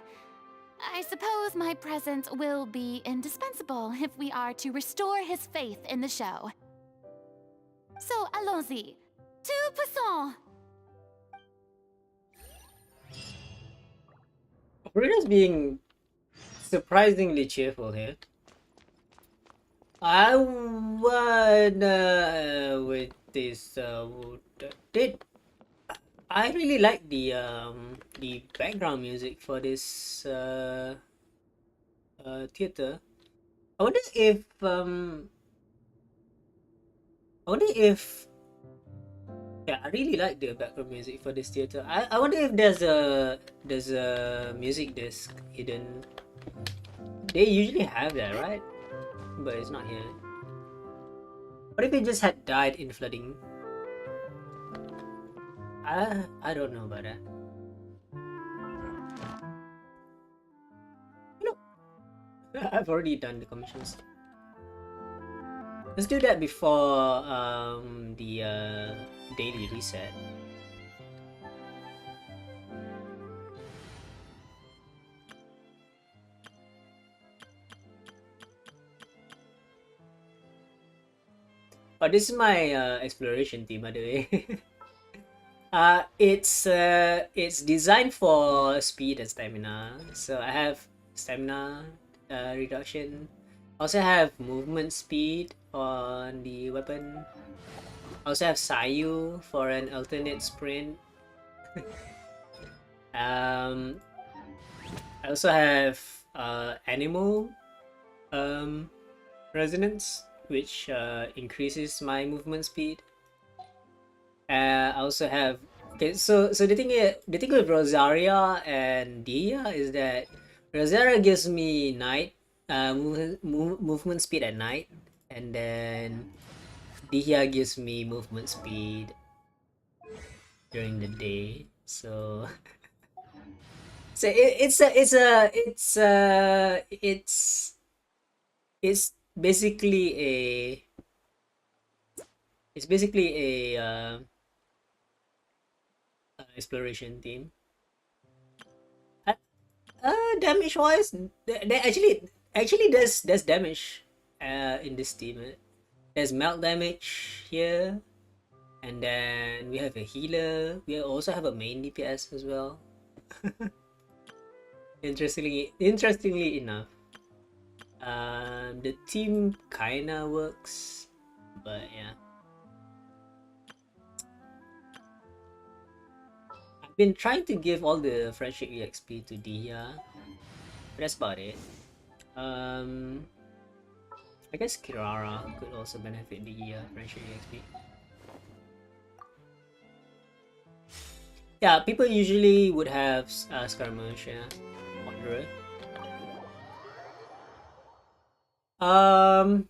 E: I suppose my presence will be indispensable if we are to restore his faith in the show. So, allons-y. To Poisson!
A: Furina's being surprisingly cheerful here. I wanna with this I really like the background music for this theater. I wonder if yeah, I really like the background music for this theater. I wonder if there's a music disc hidden. They usually have that, right? But it's not here. What if it just had died in flooding? I don't know about that. No, I've already done the commissions. Let's do that before the daily reset. Oh, this is my exploration team, by the way. It's designed for speed and stamina. So I have stamina reduction. Also have movement speed on the weapon. Also have Sayu for an alternate sprint. I also have animal resonance, which increases my movement speed. I also have so the thing with Rosaria and Dia is that Rosaria gives me night movement speed at night, and then Dia gives me movement speed during the day. So so it's basically a exploration team. Damage wise, actually there's damage in this team. There's melt damage here, and then we have a healer. We also have a main DPS as well. Interestingly enough, the team kinda works, but yeah. I've been trying to give all the friendship EXP to Dia, but that's about it. I guess Kirara could also benefit the friendship EXP. Yeah, people usually would have skirmish, yeah. Wanderer. I'm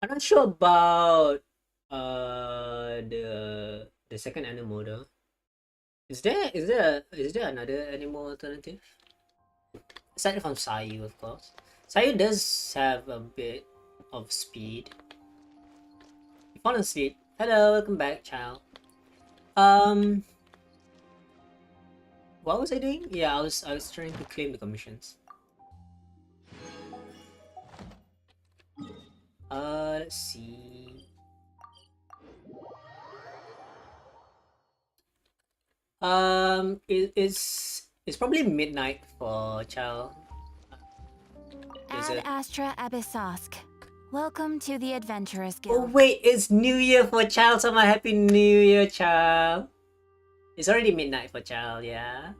A: not sure about the second animal though. Is there another animal alternative? Aside from Sayu, of course. Sayu does have a bit of speed. You fall asleep. Hello, welcome back, child. What was I doing? Yeah, I was trying to claim the commissions. Let's see. It's probably midnight for Chal. Is
C: Ad
A: it?
C: Astra Abyssosk. Welcome to the Adventurers
A: Oh
C: Guild.
A: wait, it's New Year for Chal. So my happy New Year, Chal. It's already midnight for Chal. Yeah,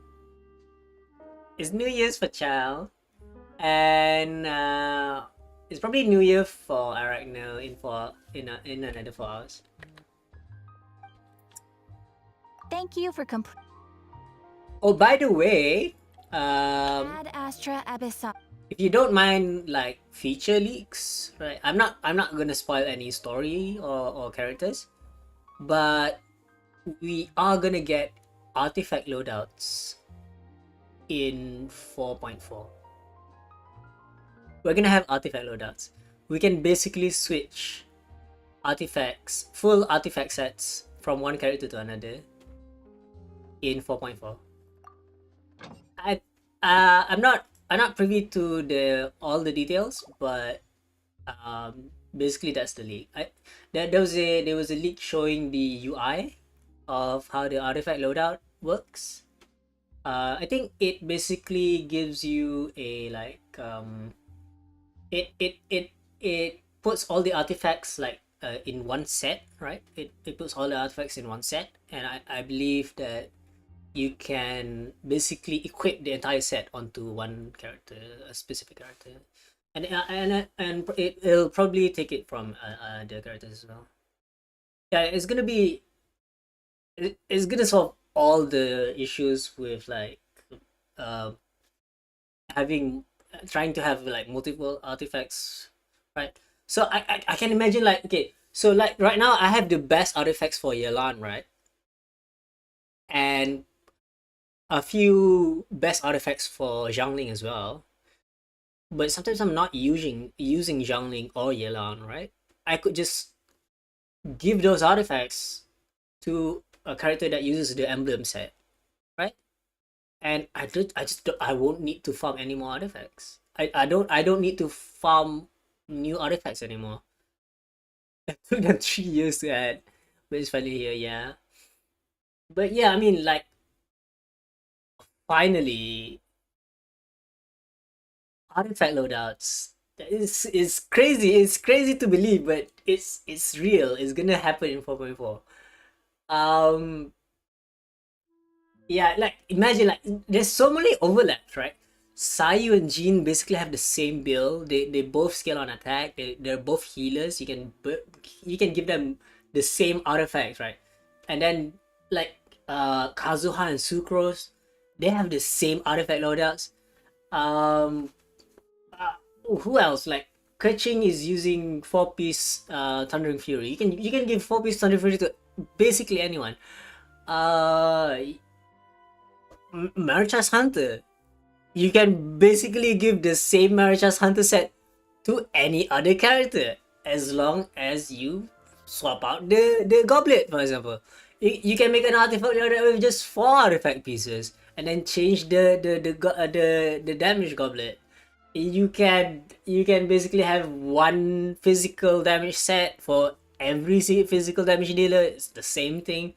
A: it's New Year's for Chal, and it's probably New Year for Arachno in another 4 hours.
C: Thank you for completing
A: Oh, by the way,
C: Ad Astra Abyssosk.
A: if you don't mind like feature leaks, right? I'm not gonna spoil any story or characters, but we are gonna get artifact loadouts in 4.4. We're gonna have artifact loadouts. We can basically switch artifacts, full artifact sets from one character to another in 4.4. I'm not privy to all the details, but basically that's the leak. There was a leak showing the UI of how the artifact loadout works. I think it basically gives you a like it puts all the artifacts like in one set, right? It puts all the artifacts in one set, and I believe that you can basically equip the entire set onto one character, a specific character, and it'll probably take it from the characters as well. Yeah, it's gonna solve all the issues with like uh, having trying to have like multiple artifacts, right? So I can imagine like, okay, so like right now I have the best artifacts for Yelan, right? And a few best artifacts for Zhangling as well. But sometimes I'm not using Zhangling or Yelan, right? I could just give those artifacts to a character that uses the emblem set, right? And I won't need to farm any more artifacts. I don't need to farm new artifacts anymore. It took them 3 years to add, but it's finally here, yeah. But yeah, I mean, like, finally, artifact loadouts. It's crazy. It's crazy to believe, but it's real. It's gonna happen in 4.4. Um, yeah, like imagine like there's so many overlaps, right? Sayu and Jean basically have the same build. They both scale on attack. They're both healers. You can give them the same artifacts, right? And then like Kazuha and Sucrose, they have the same artifact loadouts. Um, who else? Like Keqing is using 4-piece Thundering Fury. You can give 4-piece Thundering Fury to basically anyone. Marichas Hunter. You can basically give the same Marichas Hunter set to any other character as long as you swap out the goblet, for example. You can make an artifact with just 4 artifact pieces and then change the damage goblet. You can basically have one physical damage set for every physical damage dealer. It's the same thing.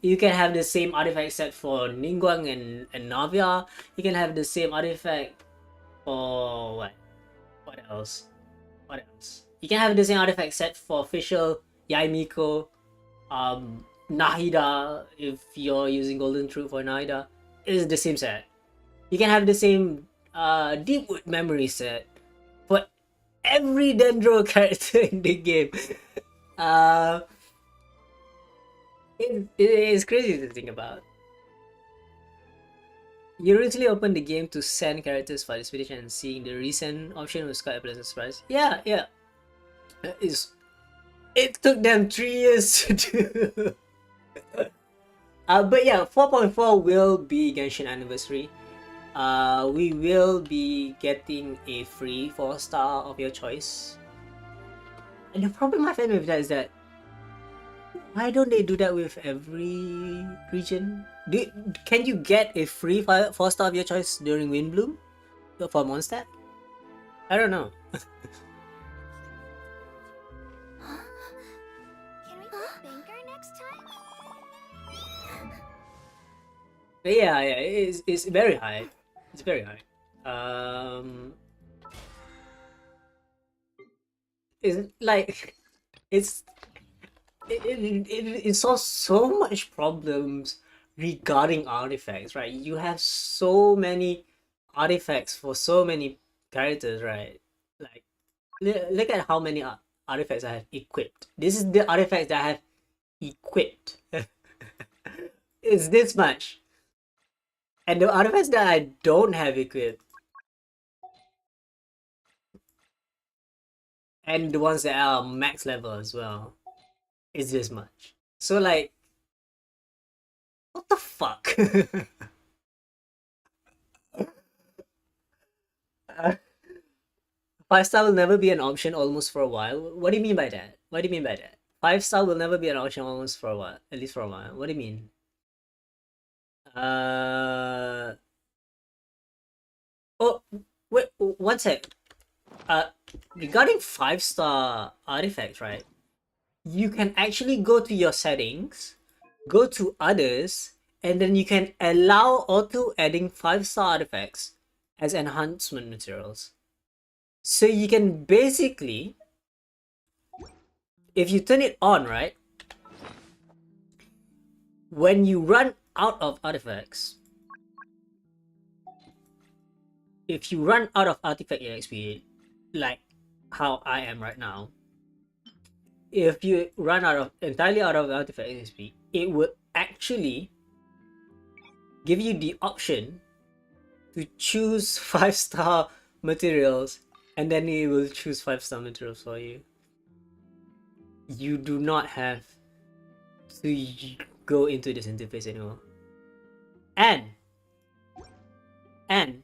A: You can have the same artifact set for Ningguang and Navia. You can have the same artifact for what? What else? What else? You can have the same artifact set for Fischl, Yaimiko, Nahida, if you're using Golden Truth for Nahida. It's the same set. You can have the same Deepwood memory set for every Dendro character in the game. It is crazy to think about. You originally opened the game to send characters for expedition, and seeing the recent option was quite a pleasant surprise. Yeah, yeah. It took them 3 years to do. But yeah, 4.4 will be Genshin anniversary. We will be getting a free 4-star of your choice. And the problem I find with that is that why don't they do that with every region? Can you get a free 4-star of your choice during Windbloom for Mondstadt? I don't know. Yeah, yeah, it's very high. It's very high. It's like it's it solves so much problems regarding artifacts, right? You have so many artifacts for so many characters, right? Like look at how many artifacts I have equipped. This is the artifacts that I have equipped. It's this much. And the artifacts that I don't have equipped, and the ones that are max level as well, is this much. So like, what the fuck? Uh, 5 star will never be an option almost for a while. What do you mean by that? What do you mean by that? 5 star will never be an option almost for a while, at least for a while. What do you mean? Uh oh, wait, one sec. Regarding 5 star artifacts, right? You can actually go to your settings, go to others, and then you can allow auto adding 5 star artifacts as enhancement materials. So you can basically, if you turn it on, right, when you run out of artifacts, if you run out of artifact EXP, like how I am right now, if you run entirely out of artifact EXP, it will actually give you the option to choose 5 star materials, and then it will choose 5 star materials for you. You do not have to go into this interface anymore. And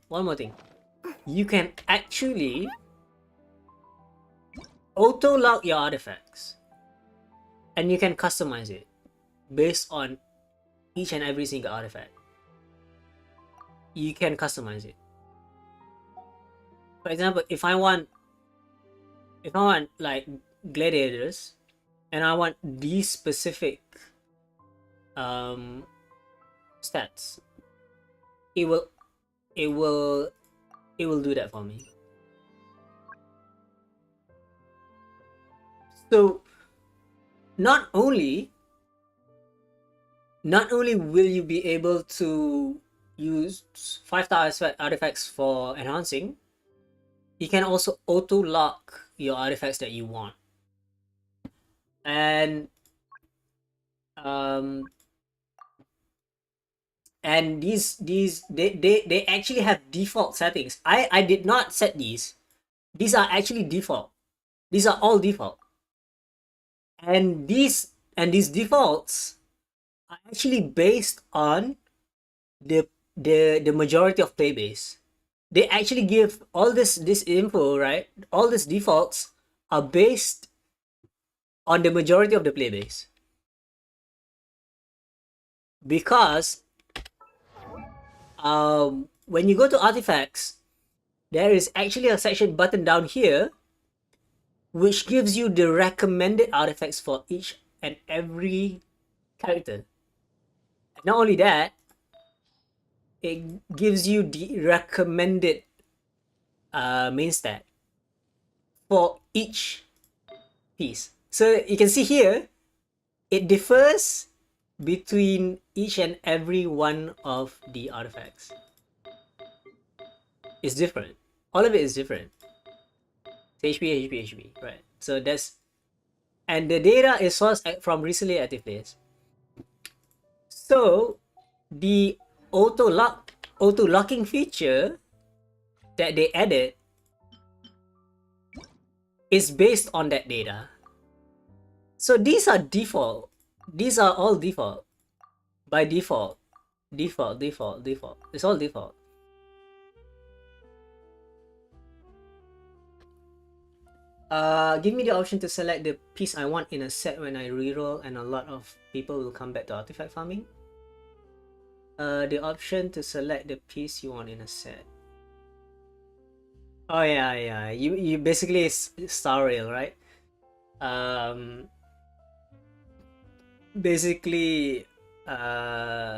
A: one more thing, you can actually auto lock your artifacts, and you can customize it based on each and every single artifact. You can customize it. For example, if I want like gladiators, and I want these specific stats, it will do that for me. So not only will you be able to use 5 star artifacts for enhancing, you can also auto lock your artifacts that you want. And these they actually have default settings. I did not set these. These are actually default. These are all default. And these defaults are actually based on the majority of playbase. They actually give all this info, right? All these defaults are based on the majority of the playbase. Because when you go to artifacts, there is actually a section button down here which gives you the recommended artifacts for each and every character. Not only that, it gives you the recommended main stat for each piece. So you can see here, it differs between each and every one of the artifacts. It's different. All of it is different. HP, HP, HP, right? So that's, and the data is sourced from recently active players. So the auto locking feature that they added is based on that data. So these are default. These are all default. By default. Default. It's all default. Give me the option to select the piece I want in a set when I reroll, and a lot of people will come back to artifact farming. The option to select the piece you want in a set. Oh yeah. You basically star rail, right? Basically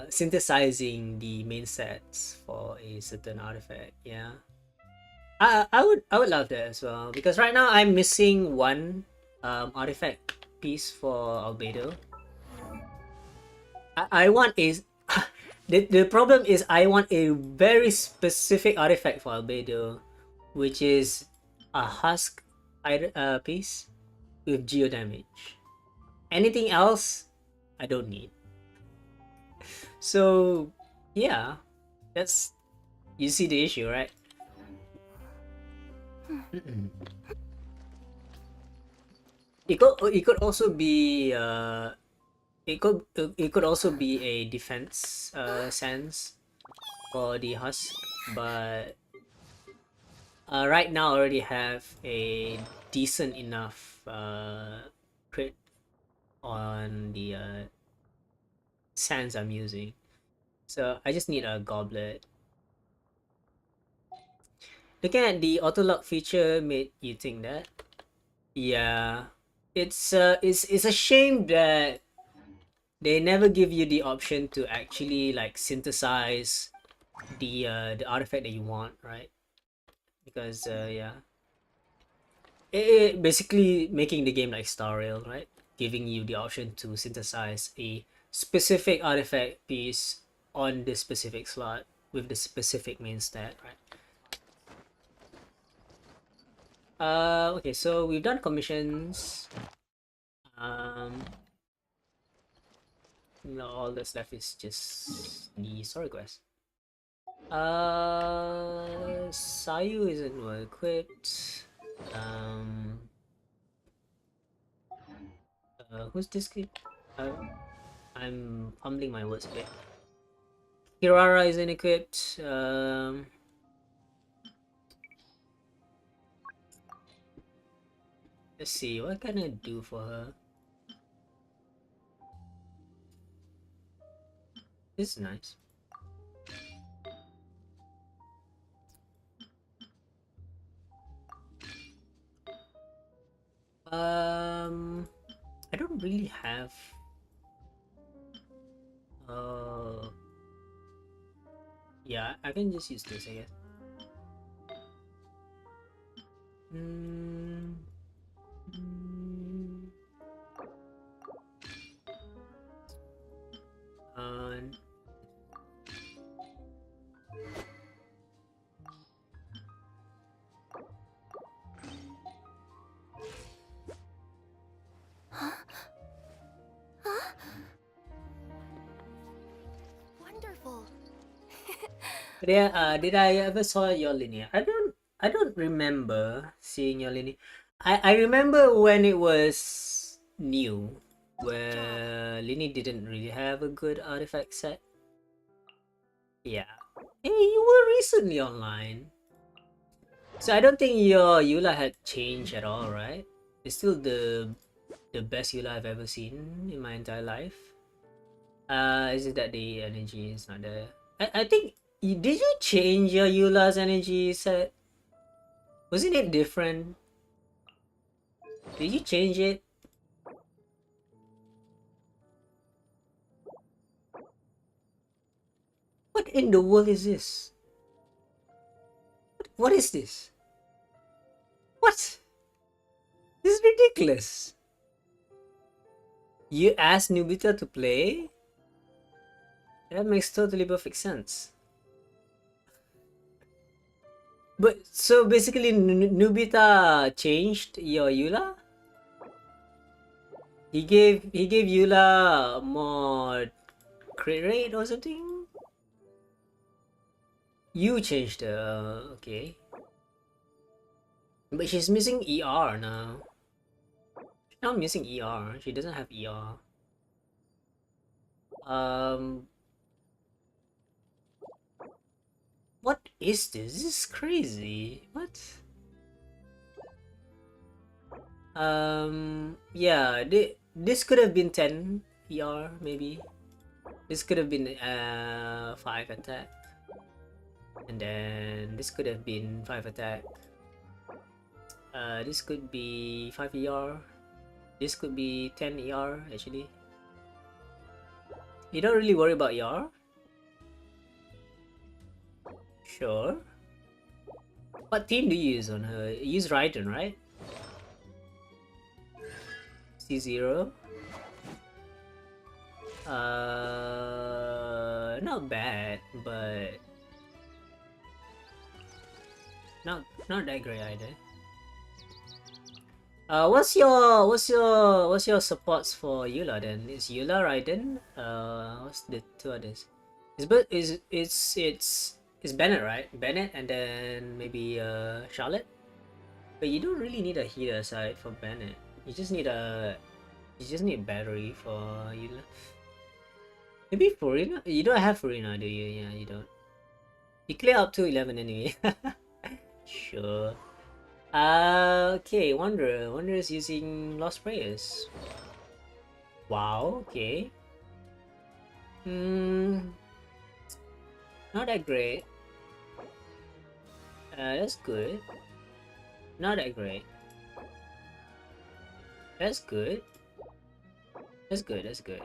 A: synthesizing the main sets for a certain artifact. Yeah, I would love that as well, because right now I'm missing one artifact piece for Albedo. I want a the problem is I want a very specific artifact for Albedo, which is a husk piece with geo damage. Anything else, I don't need. So yeah, that's, you see the issue, right? It could also be it could also be a defense sense for the husk, but right now I already have a decent enough crit on the sands I'm using, so I just need a goblet. Looking at the auto lock feature made you think that. Yeah, it's a shame that they never give you the option to actually like synthesize the artifact that you want, right? Because yeah, it basically making the game like Star Rail, right? Giving you the option to synthesize a specific artifact piece on this specific slot with the specific main stat, right? Okay, so we've done commissions. No, all that's left is just the story quest. Sayu isn't well equipped. Who's this kid? I'm fumbling my words a bit. Kirara isn't equipped. Let's see, what can I do for her? This is nice. I don't really have yeah, I can just use this, I guess. Mm.
B: Wonderful.
A: Yeah, did I ever saw your linear? I don't remember seeing your linear. I remember when it was new, where Lini didn't really have a good artifact set. Yeah. Hey, you were recently online. So I don't think your Eula had changed at all, right? It's still the best Eula I've ever seen in my entire life. Is it that the energy is not there? I think did you change your Eula's energy set? Wasn't it different? Did you change it? What in the world is this? What is this? What? This is ridiculous. You asked Nubita to play? That makes totally perfect sense. But so basically Nubita changed your Eula? He gave Eula more crit rate or something? You changed her, okay. But she's missing ER now. She's not missing ER. She doesn't have ER. What is this? This is crazy. What? Yeah, this could have been 10 ER maybe. This could have been 5 attack. And then this could have been 5 attack. This could be 5 ER. This could be 10 ER actually. You don't really worry about Yar? Sure. What team do you use on her? You use Raiden, right? C0. Not bad, but not that great either. What's your supports for Eula then? Is Eula Raiden? What's the two others? It's Bennett, right? Bennett and then maybe Charlotte. But you don't really need a healer aside for Bennett. You just need a battery for Eula. Maybe Furina? You don't have Furina, do you? Yeah, you don't. You clear up to 11 anyway. Sure. Okay, Wanderer. Wanderer is using Lost Prayers. Wow, okay. Not that great. That's good. Not that great. That's good. That's good, that's good.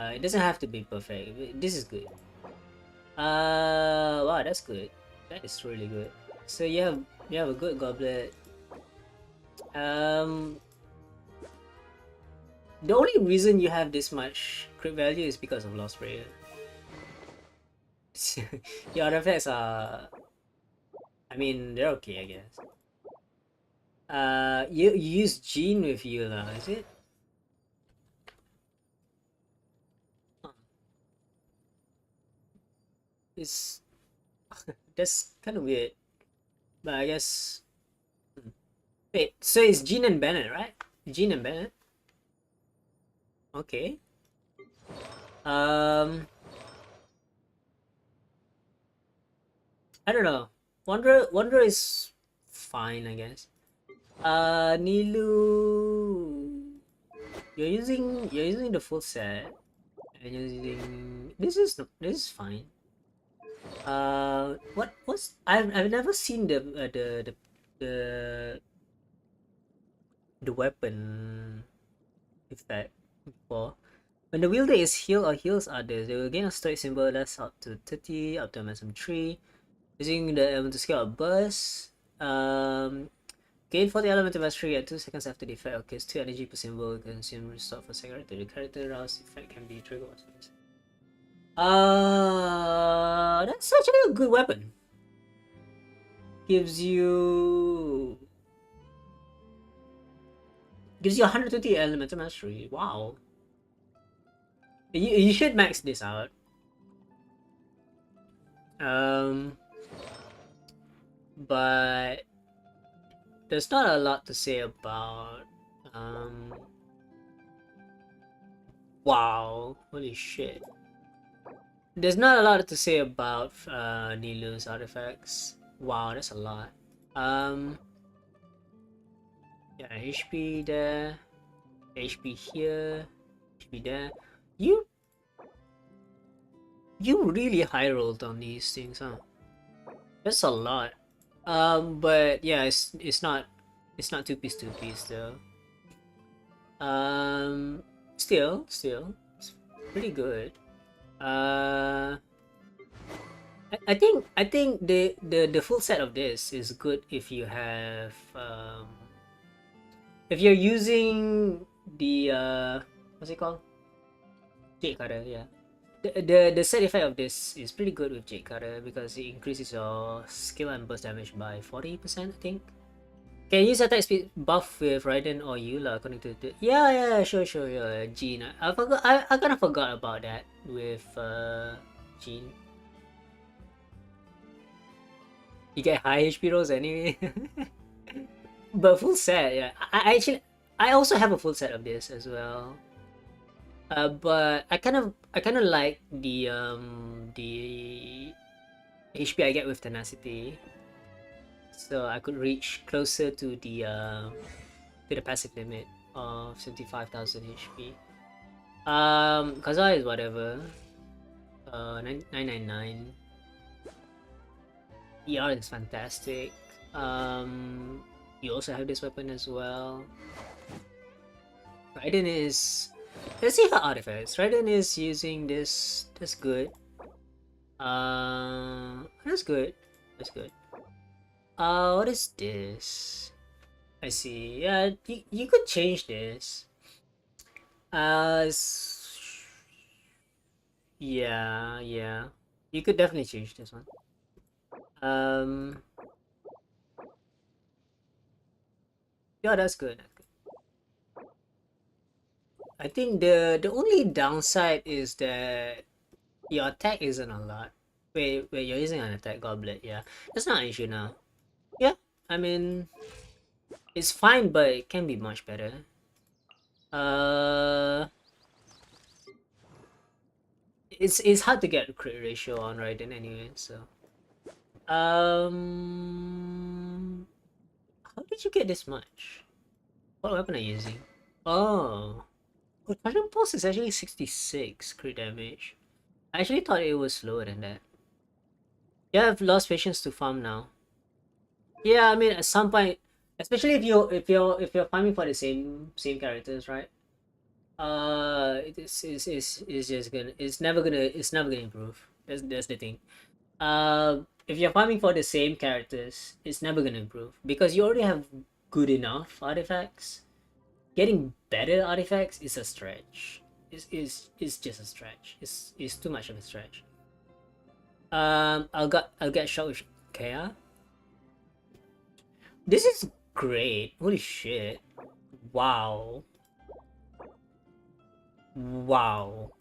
A: It doesn't have to be perfect. This is good. Wow, that's good. That is really good. So you have a good goblet. The only reason you have this much crit value is because of Lost Prayer. Your artifacts are, I mean, they're okay, I guess. You use Gene with Eula, is it? It's that's kind of weird, but I guess. Wait, so it's Jean and Bennett, right? Jean and Bennett. Okay. I don't know. Wanderer is fine, I guess. Nilu, you're using the full set, and you're using this is fine. I've never seen the weapon effect before. When the wielder is healed or heals others, they will gain a stoic symbol that's up to 30, up to a maximum 3. Using the elemental skill of burst. Gain 40 elemental mastery at 2 seconds after the effect occurs. 2 energy per symbol consume restore for a second to the character. Rouse effect can be triggered. That's actually a good weapon. Gives you 120 elemental mastery. Wow. You should max this out. But there's not a lot to say about wow, holy shit. There's not a lot to say about Nilu's artifacts. Wow, that's a lot. Yeah, HP there, HP here, HP there. You really high rolled on these things, huh? That's a lot. But yeah, it's not 2-piece though. Still, it's pretty good. I think the full set of this is good if you have if you're using the what's it called? Jade Cutter, yeah. The set effect of this is pretty good with Jade Cutter because it increases your skill and burst damage by 40%, I think. Can you use attack speed buff with Raiden or Eula according to the yeah, sure, yeah, Jean. I kind of forgot about that with Jean. You get high HP rolls anyway. But full set, yeah. I also have a full set of this as well. But I kind of like the HP I get with tenacity, so I could reach closer to the passive limit of 75,000 HP. Kaza is whatever. 999. ER is fantastic. You also have this weapon as well. Raiden is Let's see her artifacts. Raiden is using this. That's good. That's good. That's good. What is this? I see. Yeah, you could change this. Yeah, yeah. You could definitely change this one. Um, yeah, that's good. That's good. I think the only downside is that your attack isn't a lot. Wait, you're using an attack goblet, yeah. That's not an issue now. Yeah, I mean, it's fine, but it can be much better. Uh, it's hard to get crit ratio on Raiden anyway, so. How did you get this much? What weapon are you using? Oh, Quadrum Pulse is actually 66 crit damage. I actually thought it was lower than that. Yeah, I've lost patience to farm now. Yeah, I mean at some point, especially if you're farming for the same characters, right? It's just gonna it's never gonna improve. That's the thing. If you're farming for the same characters, it's never gonna improve because you already have good enough artifacts. Getting better artifacts is a stretch. It's just a stretch. It's too much of a stretch. I'll get shot with Kea. This is great. Holy shit. Wow. Wow.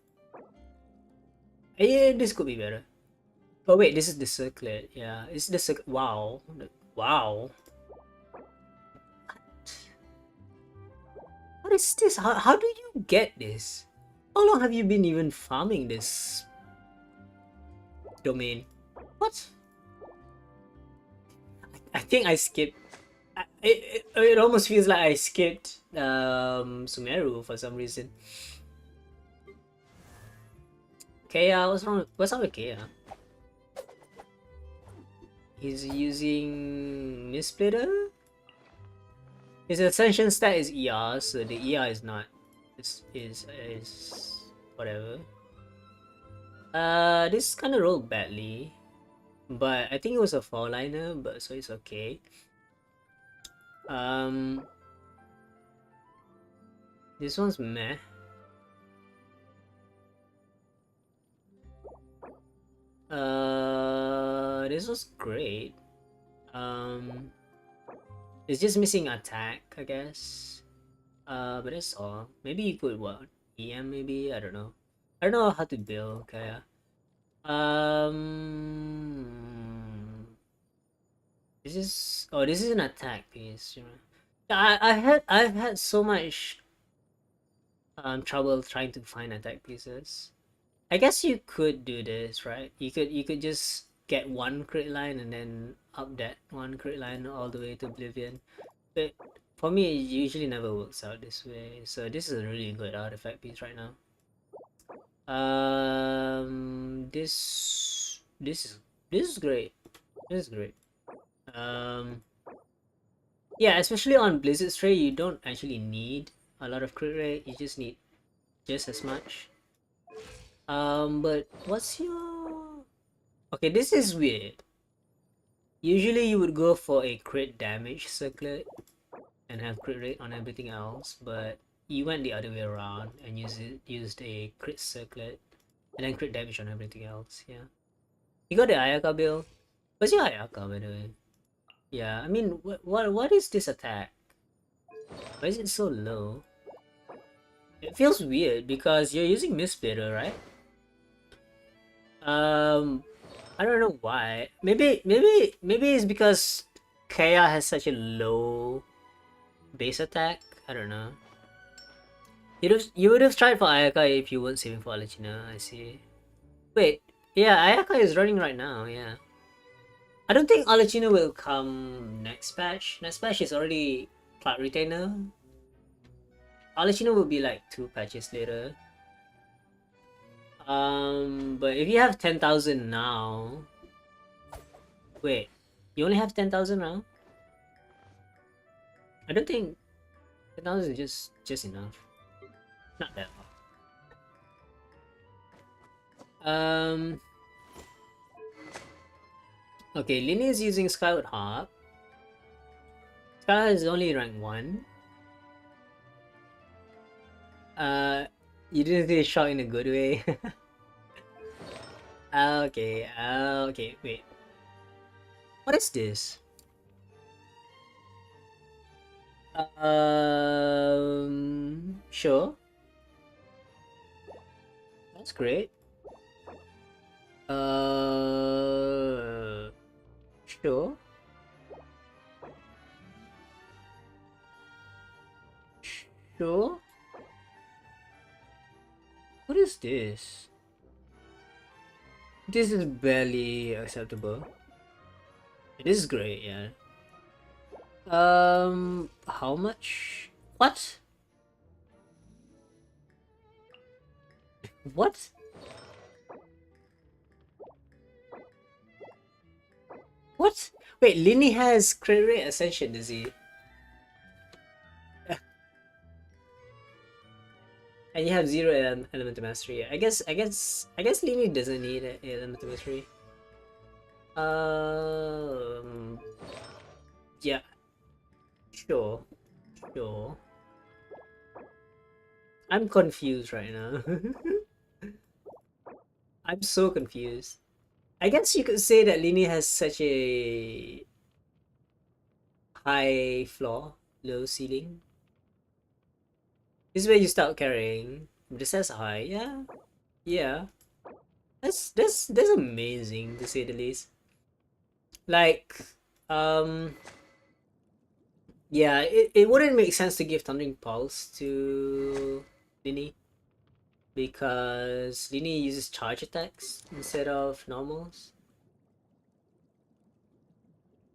A: Yeah, this could be better. Oh wait, this is the circlet. Yeah, it's the circlet. Wow. Wow. What is this? How do you get this? How long have you been even farming this domain? What? I think I skipped. It almost feels like I skipped Sumeru for some reason. Kea, what's wrong? What's up with Kea? He's using Misplitter? His ascension stat is ER, so the ER is not is whatever. This kind of rolled badly, but I think it was a 4-liner, but so it's okay. This one's meh. This was great. It's just missing attack, I guess. But that's all. Maybe you put what? EM maybe? I don't know. I don't know how to build, okay. This is an attack piece, you know. I've had so much trouble trying to find attack pieces. I guess you could do this, right? You could just get one crit line and then up that one crit line all the way to Oblivion. But for me, it usually never works out this way. So this is a really good artifact piece right now. This is great. This is great. Yeah, especially on Blizzard Stray, you don't actually need a lot of crit rate. You just need just as much. But what's your... Okay, this is weird. Usually you would go for a crit damage circlet and have crit rate on everything else, but you went the other way around and used a crit circlet and then crit damage on everything else, yeah. You got the Ayaka build? What's your Ayaka, by the way? Yeah, I mean, what is this attack? Why is it so low? It feels weird because you're using Misplitter, right? I don't know why. Maybe it's because Kea has such a low base attack. I don't know. You would have tried for Ayaka if you weren't saving for Alechina. I see. Wait, yeah, Ayaka is running right now. Yeah. I don't think Alechina will come next patch. Next patch is already Cloud Retainer. Alechina will be like 2 patches later. But if you have 10,000 now... Wait, you only have 10,000 now? I don't think 10,000 is just enough. Not that much. Um. Okay, Lini is using Skyward Harp. Skyward is only rank 1. You didn't say shot in a good way. Okay, okay, wait. What is this? Sure. That's great. Sure. Sure. What is this? This is barely acceptable. This is great, yeah. How much? What? What? What? Wait, Lini has crit rate ascension, does he? And you have 0 elemental mastery. I guess Lini doesn't need elemental mastery. Yeah. Sure. Sure. I'm confused right now. I'm so confused. I guess you could say that Lini has such a high floor, low ceiling. This is where you start carrying. This has high, yeah. Yeah. That's amazing to say the least. Like, yeah, it wouldn't make sense to give Thundering Pulse to Lini because Lini uses charge attacks instead of normals.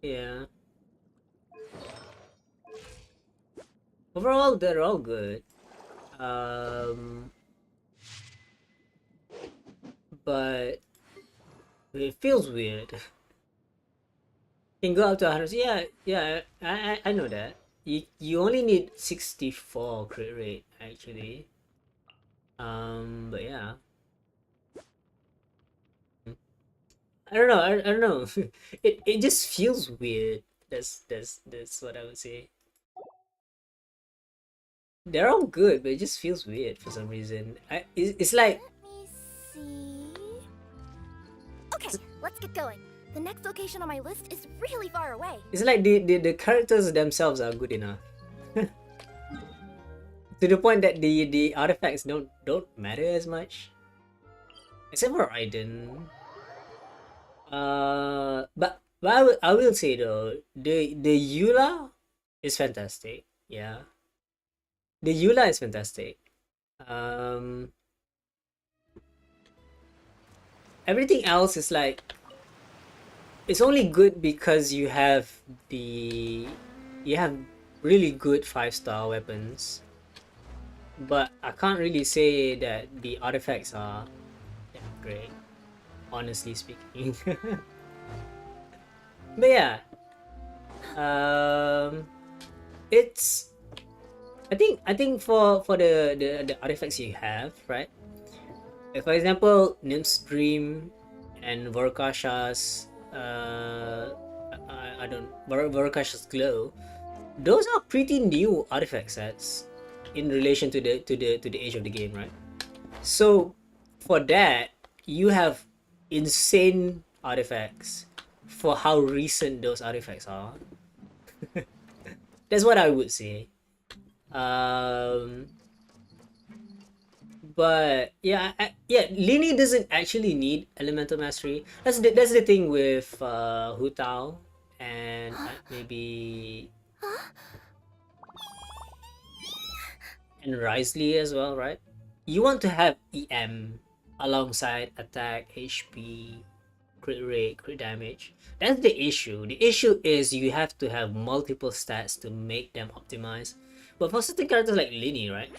A: Yeah. Overall, they're all good. But it feels weird. Can go up to 100. Yeah, I know that. You only need 64 crit rate actually. But yeah. I don't know. I don't know. It just feels weird. That's what I would say. They're all good, but it just feels weird for some reason. It's like
B: Let me see. Okay, let's get going. The next location on my list is really far away.
A: it's like the characters themselves are good enough. To the point that the artifacts don't matter as much. Except for Raiden. But I will say though, the Eula is fantastic. Yeah. The Eula is fantastic. Everything else is like it's only good because you have really good 5-star weapons. But I can't really say that the artifacts are that great, honestly speaking. But yeah, it's I think for the artifacts you have, right? Like for example, Nymph's Dream and Vorkasha's I don't Vorkasha's Glow. Those are pretty new artifact sets in relation to the age of the game, right? So for that, you have insane artifacts for how recent those artifacts are. That's what I would say. But yeah, Lini doesn't actually need elemental mastery. That's the thing with Hu Tao and maybe and Risley as well, right? You want to have EM alongside attack, HP, crit rate, crit damage. That's the issue. The issue is you have to have multiple stats to make them optimize. But for certain characters like Lini, right?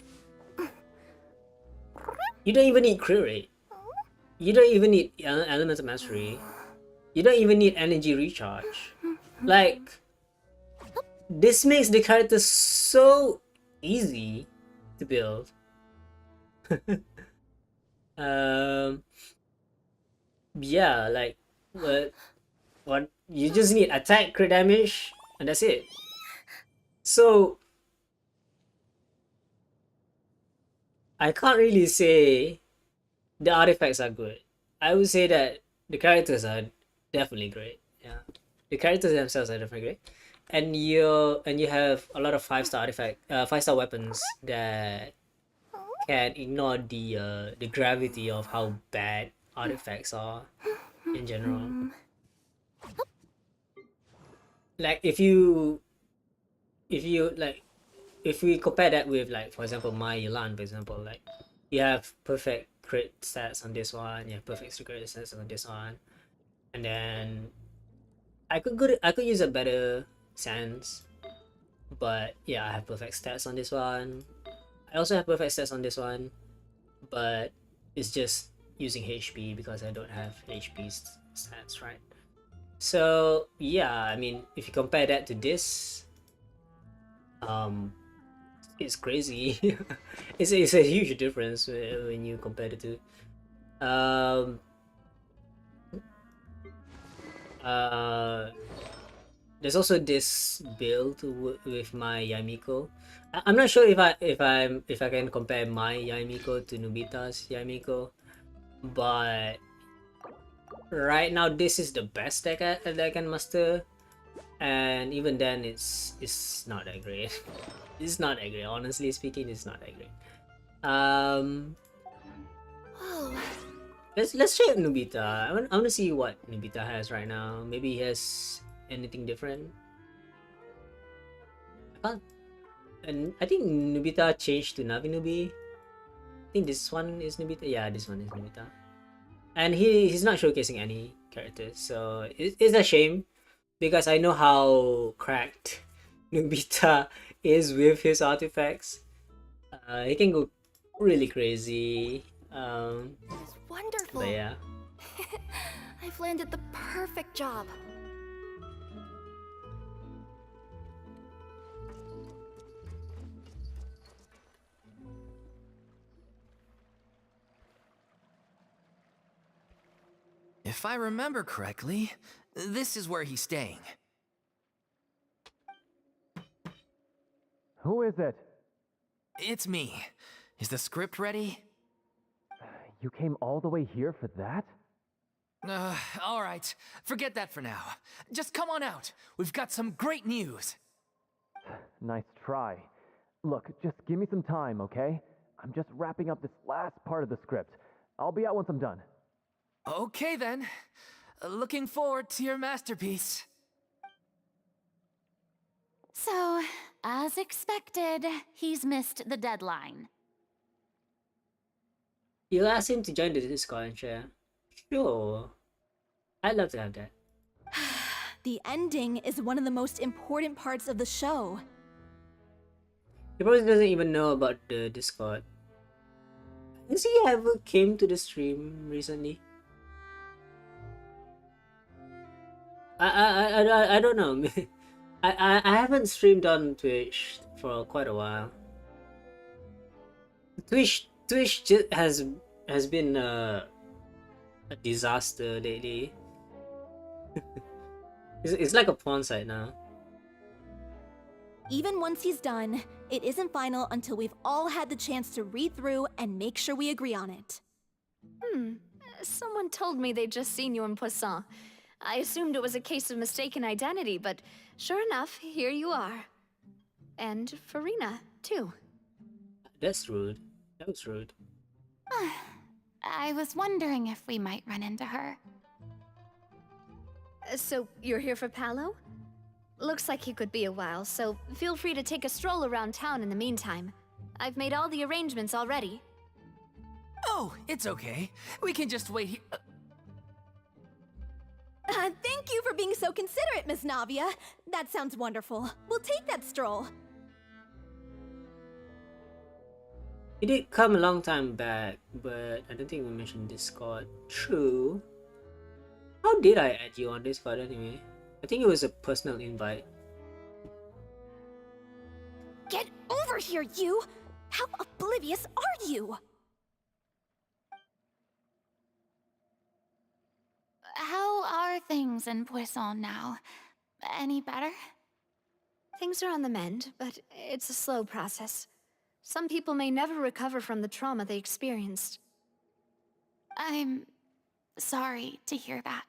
A: You don't even need crit rate. You don't even need elemental mastery. You don't even need energy recharge. Like, this makes the character so easy to build. yeah, like what you just need attack, crit damage, and that's it. So I can't really say the artifacts are good. I would say that the characters are definitely great. Yeah, the characters themselves are definitely great, and you have a lot of 5-star artifact, 5-star weapons that can ignore the gravity of how bad artifacts are in general. Like if you like if we compare that with, like, for example, my Yulan, for example, like you have perfect crit stats on this one, you have perfect crit stats on this one, and then I could use a better sense, but yeah, I have perfect stats on this one. I also have perfect stats on this one, but it's just using HP because I don't have HP stats, right? So yeah, I mean, if you compare that to this, um, it's crazy. It's a huge difference when you compare the two. Um, uh, there's also this build with my Yamiko. I'm not sure if I can compare my Yamiko to Nobita's Yamiko, but right now this is the best that I can master, and even then it's not that great. It's not that great. Honestly speaking, it's not that great.
B: Oh,
A: Let's check Nobita. I want to see what Nobita has right now. Maybe he has anything different. I can't. And I think Nobita changed to Navinubi. I think this one is Nobita. Yeah, this one is Nobita. And he's not showcasing any characters, so it's a shame because I know how cracked Nobita is with his artifacts. He can go really crazy.
F: That is wonderful.
A: But yeah.
F: I've landed the perfect job.
D: If I remember correctly, this is where he's staying.
G: Who is it?
D: It's me. Is the script ready?
G: You came all the way here for that?
D: Alright. Forget that for now. Just come on out. We've got some great news.
G: Nice try. Look, just give me some time, okay? I'm just wrapping up this last part of the script. I'll be out once I'm done.
D: Okay then. Looking forward to your masterpiece.
E: So, as expected, he's missed the deadline.
A: You'll ask him to join the Discord and share. Sure. I'd love to have that.
F: The ending is one of the most important parts of the show.
A: He probably doesn't even know about the Discord. Has he ever came to the stream recently? I don't know. I haven't streamed on Twitch for quite a while. Twitch has been a disaster lately. It's like a porn site now.
F: Even once he's done, it isn't final until we've all had the chance to read through and make sure we agree on it.
H: Someone told me they'd just seen you in Poisson. I assumed it was a case of mistaken identity, but sure enough, here you are. And Furina, too.
A: That's rude. That was rude.
E: I was wondering if we might run into her.
H: So, you're here for Palo? Looks like he could be a while, so feel free to take a stroll around town in the meantime. I've made all the arrangements already.
D: Oh, it's okay. We can just wait here.
F: Thank you for being so considerate, Miss Navia. That sounds wonderful. We'll take that stroll.
A: He did come a long time back, but I don't think we mentioned Discord. True. How did I add you on Discord anyway? I think it was a personal invite.
F: Get over here, you! How oblivious are you?
C: How are things in Poisson now? Any better?
H: Things are on the mend, but it's a slow process. Some people may never recover from the trauma they experienced.
C: I'm sorry to hear that.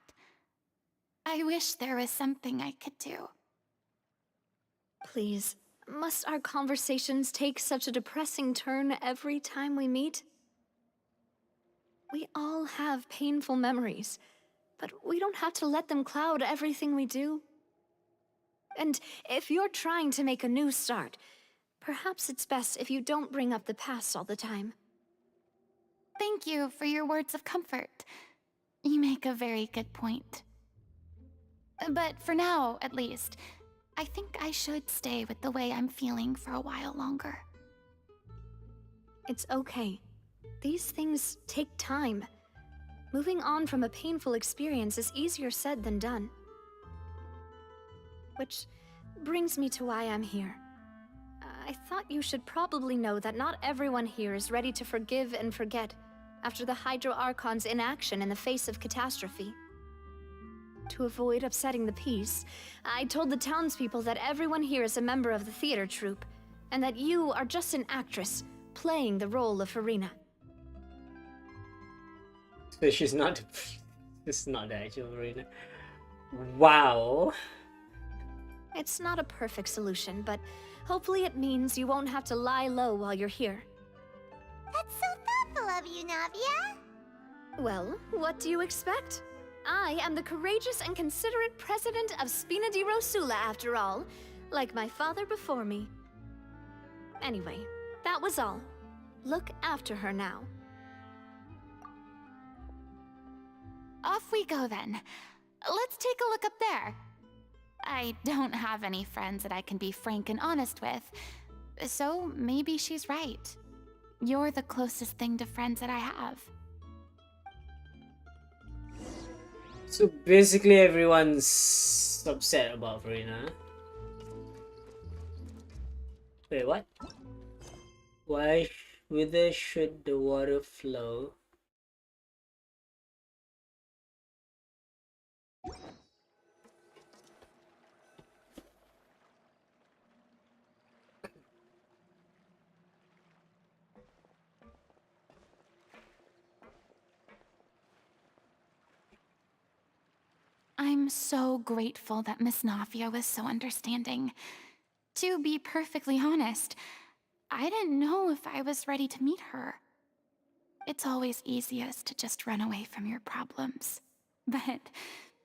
C: I wish there was something I could do.
H: Please, must our conversations take such a depressing turn every time we meet? We all have painful memories, but we don't have to let them cloud everything we do. And if you're trying to make a new start, perhaps it's best if you don't bring up the past all the time.
C: Thank you for your words of comfort. You make a very good point. But for now, at least, I think I should stay with the way I'm feeling for a while longer.
H: It's okay. These things take time. Moving on from a painful experience is easier said than done. Which brings me to why I'm here. I thought you should probably know that not everyone here is ready to forgive and forget after the Hydro Archon's inaction in the face of catastrophe. To avoid upsetting the peace, I told the townspeople that everyone here is a member of the theater troupe, and that you are just an actress playing the role of Furina.
A: So she's not. It's not the actual Furina. Wow.
H: It's not a perfect solution, but hopefully it means you won't have to lie low while you're here.
B: That's so thoughtful of you, Navia.
H: Well, what do you expect? I am the courageous and considerate president of Spina di Rosula, after all, like my father before me. Anyway, that was all. Look after her now.
C: Off we go then. Let's take a look up there. I don't have any friends that I can be frank and honest with, so maybe she's right. You're the closest thing to friends that I have.
A: So basically everyone's upset about Furina. Wait, what? Why, whither should the water flow?
C: I'm so grateful that Miss Navia was so understanding. To be perfectly honest, I didn't know if I was ready to meet her. It's always easiest to just run away from your problems. But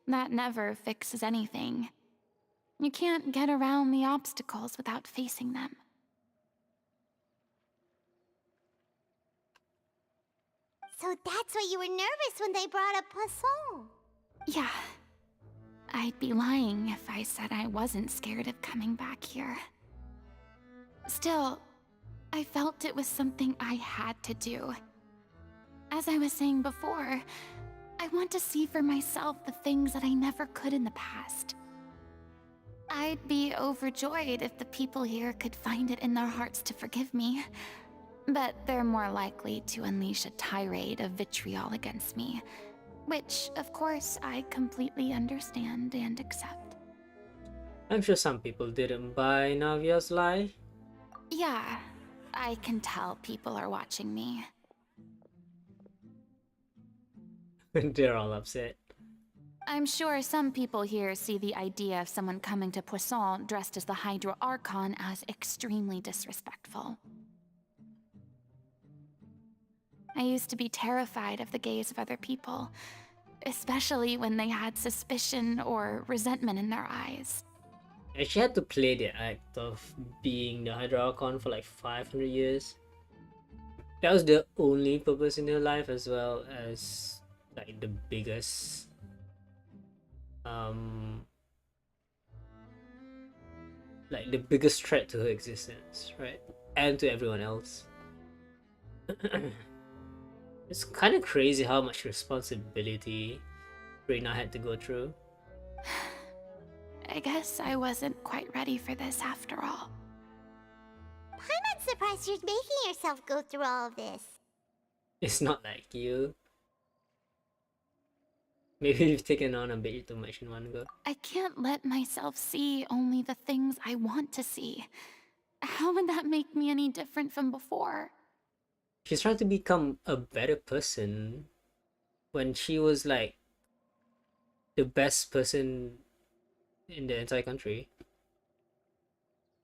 C: that never fixes anything. You can't get around the obstacles without facing them.
B: So that's why you were nervous when they brought up Poisson.
C: Yeah. I'd be lying if I said I wasn't scared of coming back here. Still, I felt it was something I had to do. As I was saying before, I want to see for myself the things that I never could in the past. I'd be overjoyed if the people here could find it in their hearts to forgive me. But they're more likely to unleash a tirade of vitriol against me. Which, of course, I completely understand and accept.
A: I'm sure some people didn't buy Navia's lie.
C: Yeah, I can tell people are watching me.
A: They're all upset.
C: I'm sure some people here see the idea of someone coming to Poisson dressed as the Hydro Archon as extremely disrespectful. I used to be terrified of the gaze of other people, especially when they had suspicion or resentment in their eyes.
A: And she had to play the act of being the Hydra Archon for like 500 years. That was the only purpose in her life, as well as like the biggest threat to her existence, right? And to everyone else. It's kind of crazy how much responsibility Furina had to go through.
C: I guess I wasn't quite ready for this after all.
B: I'm not surprised you're making yourself go through all of this.
A: It's not like you. Maybe you've taken on a bit too much in one go.
E: I can't let myself see only the things I want to see. How would that make me any different from before?
A: She's trying to become a better person when she was like the best person in the entire country.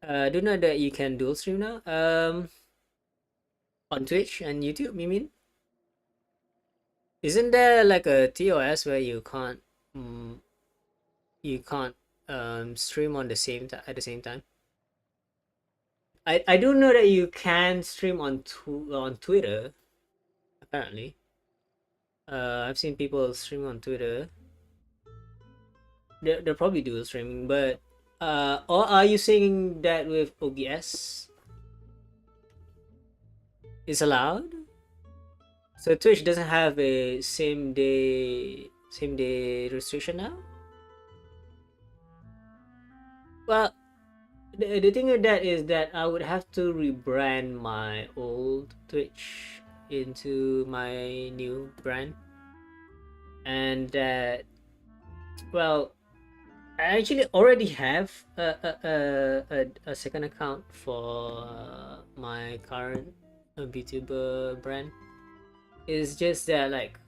A: Do you know that you can dual stream now? On Twitch and YouTube, you mean? Isn't there like a TOS where mm, you can't stream on the same at the same time? I do know that you can stream on Twitter, apparently. I've seen people stream on Twitter. They're probably dual streaming, but or are you saying that with OBS is allowed? So Twitch doesn't have a same day restriction now? Well, the thing with that is that I would have to rebrand my old Twitch into my new brand, and that, well, I actually already have a second account for my current VTuber brand. It's just that like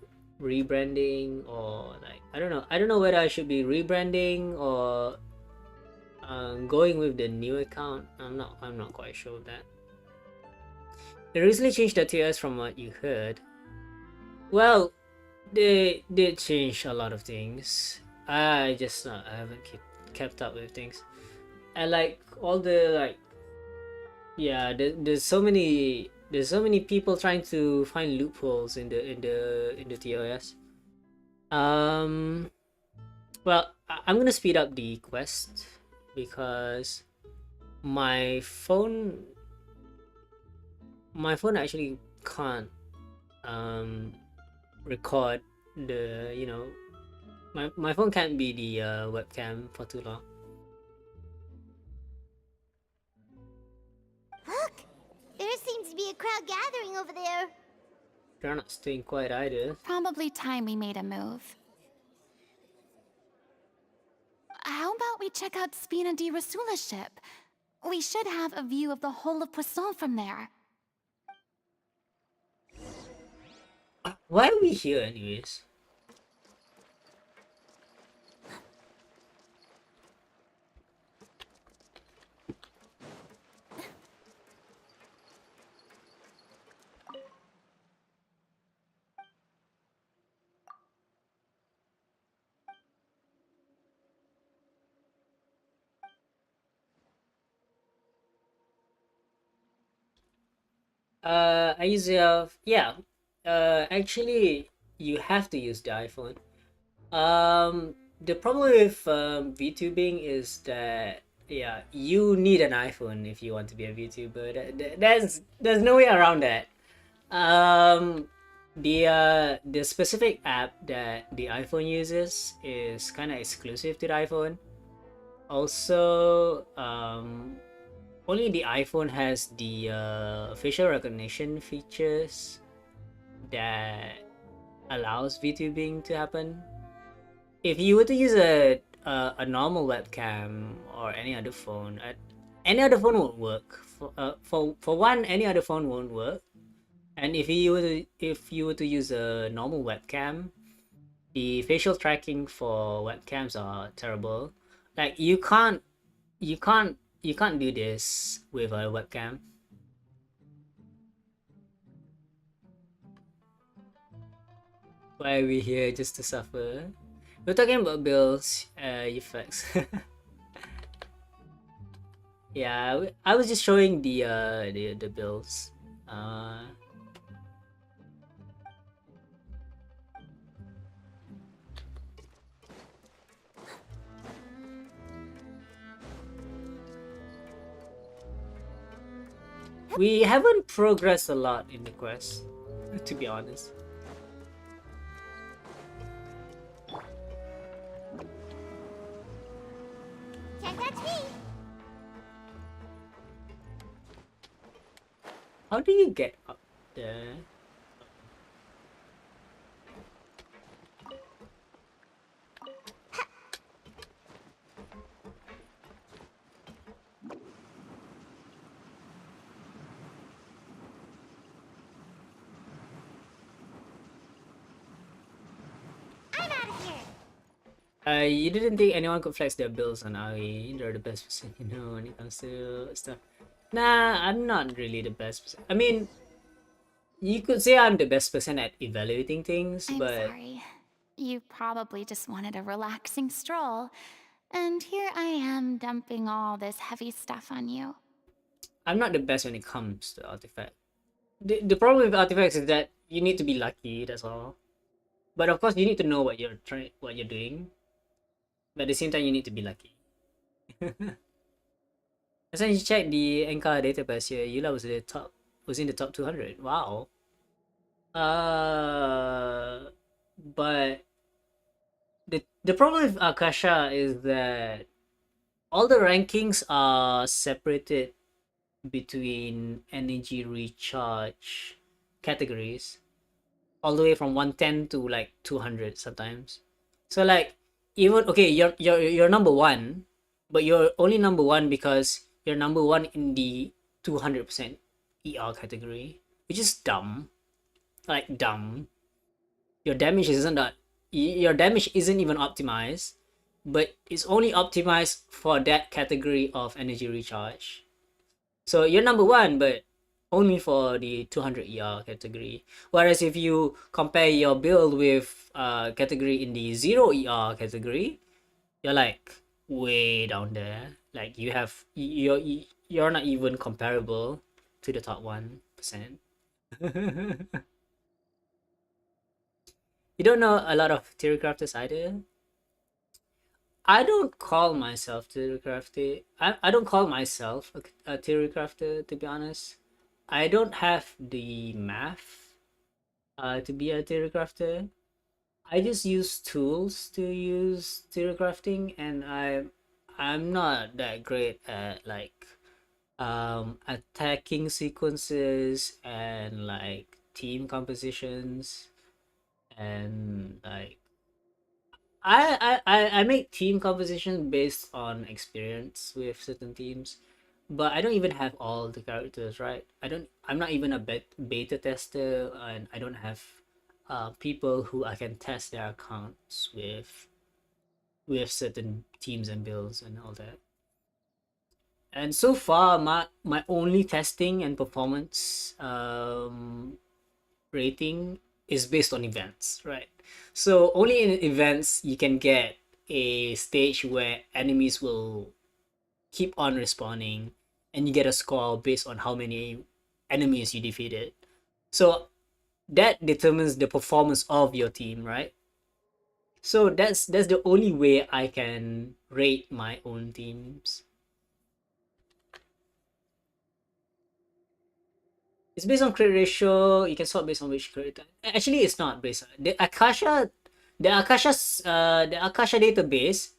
A: rebranding, or like I don't know whether I should be rebranding or going with the new account. I'm not quite sure of that. They recently changed the TOS from what you heard. Well, they did change a lot of things. I haven't kept up with things. And like all the like, yeah, there's so many people trying to find loopholes in the TOS. Well, I'm gonna speed up the quest because my phone actually can't record the, you know, my phone can't be the webcam for too long.
B: Look! There seems to be a crowd gathering over there.
A: They're not staying quiet either.
E: Probably time we made a move. How about we check out Spina di Rasula's ship? We should have a view of the whole of Poisson from there.
A: Why are we here anyways? I use yeah. Actually, you have to use the iPhone. The problem with VTubing is that, yeah, you need an iPhone if you want to be a VTuber. There's no way around that. The specific app that the iPhone uses is kind of exclusive to the iPhone. Also, only the iPhone has the facial recognition features that allows VTubing to happen. If you were to use a normal webcam or any other phone, won't work. For one, any other phone won't work. And if you were to use a normal webcam, the facial tracking for webcams are terrible. Like you can't do this with a webcam. Why are we here, just to suffer? We're talking about bills, effects. Yeah, I was just showing the bills. We haven't progressed a lot in the quest, to be honest.
B: Can't touch me!
A: How do you get up there? You didn't think anyone could flex their bills on Aoi. They're the best person, you know, when it comes to stuff. Nah, I'm not really the best person. I mean, you could say I'm the best person at evaluating things,
E: I'm
A: but
E: sorry. You probably just wanted a relaxing stroll. And here I am dumping all this heavy stuff on you.
A: I'm not the best when it comes to artifact. The problem with artifacts is that you need to be lucky, that's all. But of course you need to know what you're doing. But at the same time you need to be lucky. As you check the Enka database here, Yula was in the top 200. Wow. But the problem with Akasha is that all the rankings are separated between energy recharge categories, all the way from 110 to like 200 sometimes. So like, even okay, you're number one, but you're only number one because you're number one in the 200% ER category, which is dumb. Like dumb. Your damage isn't that your damage isn't even optimized, but it's only optimized for that category of energy recharge. So you're number one, but only for the 200 ER category. Whereas if you compare your build with category in the 0 ER category, you're like way down there. Like you're not even comparable to the top 1%. You don't know a lot of theory crafters either. I don't call myself theory crafter. I don't call myself a theory crafter, to be honest. I don't have the math to be a theory crafter. I just use tools to use theory crafting, and I'm not that great at like attacking sequences and like team compositions and like I make team composition based on experience with certain teams, but I don't even have all the characters, right? I'm not even a beta tester, and I don't have people who I can test their accounts with certain teams and builds and all that. And so far, my only testing and performance rating is based on events, right? So only in events you can get a stage where enemies will keep on respawning, and you get a score based on how many enemies you defeated. So that determines the performance of your team, right? So that's the only way I can rate my own teams. It's based on crit ratio. You can sort based on which crit. Actually, it's not based on the Akasha database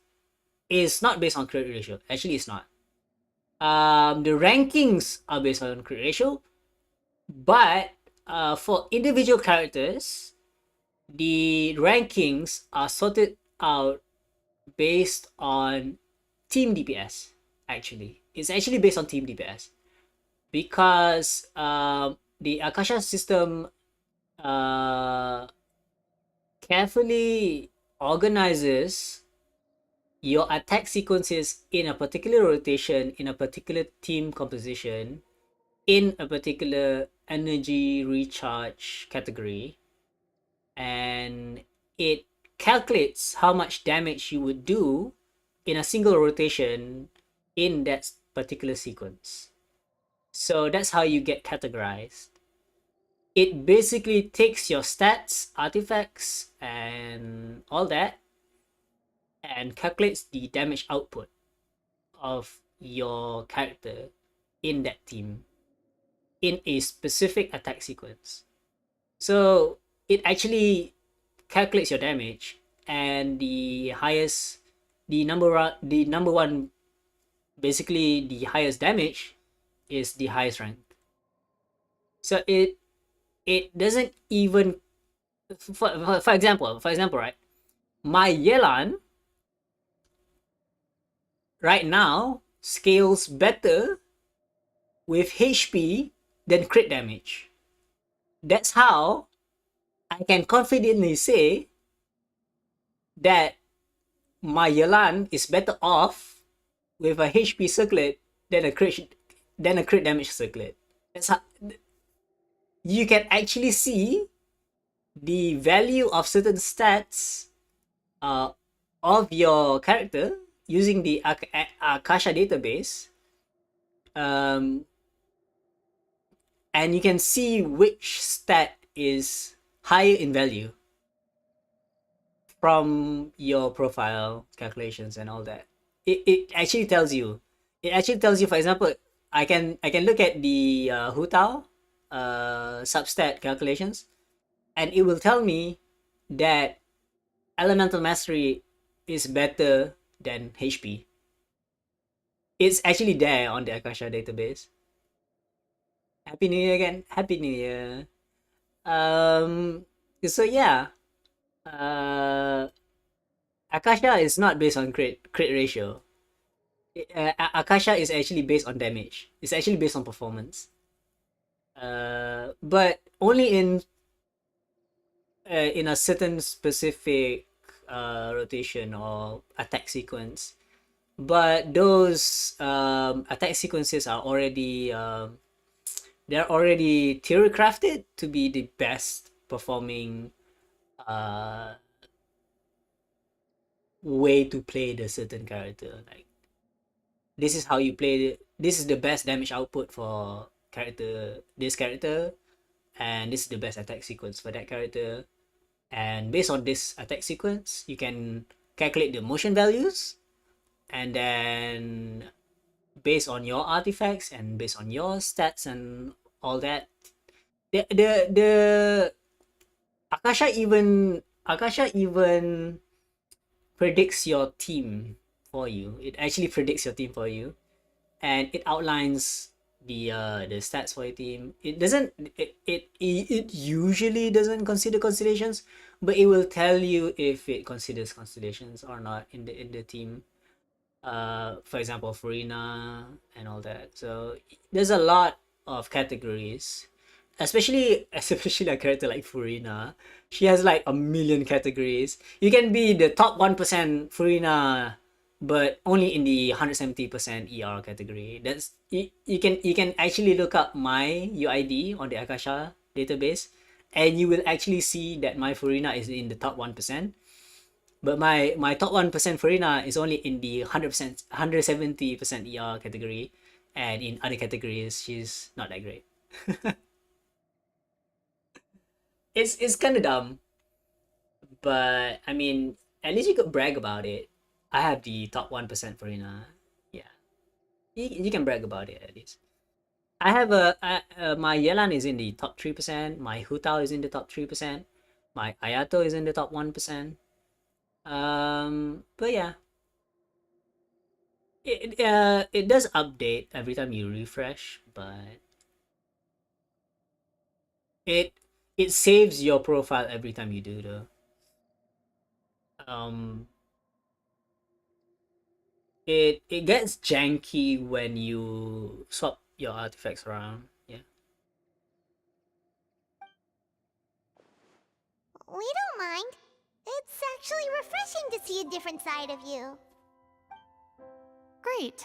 A: is not based on crit ratio. Actually, it's not. The rankings are based on crit ratio, but for individual characters, the rankings are sorted out based on team DPS. Actually, it's actually based on team DPS because the Akasha system carefully organizes your attack sequences in a particular rotation, in a particular team composition, in a particular energy recharge category, and it calculates how much damage you would do in a single rotation in that particular sequence. So that's how you get categorized. It basically takes your stats, artifacts, and all that, and calculates the damage output of your character in that team in a specific attack sequence. So it actually calculates your damage, and the number one, basically the highest damage is the highest rank. So it doesn't even for example, right, my Yelan right now scales better with HP than crit damage. That's how I can confidently say that my Yelan is better off with a HP circlet than a crit damage circlet. That's how you can actually see the value of certain stats of your character using the Akasha database, and you can see which stat is higher in value from your profile calculations and all that. It actually tells you. It actually tells you, for example, I can look at the Hu Tao substat calculations, and it will tell me that elemental mastery is better than HP. It's actually there on the Akasha database. Happy New Year again. Happy New Year. So yeah. Akasha is not based on crit ratio. Akasha is actually based on damage. It's actually based on performance. But only in a certain specific rotation or attack sequence. But those attack sequences are already they're already theory crafted to be the best performing way to play the certain character. Like, this is how you play this is the best damage output for this character, and this is the best attack sequence for that character. And based on this attack sequence, you can calculate the motion values, and then based on your artifacts and based on your stats and all that, the Akasha even predicts your team for you. It actually predicts your team for you, and it outlines the stats for your team. It doesn't. It usually doesn't consider constellations, but it will tell you if it considers constellations or not in the team. For example, Furina and all that. So there's a lot of categories, especially a character like Furina. She has like a million categories. You can be the top 1% Furina, but only in the 170% ER category. That's you can actually look up my UID on the Akasha database, and you will actually see that my Furina is in the top 1%. But my top 1% Furina is only in the 100%, 170% ER category, and in other categories she's not that great. It's kind of dumb, but I mean, at least you could brag about it. I have the top 1% Furina. Yeah, you can brag about it at least. I have my Yelan is in the top 3%. My Hu Tao is in the top 3%. My Ayato is in the top 1%. But yeah, it does update every time you refresh, but it saves your profile every time you do though. It gets janky when you swap your artifacts around. Yeah.
B: We don't mind. It's actually refreshing to see a different side of you.
E: Great.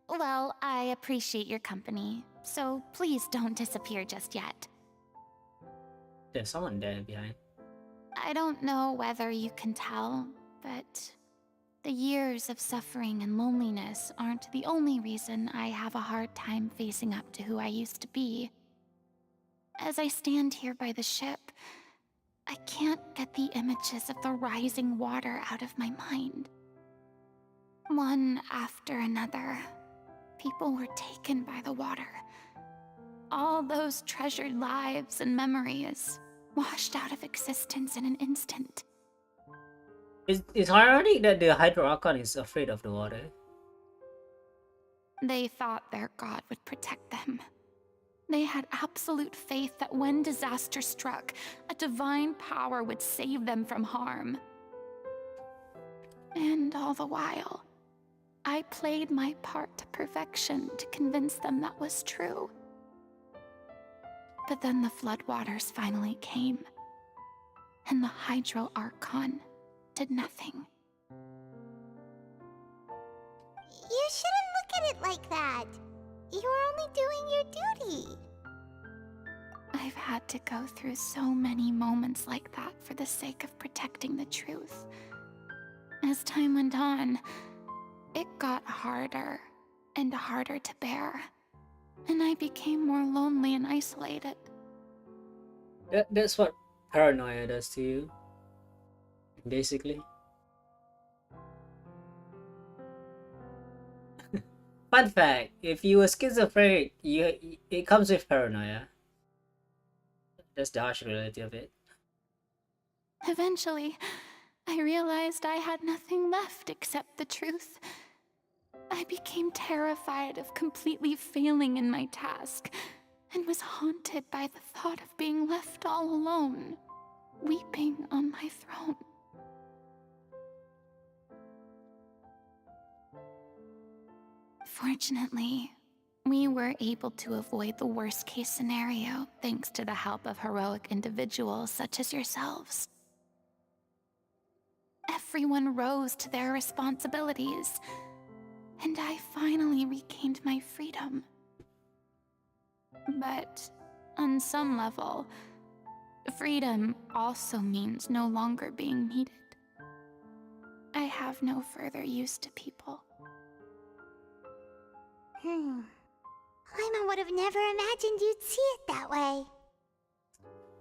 E: Well, I appreciate your company, so please don't disappear just yet.
A: There's someone there behind.
E: I don't know whether you can tell, but the years of suffering and loneliness aren't the only reason I have a hard time facing up to who I used to be. As I stand here by the ship, I can't get the images of the rising water out of my mind. One after another, people were taken by the water. All those treasured lives and memories washed out of existence in an instant.
A: It's ironic that the Hydro Archon is afraid of the water.
E: They thought their god would protect them. They had absolute faith that when disaster struck, a divine power would save them from harm. And all the while, I played my part to perfection to convince them that was true. But then the floodwaters finally came, and the Hydro Archon did nothing.
B: like that? You were only doing your duty.
E: I've had to go through so many moments like that for the sake of protecting the truth. As time went on, it got harder and harder to bear, and I became more lonely and isolated.
A: That's what paranoia does to you, basically. Fun fact: if you were schizophrenic, it comes with paranoia. That's the harsh reality of it.
E: Eventually, I realized I had nothing left except the truth. I became terrified of completely failing in my task, and was haunted by the thought of being left all alone, weeping on my throne. Fortunately, we were able to avoid the worst-case scenario thanks to the help of heroic individuals such as yourselves. Everyone rose to their responsibilities, and I finally regained my freedom. But on some level, freedom also means no longer being needed. I have no further use to people.
B: Paimon would have never imagined you'd see it that way.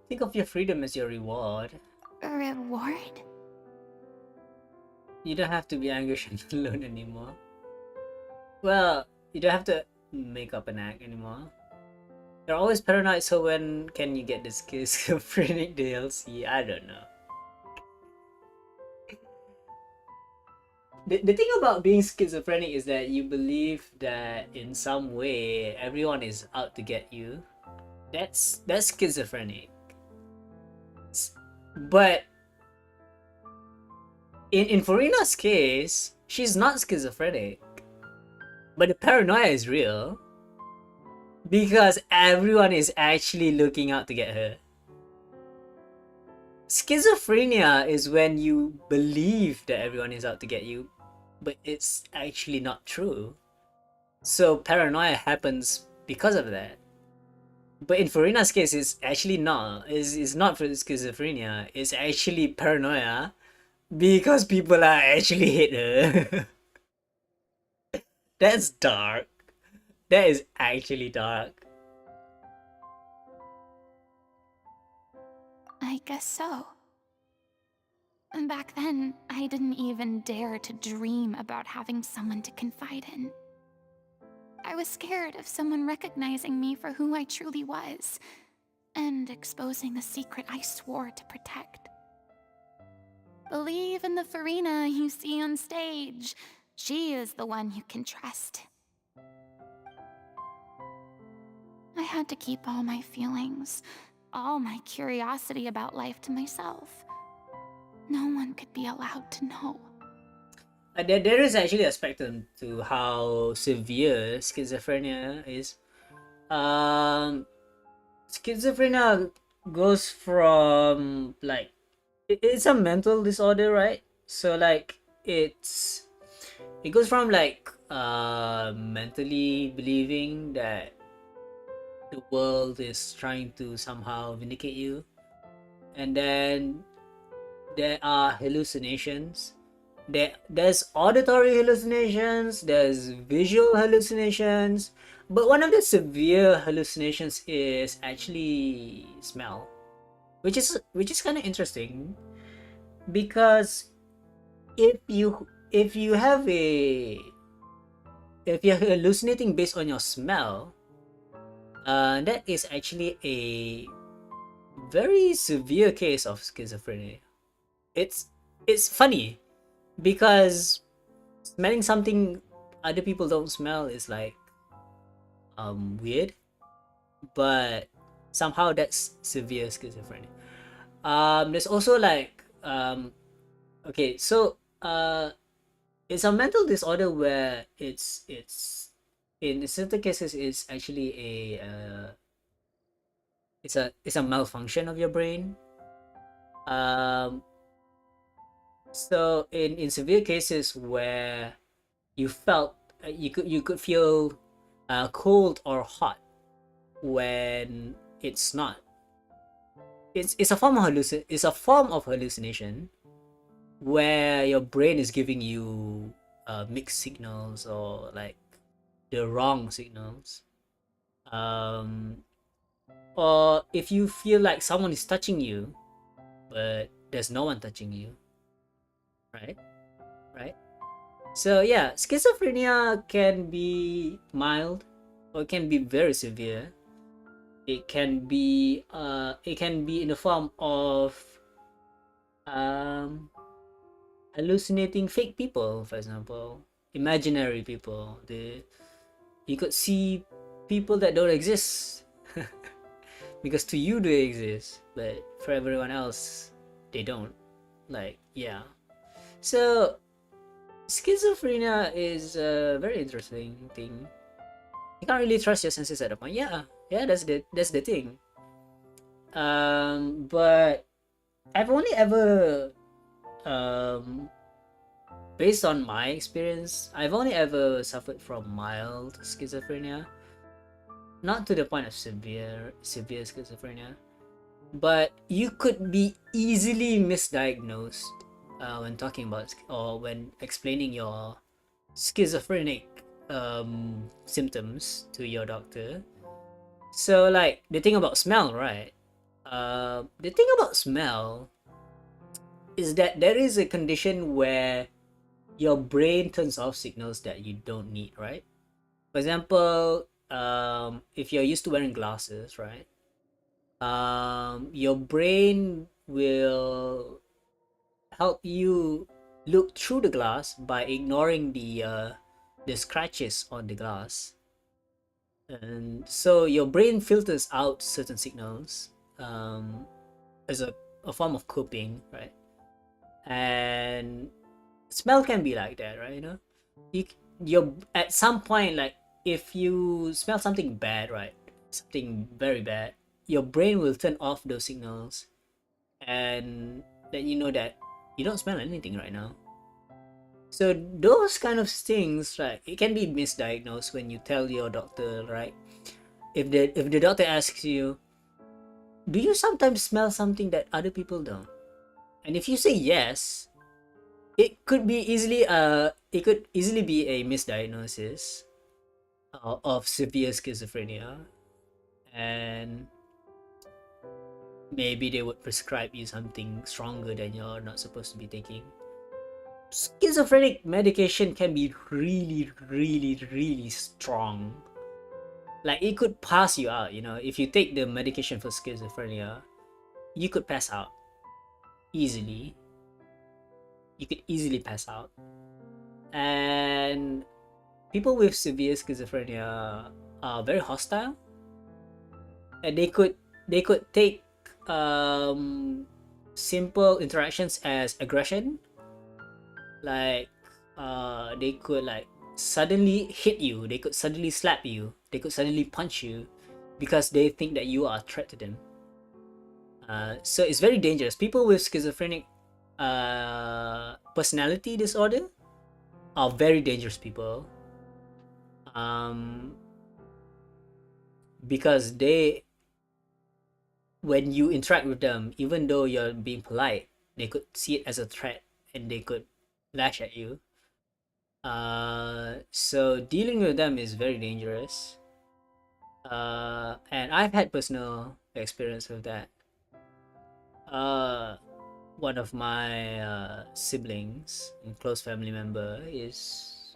A: Think of your freedom as your reward.
E: A reward?
A: You don't have to be anguished and alone anymore. Well, you don't have to make up an act anymore. You're always paranoid, so when can you get this schizophrenic DLC? I don't know. The thing about being schizophrenic is that you believe that in some way everyone is out to get you. That's schizophrenic. But in Furina's case, she's not schizophrenic. But the paranoia is real. Because everyone is actually looking out to get her. Schizophrenia is when you believe that everyone is out to get you, but it's actually not true. So paranoia happens because of that. But in Furina's case, it's actually not. It's not for schizophrenia. It's actually paranoia because people are actually hate her. That's dark. That is actually dark.
E: I guess so. And back then, I didn't even dare to dream about having someone to confide in. I was scared of someone recognizing me for who I truly was, and exposing the secret I swore to protect. Believe in the Furina you see on stage. She is the one you can trust. I had to keep all my feelings, all my curiosity about life to myself. No one could be allowed to know.
A: There is actually a spectrum to how severe schizophrenia is. Schizophrenia goes from like it's a mental disorder, right? So like it goes from like mentally believing that the world is trying to somehow vindicate you, and then there are hallucinations. There's auditory hallucinations, there's visual hallucinations, but one of the severe hallucinations is actually smell, which is kind of interesting because if you have if you're hallucinating based on your smell, that is actually a very severe case of schizophrenia. It's funny because smelling something other people don't smell is like weird, but somehow that's severe schizophrenia. There's also like okay, so it's a mental disorder where it's in certain cases it's actually it's a malfunction of your brain. So in severe cases where you felt you could feel cold or hot when it's not. It's a form of hallucination where your brain is giving you mixed signals or like the wrong signals. Or if you feel like someone is touching you, but there's no one touching you, right? Right? So yeah, schizophrenia can be mild or it can be very severe. It can be in the form of hallucinating fake people, for example, imaginary people. You could see people that don't exist because to you they exist, but for everyone else they don't. Like, yeah. So schizophrenia is a very interesting thing. You can't really trust your senses at the point. Yeah, that's the thing. But I've only ever based on my experience, I've only ever suffered from mild schizophrenia, not to the point of severe schizophrenia, but you could be easily misdiagnosed when talking about or when explaining your schizophrenic symptoms to your doctor. So like the thing about smell, right? The thing about smell is that there is a condition where your brain turns off signals that you don't need, right? For example, if you're used to wearing glasses, right? Your brain will help you look through the glass by ignoring the scratches on the glass, and so your brain filters out certain signals as a form of coping, right? And smell can be like that, right? You're at some point, like if you smell something bad, right, something very bad, your brain will turn off those signals and let you know that you don't smell anything right now. So those kind of things, right, it can be misdiagnosed when you tell your doctor, right? If the doctor asks you, do you sometimes smell something that other people don't? And if you say yes, it could easily be a misdiagnosis of severe schizophrenia, and maybe they would prescribe you something stronger than you're not supposed to be taking. Schizophrenic medication can be really, really, really strong. Like it could pass you out, if you take the medication for schizophrenia, you could pass out easily. You could easily pass out. And people with severe schizophrenia are very hostile, and they could take simple interactions as aggression. Like they could like suddenly hit you, they could suddenly slap you, they could suddenly punch you because they think that you are a threat to them. So it's very dangerous. People with schizophrenic personality disorder are very dangerous people, because when you interact with them, even though you're being polite, they could see it as a threat and they could lash at you. So dealing with them is very dangerous. And I've had personal experience with that. One of my siblings and close family member is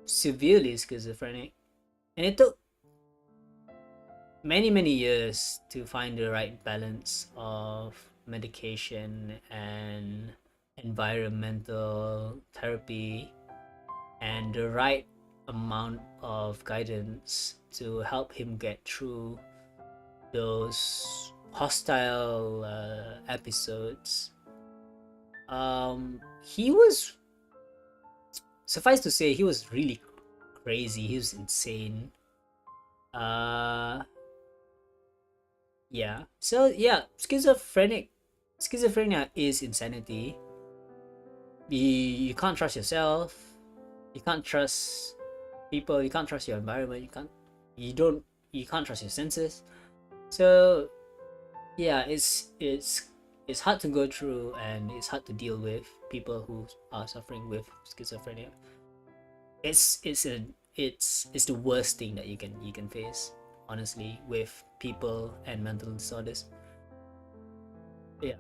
A: severely schizophrenic, and it took many years to find the right balance of medication and environmental therapy and the right amount of guidance to help him get through those hostile episodes. He was, suffice to say, he was really crazy. He was insane. Yeah. So yeah, schizophrenia is insanity. You can't trust yourself. You can't trust people, you can't trust your environment, you can't trust your senses. So yeah, it's hard to go through, and it's hard to deal with people who are suffering with schizophrenia. It's the worst thing that you can face, honestly, with people and mental disorders. Yeah.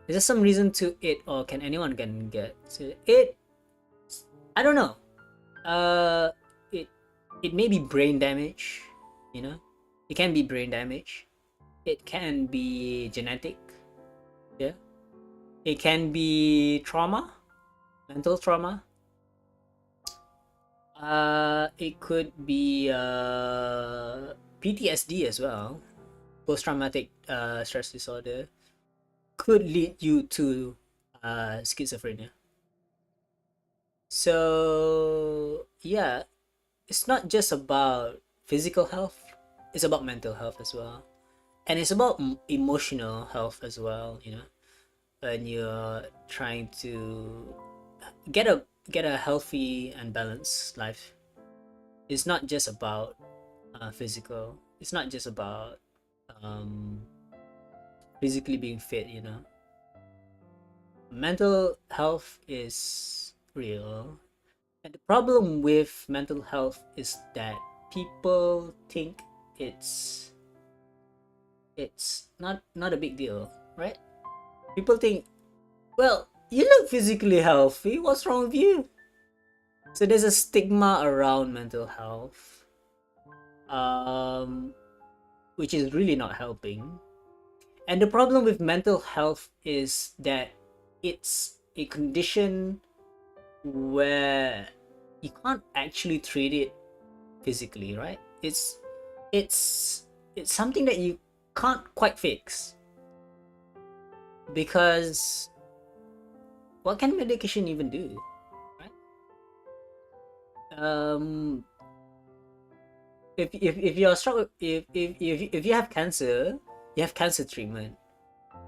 A: Is there some reason to it, or can anyone can get to it? I don't know. It may be brain damage, you know. It can be brain damage. It can be genetic. Yeah. It can be trauma, mental trauma. It could be PTSD as well, post-traumatic stress disorder, could lead you to schizophrenia. So yeah, it's not just about physical health, it's about mental health as well, and it's about emotional health as well, you know, when you're trying to get a healthy and balanced life. It's not just about physical, it's not just about um, physically being fit, you know. Mental health is real, and the problem with mental health is that people think it's not a big deal, right? People think, well, you look physically healthy, what's wrong with you? So there's a stigma around mental health, which is really not helping. And the problem with mental health is that it's a condition where you can't actually treat it physically, right? It's something that you can't quite fix, because what can medication even do, right? If you're struggling, if you have cancer, you have cancer treatment.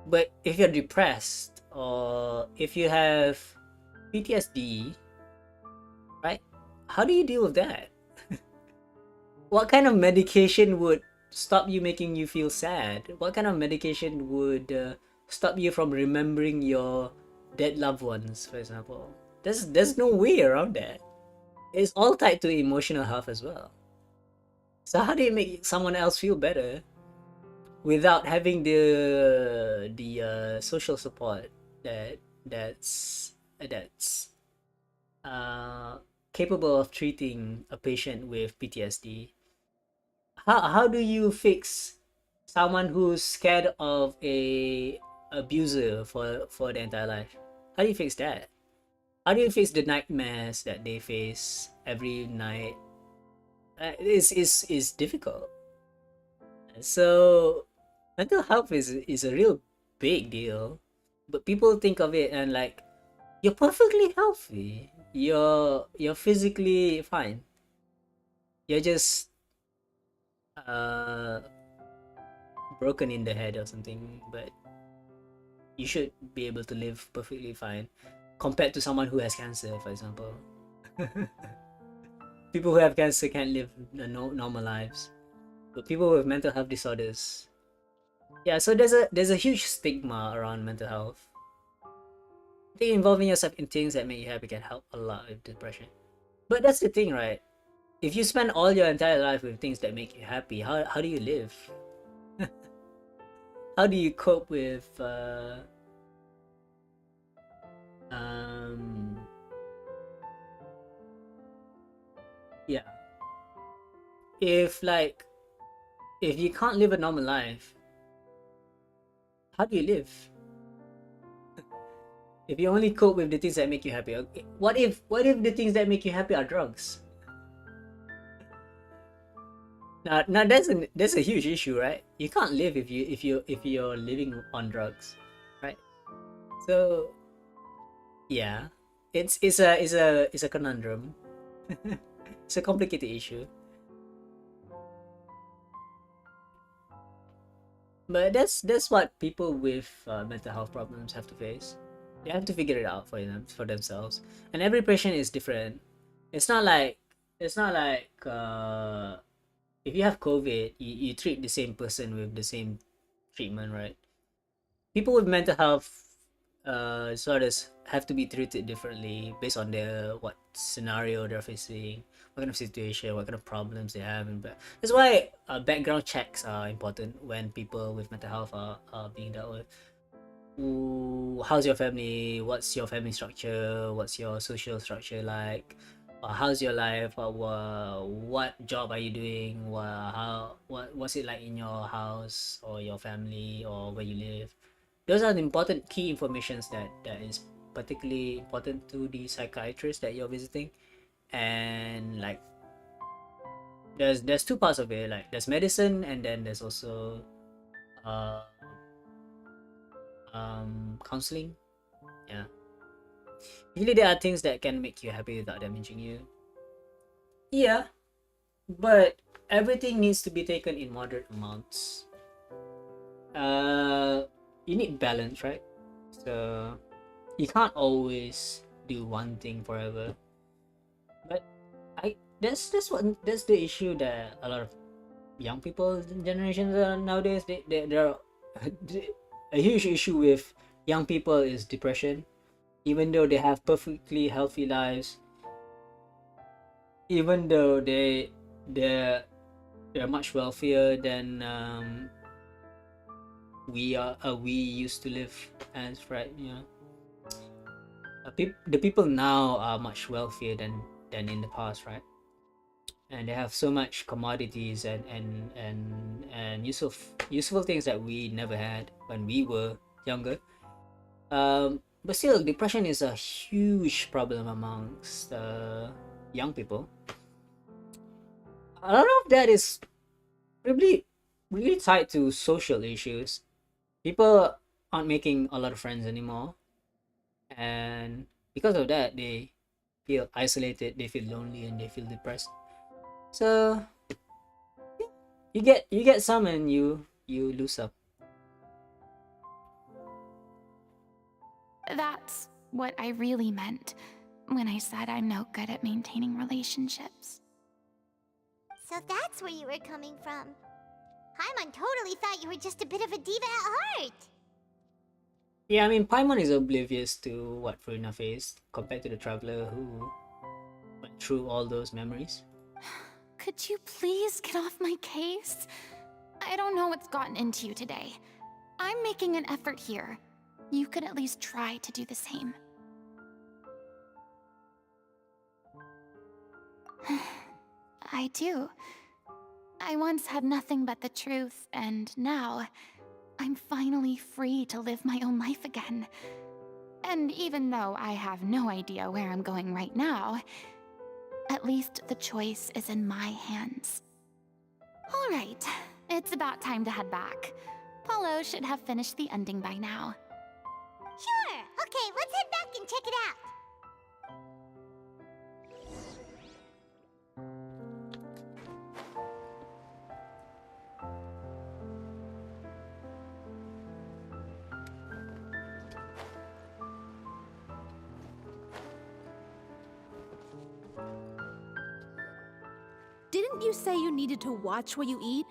A: But if you're depressed, or if you have PTSD, right? How do you deal with that? What kind of medication would stop you making you feel sad? What kind of medication would stop you from remembering your dead loved ones, for example? There's no way around that. It's all tied to emotional health as well. So how do you make someone else feel better without having the social support that's capable of treating a patient with PTSD? How do you fix someone who's scared of a abuser for the entire life? How do you fix that? How do you fix the nightmares that they face every night? It's difficult. So mental health is a real big deal, but people think of it and like, you're perfectly healthy, you're physically fine, you're just broken in the head or something, but you should be able to live perfectly fine compared to someone who has cancer, for example. People who have cancer can't live normal lives, but people with mental health disorders, yeah. So there's a huge stigma around mental health. I think involving yourself in things that make you happy can help a lot with depression. But that's the thing, right? If you spend all your entire life with things that make you happy, how do you live? How do you cope with yeah, if you can't live a normal life, how do you live? If you only cope with the things that make you happy, okay, what if the things that make you happy are drugs? Now that's a huge issue, right? You can't live if you're living on drugs, right? So yeah, it's a conundrum. It's a complicated issue. But that's what people with mental health problems have to face. They have to figure it out for themselves, and every patient is different. It's not like if you have COVID, you treat the same person with the same treatment, right? People with mental health disorders have to be treated differently based on their what scenario they're facing, what kind of situation, what kind of problems they have, and that's why background checks are important when people with mental health are being dealt with. Ooh, how's your family? What's your family structure? What's your social structure like? How's your life? What job are you doing? What's it like in your house or your family or where you live? Those are the important key informations that is particularly important to the psychiatrist that you're visiting. And like there's two parts of it, like there's medicine and then there's also uh counseling. Yeah, usually there are things that can make you happy without damaging you. Yeah, but everything needs to be taken in moderate amounts. You need balance, right? So you can't always do one thing forever. But that's the issue that a lot of young people generations nowadays they're a huge issue with young people is depression. Even though they have perfectly healthy lives, even though they're much wealthier than we used to live as, right? You know, the people now are much wealthier than in the past, right? And they have so much commodities and useful things that we never had when we were younger. But still, depression is a huge problem amongst young people. A lot of that is really tied to social issues. People aren't making a lot of friends anymore, and because of that, they feel isolated, they feel lonely, and they feel depressed. So you get some and you lose some.
E: That's what I really meant when I said I'm no good at maintaining relationships.
B: So that's where you were coming from. Paimon totally thought you were just a bit of a diva at heart.
A: Yeah, I mean, Paimon is oblivious to what Furina faced compared to the traveler who went through all those memories.
E: Could you please get off my case? I don't know what's gotten into you today. I'm making an effort here. You could at least try to do the same. I do. I once had nothing but the truth, and now I'm finally free to live my own life again. And even though I have no idea where I'm going right now, at least the choice is in my hands. All right, it's about time to head back. Paulo should have finished the ending by now.
B: Sure. Okay, let's head back and check it out.
F: Didn't you say you needed to watch what you eat?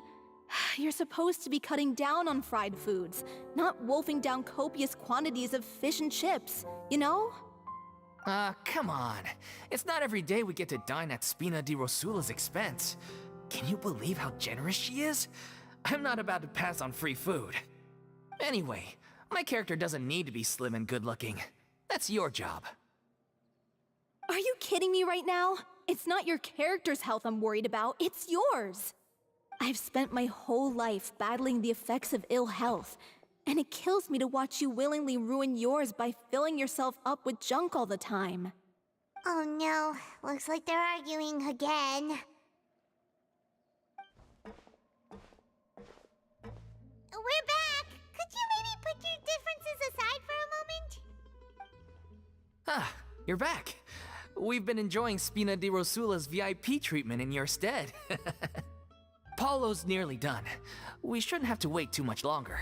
F: You're supposed to be cutting down on fried foods, not wolfing down copious quantities of fish and chips, you know?
D: Come on. It's not every day we get to dine at Spina di Rosula's expense. Can you believe how generous she is? I'm not about to pass on free food. Anyway, my character doesn't need to be slim and good-looking. That's your job.
F: Are you kidding me right now? It's not your character's health I'm worried about, it's yours. I've spent my whole life battling the effects of ill health, and it kills me to watch you willingly ruin yours by filling yourself up with junk all the time.
B: Oh no, looks like they're arguing again. We're back! Could you maybe put your differences aside for a moment?
D: Ah, you're back. We've been enjoying Spina di Rosula's VIP treatment in your stead. Paulo's nearly done. We shouldn't have to wait too much longer.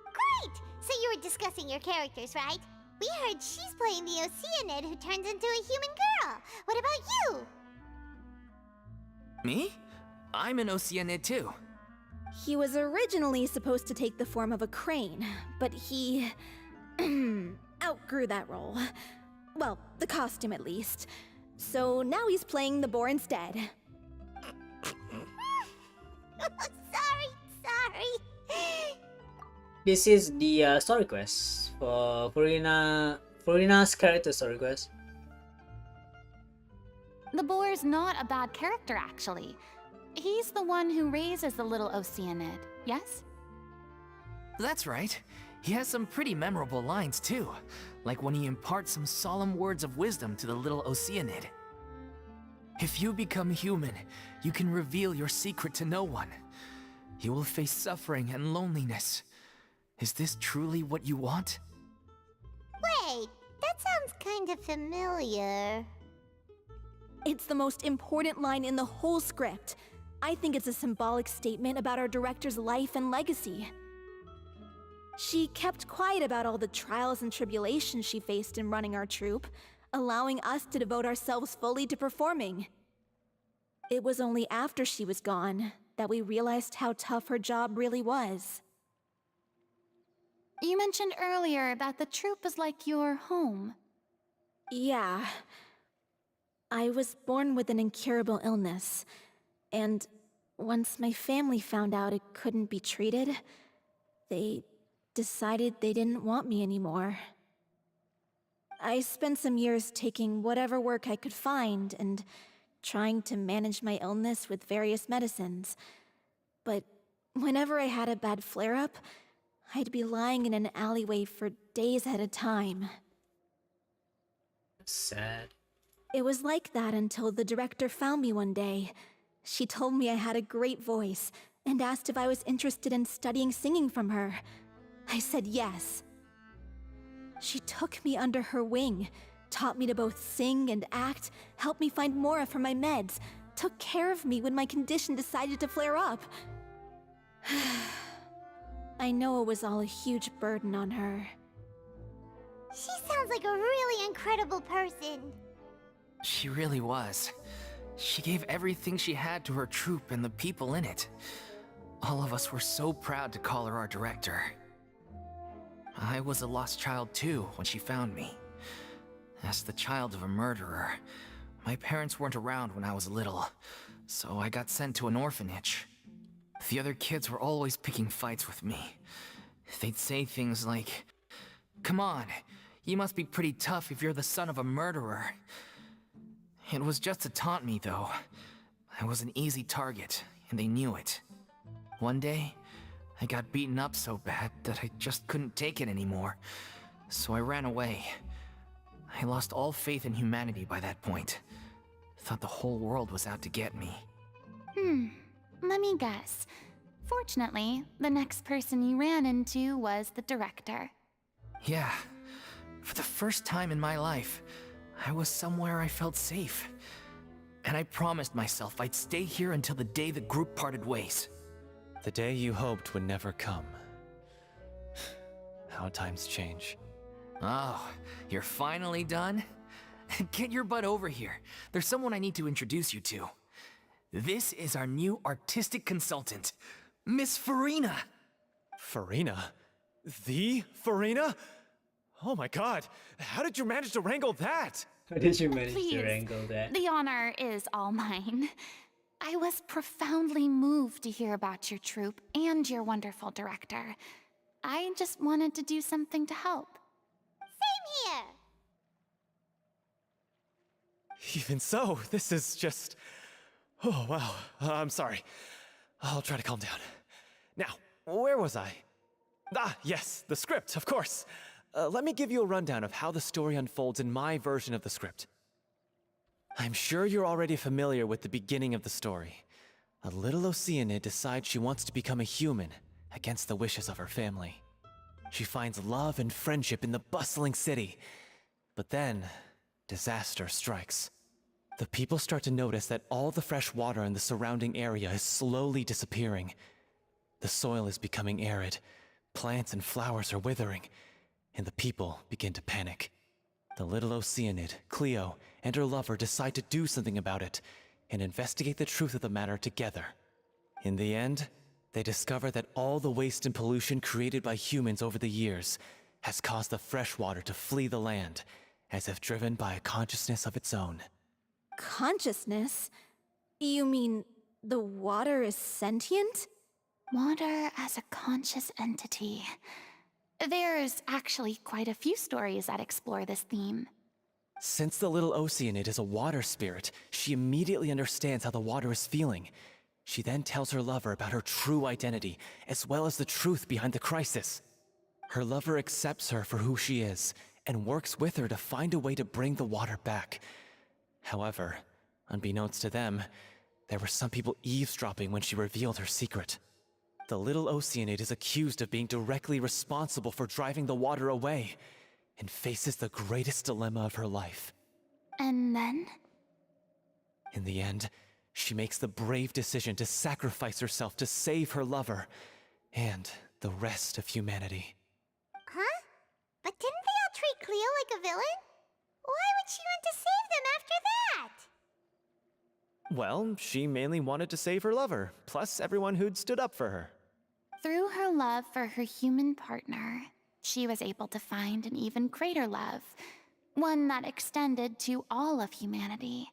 B: Great! So you were discussing your characters, right? We heard she's playing the Oceanid who turns into a human girl. What about you?
D: Me? I'm an Oceanid too.
F: He was originally supposed to take the form of a crane, but he outgrew that role. Well, the costume at least. So now he's playing the boar instead.
B: Sorry.
A: This is the story quest for Furina's character story quest.
E: The boar's not a bad character, actually. He's the one who raises the little Oceanid, yes?
D: That's right. He has some pretty memorable lines too, like when he imparts some solemn words of wisdom to the little Oceanid. If you become human, you can reveal your secret to no one. You will face suffering and loneliness. Is this truly what you want?
B: Wait, that sounds kind of familiar.
F: It's the most important line in the whole script. I think it's a symbolic statement about our director's life and legacy. She kept quiet about all the trials and tribulations she faced in running our troupe, allowing us to devote ourselves fully to performing. It was only after she was gone that we realized how tough her job really was.
E: You mentioned earlier that the troupe is like your home.
F: Yeah. I was born with an incurable illness, and once my family found out it couldn't be treated, they decided they didn't want me anymore. I spent some years taking whatever work I could find and trying to manage my illness with various medicines. But whenever I had a bad flare-up, I'd be lying in an alleyway for days at a time.
A: Sad.
F: It was like that until the director found me one day. She told me I had a great voice and asked if I was interested in studying singing from her. I said yes. She took me under her wing, taught me to both sing and act, helped me find Mora for my meds, took care of me when my condition decided to flare up. I know it was all a huge burden on her.
B: She sounds like a really incredible person.
D: She really was. She gave everything she had to her troupe and the people in it. All of us were so proud to call her our director. I was a lost child too when she found me. As the child of a murderer, my parents weren't around when I was little, so I got sent to an orphanage. The other kids were always picking fights with me. They'd say things like, "Come on, you must be pretty tough if you're the son of a murderer." It was just to taunt me, though. I was an easy target, and they knew it. One day, I got beaten up so bad that I just couldn't take it anymore, so I ran away. I lost all faith in humanity by that point. Thought the whole world was out to get me.
E: Let me guess. Fortunately, the next person you ran into was the director.
D: Yeah, for the first time in my life, I was somewhere I felt safe. And I promised myself I'd stay here until the day the group parted ways.
G: The day you hoped would never come. How times change.
D: Oh, you're finally done? Get your butt over here. There's someone I need to introduce you to. This is our new artistic consultant, Miss Furina.
G: Furina? The Furina? Oh my god, how did you manage to wrangle that?
A: How did you manage
E: Please,
A: to wrangle that?
E: the honor is all mine. I was profoundly moved to hear about your troupe and your wonderful director. I just wanted to do something to help.
B: Same here.
G: Even so, this is just... Oh, wow. I'm sorry. I'll try to calm down. Now, where was I? Ah, yes, the script, of course. Let me give you a rundown of how the story unfolds in my version of the script. I'm sure you're already familiar with the beginning of the story. A little Oceanid decides she wants to become a human, against the wishes of her family. She finds love and friendship in the bustling city. But then, disaster strikes. The people start to notice that all the fresh water in the surrounding area is slowly disappearing. The soil is becoming arid, plants and flowers are withering, and the people begin to panic. The little Oceanid, Cleo, and her lover decide to do something about it and investigate the truth of the matter together. In the end, they discover that all the waste and pollution created by humans over the years has caused the freshwater to flee the land, as if driven by a consciousness of its own.
F: Consciousness? You mean the water is sentient?
E: Water as a conscious entity. There's actually quite a few stories that explore this theme.
G: Since the little Oceanid is a water spirit, she immediately understands how the water is feeling. She then tells her lover about her true identity, as well as the truth behind the crisis. Her lover accepts her for who she is, and works with her to find a way to bring the water back. However, unbeknownst to them, there were some people eavesdropping when she revealed her secret. The little Oceanid is accused of being directly responsible for driving the water away, and faces the greatest dilemma of her life.
E: And then?
G: In the end, she makes the brave decision to sacrifice herself to save her lover, and the rest of humanity.
B: Huh? But didn't they all treat Cleo like a villain? Why would she want to save them after that?
G: Well, she mainly wanted to save her lover, plus everyone who'd stood up for her.
E: Through her love for her human partner, she was able to find an even greater love, one that extended to all of humanity.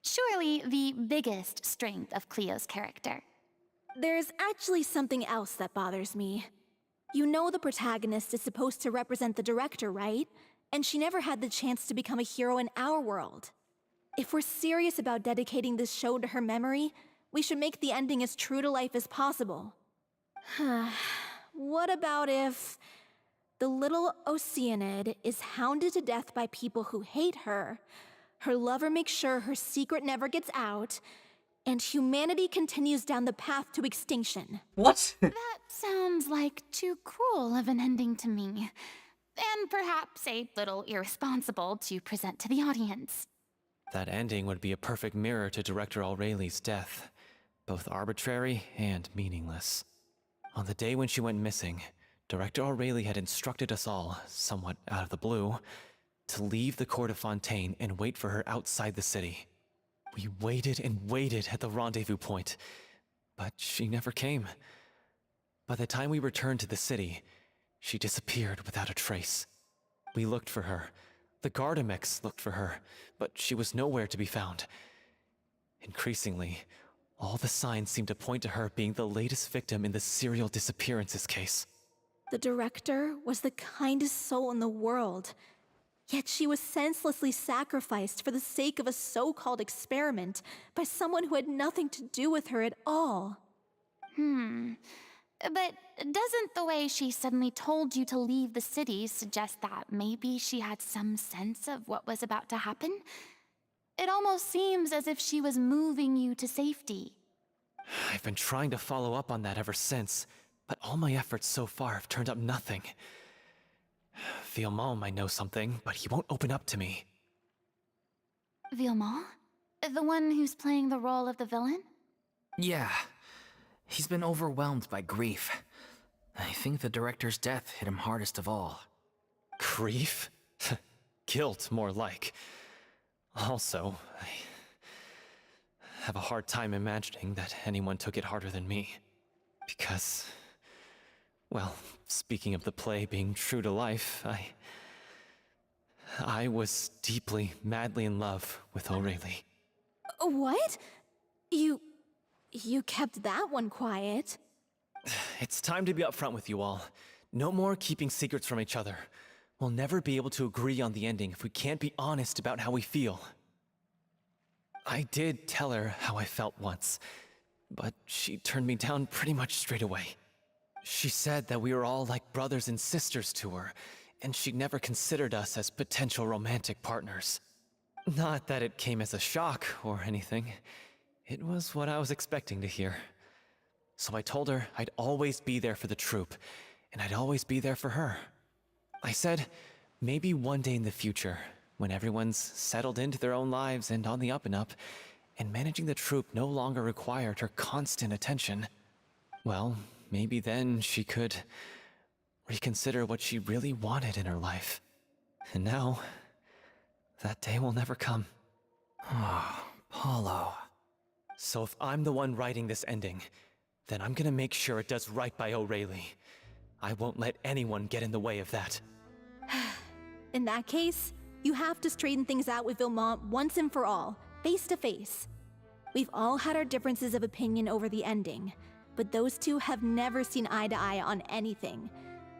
E: Surely the biggest strength of Cleo's character.
F: There's actually something else that bothers me. You know the protagonist is supposed to represent the director, right? And she never had the chance to become a hero in our world. If we're serious about dedicating this show to her memory, we should make the ending as true to life as possible. What about if the little Oceanid is hounded to death by people who hate her, her lover makes sure her secret never gets out, and humanity continues down the path to extinction?
A: What?
E: That sounds like too cruel of an ending to me, and perhaps a little irresponsible to present to the audience.
G: That ending would be a perfect mirror to Director Aureli's death, both arbitrary and meaningless. On the day when she went missing, Director Aurelie had instructed us all, somewhat out of the blue, to leave the court of Fontaine and wait for her outside the city. We waited and waited at the rendezvous point, but she never came. By the time we returned to the city, she disappeared without a trace. We looked for her. The Gardamex looked for her, but she was nowhere to be found. Increasingly, all the signs seemed to point to her being the latest victim in the serial disappearances case.
F: The director was the kindest soul in the world, yet she was senselessly sacrificed for the sake of a so-called experiment by someone who had nothing to do with her at all.
E: But doesn't the way she suddenly told you to leave the city suggest that maybe she had some sense of what was about to happen? It almost seems as if she was moving you to safety.
G: I've been trying to follow up on that ever since, but all my efforts so far have turned up nothing. Villemont might know something, but he won't open up to me.
E: Villemont? The one who's playing the role of the villain?
D: Yeah. He's been overwhelmed by grief. I think the director's death hit him hardest of all.
G: Grief? Guilt, more like. Also, I have a hard time imagining that anyone took it harder than me. Because, well, speaking of the play being true to life, I was deeply, madly in love with Aurelie.
F: What? You kept that one quiet.
G: It's time to be upfront with you all. No more keeping secrets from each other. We'll never be able to agree on the ending if we can't be honest about how we feel. I did tell her how I felt once, but she turned me down pretty much straight away. She said that we were all like brothers and sisters to her, and she'd never considered us as potential romantic partners. Not that it came as a shock or anything. It was what I was expecting to hear. So I told her I'd always be there for the troupe, and I'd always be there for her. I said, maybe one day in the future, when everyone's settled into their own lives and on the up and up, and managing the troupe no longer required her constant attention, well, maybe then she could reconsider what she really wanted in her life. And now, that day will never come.
D: Oh, Paulo.
G: So if I'm the one writing this ending, then I'm gonna make sure it does right by O'Reilly. I won't let anyone get in the way of that.
F: In that case, you have to straighten things out with Vilmont once and for all, face to face. We've all had our differences of opinion over the ending, but those two have never seen eye to eye on anything.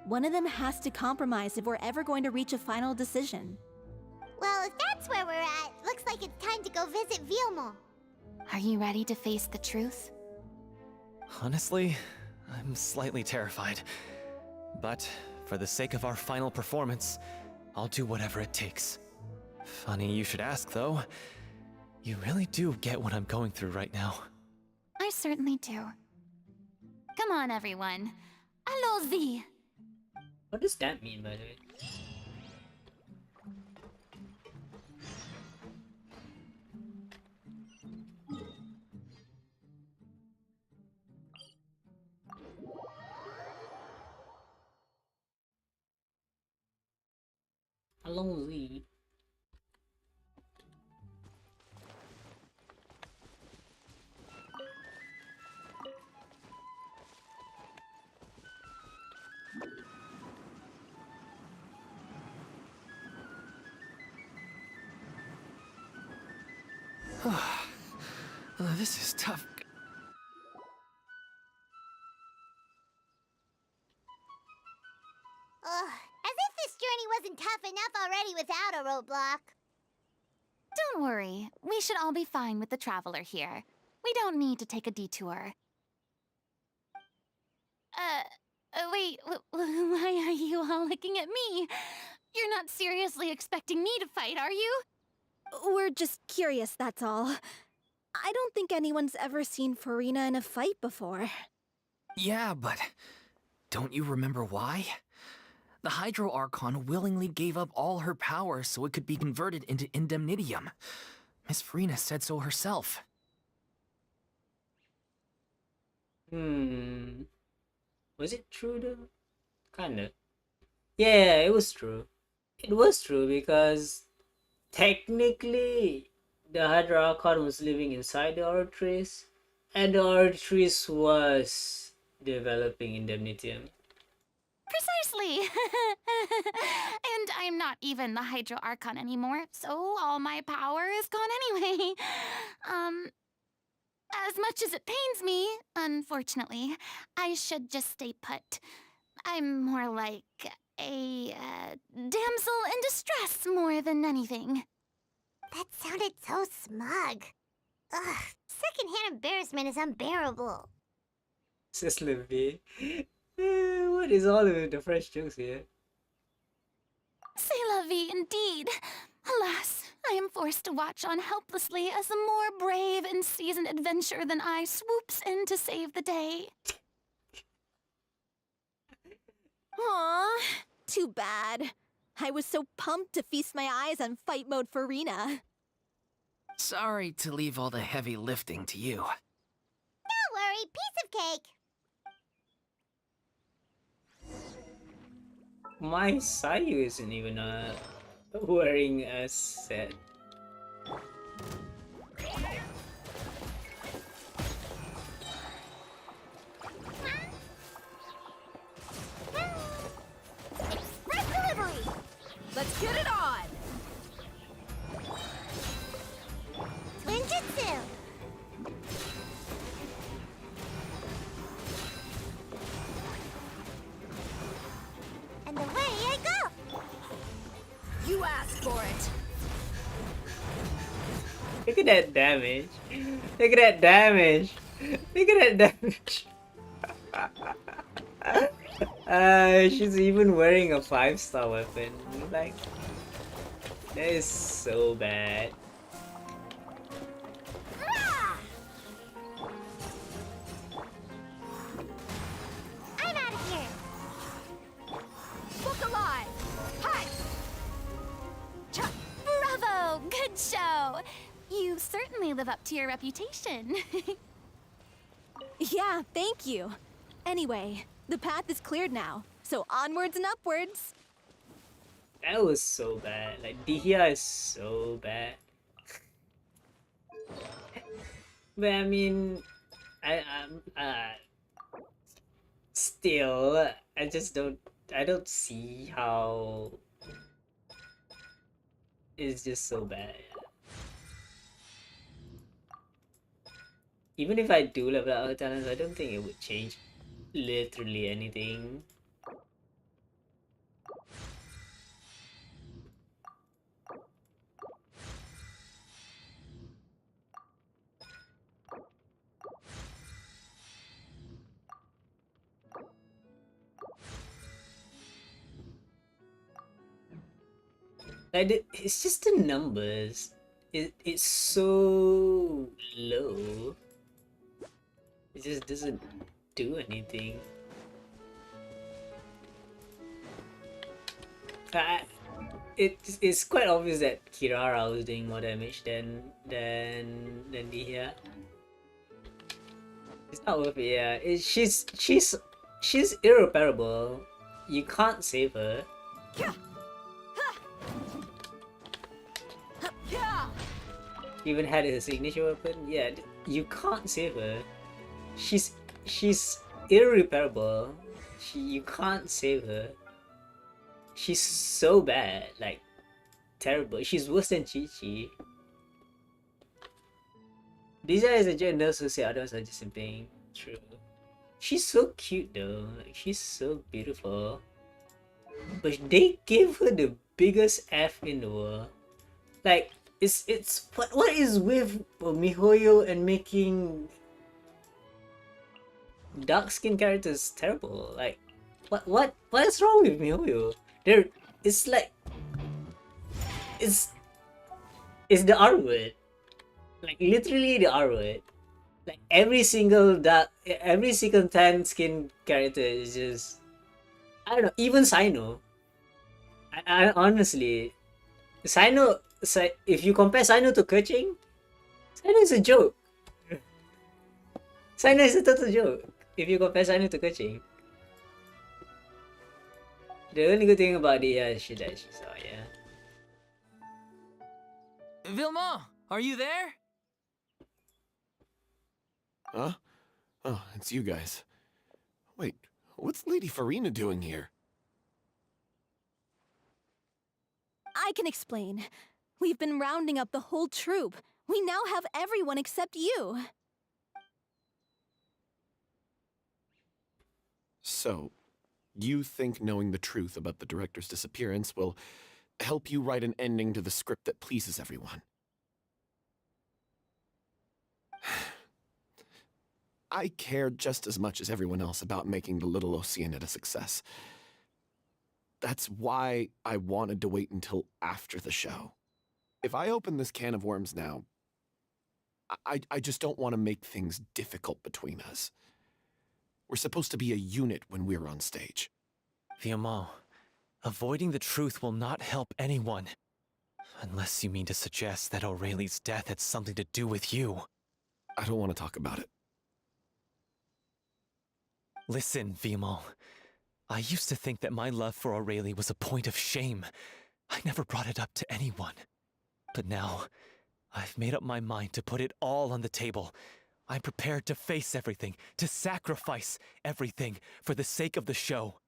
F: One of them has to compromise if we're ever going to reach a final decision.
B: Well, if that's where we're at, looks like it's time to go visit Vilmont.
E: Are you ready to face the truth?
G: Honestly, I'm slightly terrified. But for the sake of our final performance, I'll do whatever it takes. Funny you should ask, though. You really do get what I'm going through right now.
E: I certainly do. Come on, everyone. Allons-y!
A: What does that mean, by the way? Allons-y.
D: This is tough.
B: Ugh, as if this journey wasn't tough enough already without a roadblock.
E: Don't worry. We should all be fine with the traveler here. We don't need to take a detour. Wait, why are you all looking at me? You're not seriously expecting me to fight, are you?
F: We're just curious, that's all. I don't think anyone's ever seen Furina in a fight before.
D: Yeah, but don't you remember why? The Hydro Archon willingly gave up all her power so it could be converted into Indemnitium. Miss Furina said so herself.
A: Was it true though? Kinda. Yeah, it was true. It was true because technically the Hydra Archon was living inside the Oratrice, and the Oratrice was developing Indemnitium.
E: Precisely! And I'm not even the Hydro Archon anymore, so all my power is gone anyway. As much as it pains me, unfortunately, I should just stay put. I'm more like a damsel in distress more than anything.
B: That sounded so smug. Ugh, secondhand embarrassment is unbearable.
A: Says Livy. What is all of the fresh jokes here?
E: C'est la vie indeed. Alas, I am forced to watch on helplessly as a more brave and seasoned adventurer than I swoops in to save the day.
F: Aw, too bad. I was so pumped to feast my eyes on fight mode Furina.
D: Sorry to leave all the heavy lifting to you.
B: Don't worry, piece of cake.
A: My Sayu isn't even wearing a set.
B: Express delivery!
F: Let's get it on!
B: Twin Jutsu! And away I go!
F: You asked for it.
A: Look at that damage. Look at that damage. Look at that damage. She's even wearing a 5-star weapon. Like, that is so bad.
B: I'm out of here!
F: Look alive! Hi!
E: Bravo! Good show! You certainly live up to your reputation.
F: Yeah, thank you. Anyway, the path is cleared now, So onwards and upwards.
A: That was so bad. Like Dihya is so bad. But I mean, still, I just don't. I don't see how it's just so bad. Even if I do level up her talents, I don't think it would change literally anything. Like it's just the numbers. It's so low. It just doesn't do anything. It's quite obvious that Kirara was doing more damage than Dihya. It's not worth it. Yeah, she's irreparable. You can't save her. Even had her signature weapon. Yeah, you can't save her. She's irreparable. You can't save her. She's so bad, like terrible. She's worse than Chi-Chi. These guys are just nurse who say others are just simping. True. She's so cute though. Like, she's so beautiful. But they gave her the biggest F in the world. Like it's what is with MiHoYo and making dark skin characters terrible? Like what is wrong with MiHoYo? It's like it's the R word. Like literally the R word. Like every single tan skin character is just, I don't know, even Sino. I honestly, if you compare Sino to Keqing, Sino is a joke. Sino is a total joke if you compare Sino to Keqing. The only good thing about it is she died, so yeah.
D: Vilma, are you there?
I: Huh? Oh, it's you guys. Wait, what's Lady Furina doing here?
F: I can explain. We've been rounding up the whole troop. We now have everyone except you.
I: So, you think knowing the truth about the director's disappearance will help you write an ending to the script that pleases everyone? I care just as much as everyone else about making the Little Oceanid a success. That's why I wanted to wait until after the show. If I open this can of worms now, I just don't want to make things difficult between us. We're supposed to be a unit when we're on stage.
G: Vilma, avoiding the truth will not help anyone. Unless you mean to suggest that Aurelie's death had something to do with you.
I: I don't want to talk about it.
G: Listen, Vilma. I used to think that my love for Aurelie was a point of shame. I never brought it up to anyone. But now, I've made up my mind to put it all on the table. I'm prepared to face everything, to sacrifice everything for the sake of the show.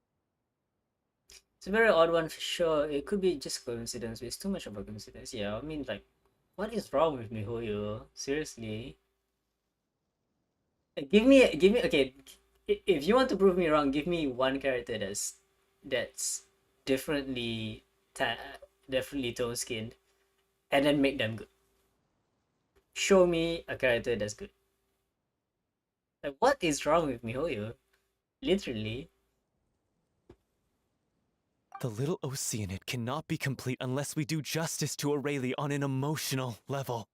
A: It's a very odd one for sure. It could be just coincidence, but it's too much of a coincidence. Yeah, I mean, like, what is wrong with MiHoYo? Seriously. Give me, okay, if you want to prove me wrong, give me one character that's differently tone skinned, and then make them good. Show me a character that's good. Like, what is wrong with MiHoYo? Literally.
G: The Little Oceanid cannot be complete unless we do justice to Aurelie on an emotional level.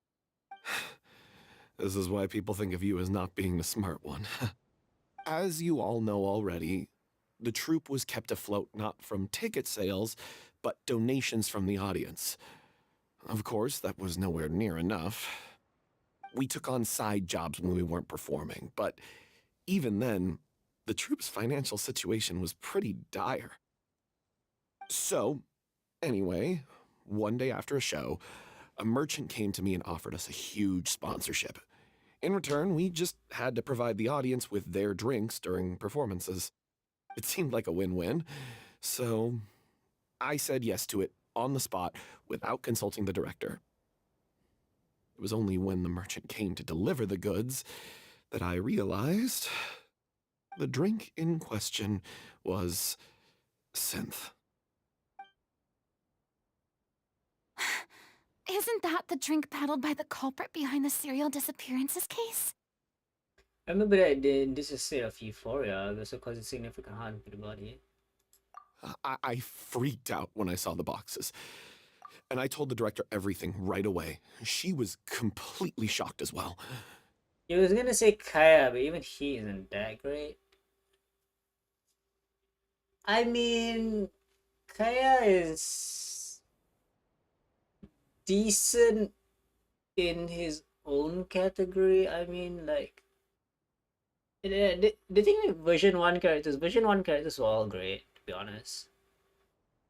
I: This is why people think of you as not being the smart one. As you all know already, the troupe was kept afloat not from ticket sales, but donations from the audience. Of course, that was nowhere near enough. We took on side jobs when we weren't performing, but even then, the troupe's financial situation was pretty dire. So, anyway, one day after a show, a merchant came to me and offered us a huge sponsorship. In return, we just had to provide the audience with their drinks during performances. It seemed like a win-win, so I said yes to it on the spot without consulting the director. It was only when the merchant came to deliver the goods that I realized the drink in question was synth.
E: Isn't that the drink peddled by the culprit behind the serial disappearances case?
A: I remember that this is state of euphoria, also causes significant harm to the body.
I: I freaked out when I saw the boxes, and I told the director everything right away. She was completely shocked as well.
A: I was gonna say Kaya, but even he isn't that great. I mean, Kaya is decent in his own category. I mean, like, the thing with version 1 characters were all great, to be honest.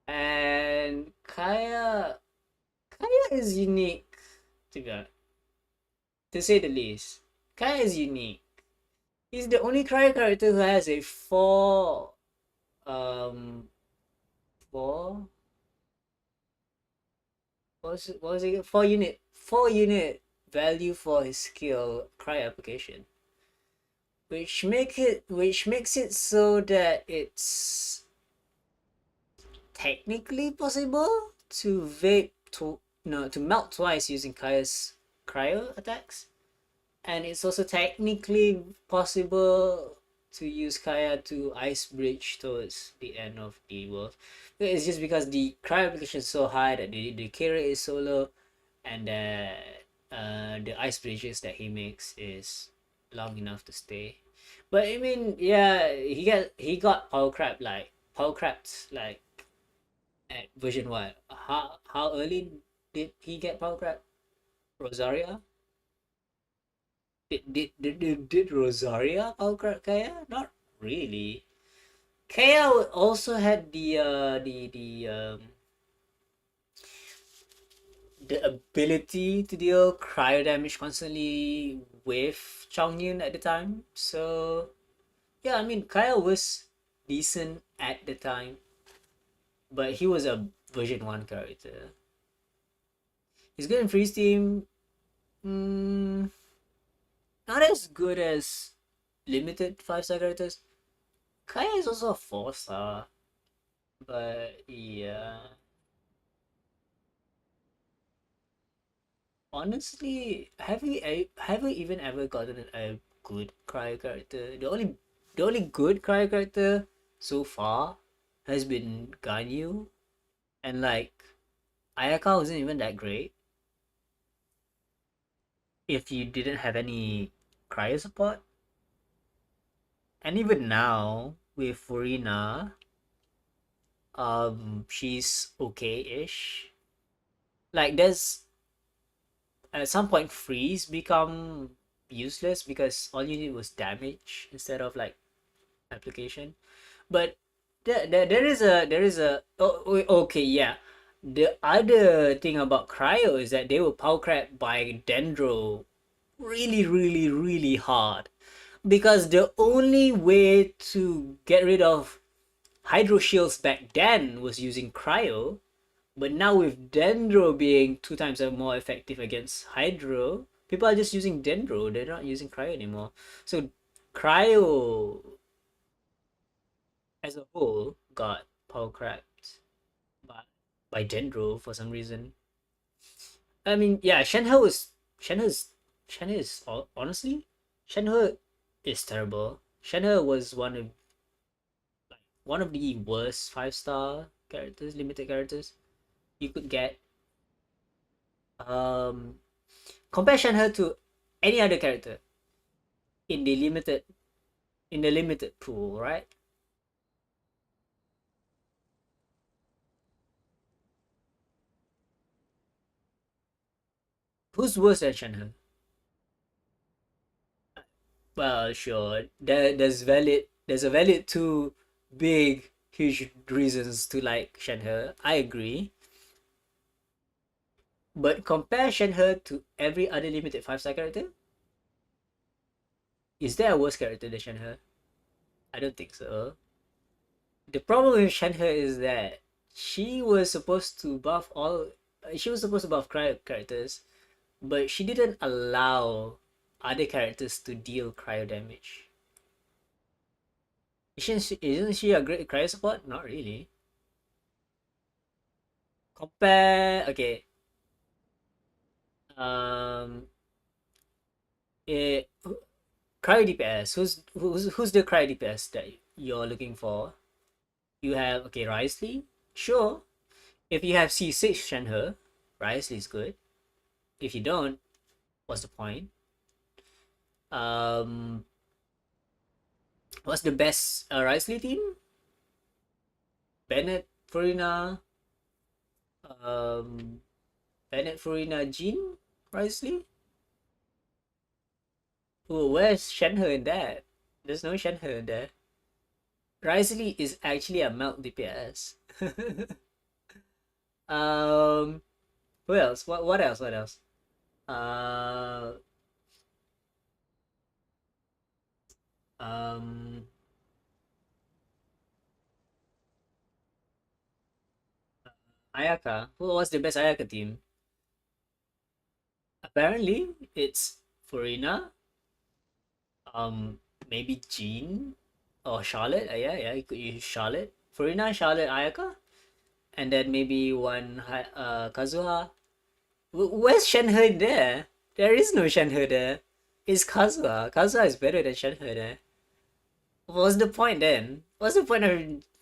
A: And Kaya is unique, to say the least. Kaya is unique. He's the only Kaya character who has a four what was it? 4 unit value for his skill cry application. Which makes it so that it's technically possible to melt twice using Kaya's cryo attacks. And it's also technically possible to use Kaya to ice bridge towards the end of the world. It's just because the cryo application is so high that the K rate is so low, and the ice bridges that he makes is long enough to stay. But I mean, yeah, he got power crapped like at version 1. How early did he get power crapped? Rosaria? Did Rosaria power crap Kaya? Not really. Kaya also had the ability to deal cryo damage constantly with Chongyun at the time. So yeah, I mean Kaya was decent at the time, but he was a version 1 character. He's good in freeze team. Not as good as limited 5-star characters. Kaya is also a 4-star, but yeah. Honestly, have we even ever gotten a good cryo character? The only good cryo character so far has been Ganyu, and like Ayaka wasn't even that great. If you didn't have any cryo support, and even now with Furina, she's okay-ish. Like there's at some point freeze become useless because all you need was damage instead of like application. But there is a okay, yeah, the other thing about cryo is that they were power cracked by Dendro really hard, because the only way to get rid of hydro shields back then was using cryo. But now with Dendro being 2 times more effective against Hydro, people are just using Dendro. They're not using Cryo anymore. So Cryo as a whole got power cracked by Dendro for some reason. I mean, yeah, Shenhe is honestly, Shenhe is terrible. Shenhe was one of the worst 5-star characters, limited characters you could get. Compare Shenhe to any other character in the limited pool, right? Who's worse than Shenhe? Well, sure. There's valid There's a valid two big, huge reasons to like Shenhe. I agree. But compare Shenhe to every other limited 5-star character? Is there a worse character than Shenhe? I don't think so. The problem with Shenhe is that she was supposed to buff all. She was supposed to buff cryo characters, but she didn't allow other characters to deal cryo damage. Isn't she a great cryo support? Not really. Compare. Okay. Um. It, cryo DPS. Who's the cryo DPS that you're looking for? You have okay Risley. Sure. If you have C6 Shenhe, Risley is good. If you don't, what's the point? Um, what's the best Risley team? Bennett, Furina, um, Bennett, Furina, Jean, Risley. Oh, where's Shenhe in that? There's no Shenhe in there. Risley is actually a melt DPS. Who else? What else? What else? Uh, um, Ayaka. Who was the best Ayaka team? Apparently, it's Furina, um, maybe Jean or Charlotte. Yeah, you could use Charlotte. Furina, Charlotte, Ayaka, and then maybe one Kazuha. Where's Shenhe there? There is no Shenhe there. It's Kazuha. Kazuha is better than Shenhe there. What's the point then? What's the point of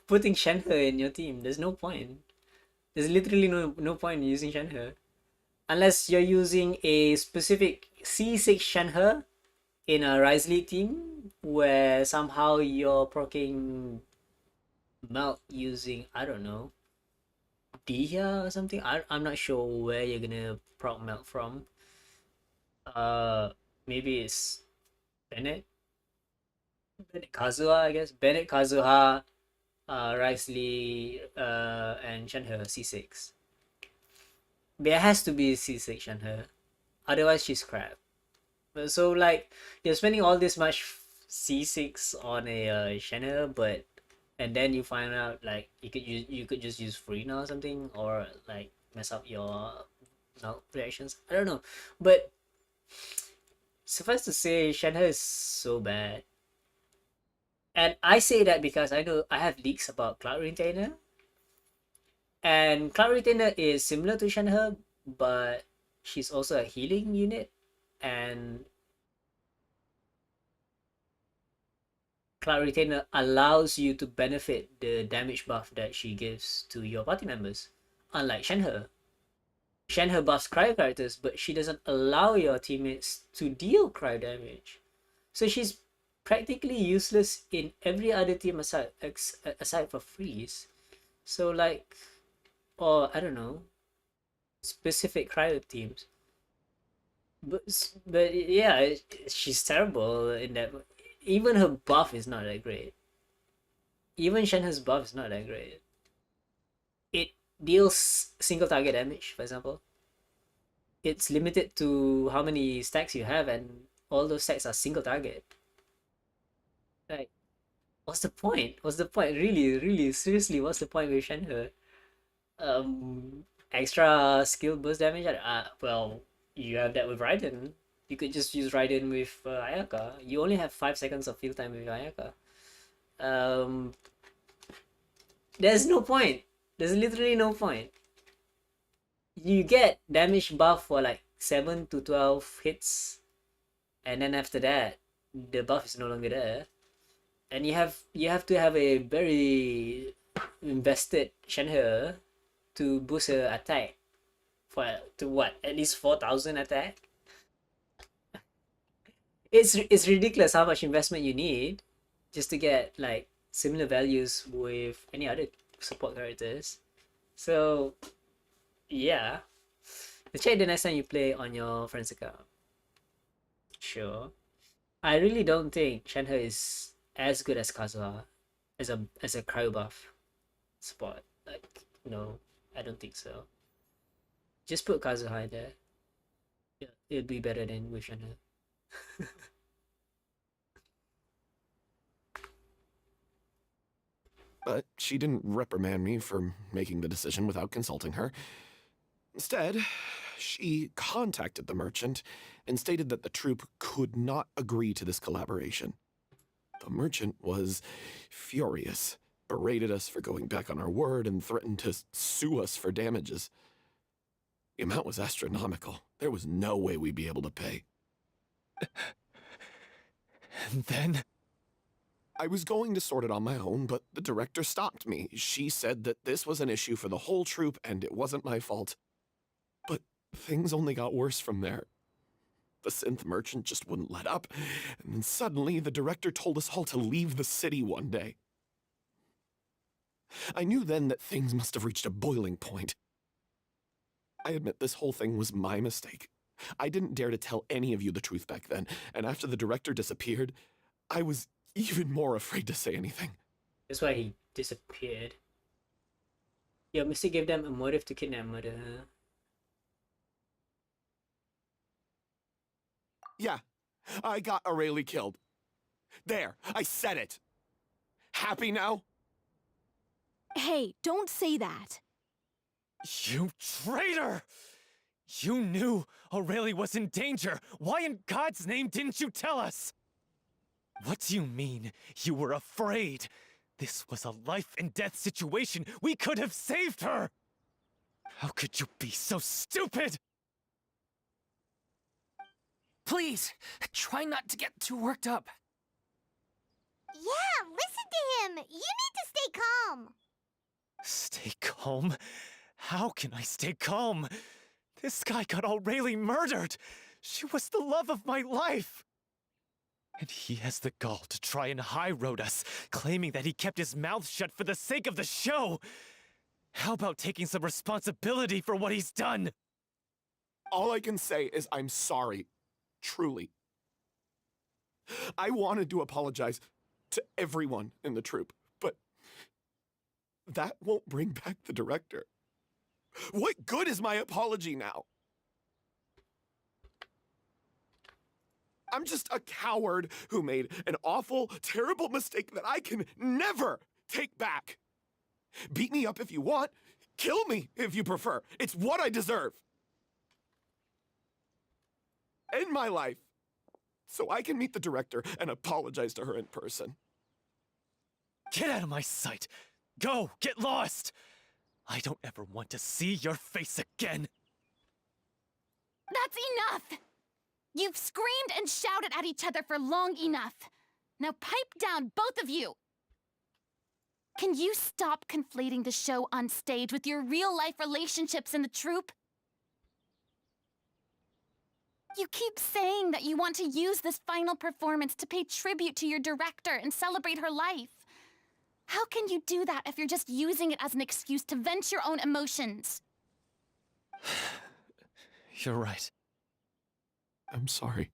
A: putting Shenhe in your team? There's no point. There's literally no point in using Shenhe. Unless you're using a specific C6 Shenhe in a Risley team where somehow you're proccing melt using, I don't know, Dia or something. I'm not sure where you're gonna proc melt from. Maybe it's Bennett? Bennett Kazuha, I guess. Bennett Kazuha, Risley, and Shenhe C6. There has to be C6 Shenhe. Otherwise she's crap. So like you're spending all this much C6 on a Shenhe, but and then you find out like you could just use Furina or something, or like mess up your null reactions. I don't know, but suffice to say, Shenhe is so bad, and I say that because I know I have leaks about Cloud Retainer, and Cloud Retainer is similar to Shenhe, but she's also a healing unit, and Cloud Retainer allows you to benefit the damage buff that she gives to your party members. Unlike Shenhe. Shenhe buffs cryo characters, but she doesn't allow your teammates to deal cryo damage. So she's practically useless in every other team aside for freeze. So like, or I don't know, specific cryo teams. But yeah, she's terrible in that. Even her buff is not that great. Even Shenhe's buff is not that great. It deals single target damage, for example. It's limited to how many stacks you have, and all those stacks are single target. Like, what's the point? What's the point? Really, really, seriously, what's the point with Shenhe? Extra skill burst damage? Well, you have that with Raiden. You could just use Raiden with Ayaka. You only have 5 seconds of field time with Ayaka. There's no point. There's literally no point. You get damage buff for like 7 to 12 hits, and then after that, the buff is no longer there. And you have to have a very invested Shenhe to boost her attack to what, at least 4,000 attack. It's ridiculous how much investment you need just to get like similar values with any other support characters. So yeah, check the next time you play on your friend's account. Sure. I really don't think Shenhe is as good as Kazuha as a cryo buff spot. Like, no, I don't think so. Just put Kazuha there. Yeah, it'd be better than Wishana.
I: But she didn't reprimand me for making the decision without consulting her. Instead, she contacted the merchant and stated that the troupe could not agree to this collaboration. The merchant was furious, berated us for going back on our word, and threatened to sue us for damages. The amount was astronomical. There was no way we'd be able to pay.
G: And then?
I: I was going to sort it on my own, but the director stopped me. She said that this was an issue for the whole troupe and it wasn't my fault. But things only got worse from there. The synth merchant just wouldn't let up, and then suddenly the director told us all to leave the city one day. I knew then that things must have reached a boiling point. I admit this whole thing was my mistake. I didn't dare to tell any of you the truth back then, and after the director disappeared, I was even more afraid to say anything.
A: That's why he disappeared. Yeah, Misty gave them a motive to kidnap Mother.
I: Yeah, I got Aurelie killed. There, I said it. Happy now?
F: Hey, don't say that.
G: You traitor! You knew Aurelie was in danger. Why in God's name didn't you tell us? What do you mean, you were afraid? This was a life and death situation. We could have saved her! How could you be so stupid?
D: Please, try not to get too worked up.
B: Yeah, listen to him. You need to stay calm.
G: Stay calm? How can I stay calm? This guy got Aurelie murdered! She was the love of my life! And he has the gall to try and high-road us, claiming that he kept his mouth shut for the sake of the show! How about taking some responsibility for what he's done?
I: All I can say is I'm sorry. Truly. I wanted to apologize to everyone in the troupe, but that won't bring back the director. What good is my apology now? I'm just a coward who made an awful, terrible mistake that I can never take back. Beat me up if you want. Kill me if you prefer. It's what I deserve. End my life so I can meet the director and apologize to her in person.
G: Get out of my sight! Go! Get lost! I don't ever want to see your face again!
E: That's enough! You've screamed and shouted at each other for long enough. Now pipe down, both of you! Can you stop conflating the show on stage with your real-life relationships in the troupe? You keep saying that you want to use this final performance to pay tribute to your director and celebrate her life. How can you do that if you're just using it as an excuse to vent your own emotions?
G: You're right.
I: I'm sorry.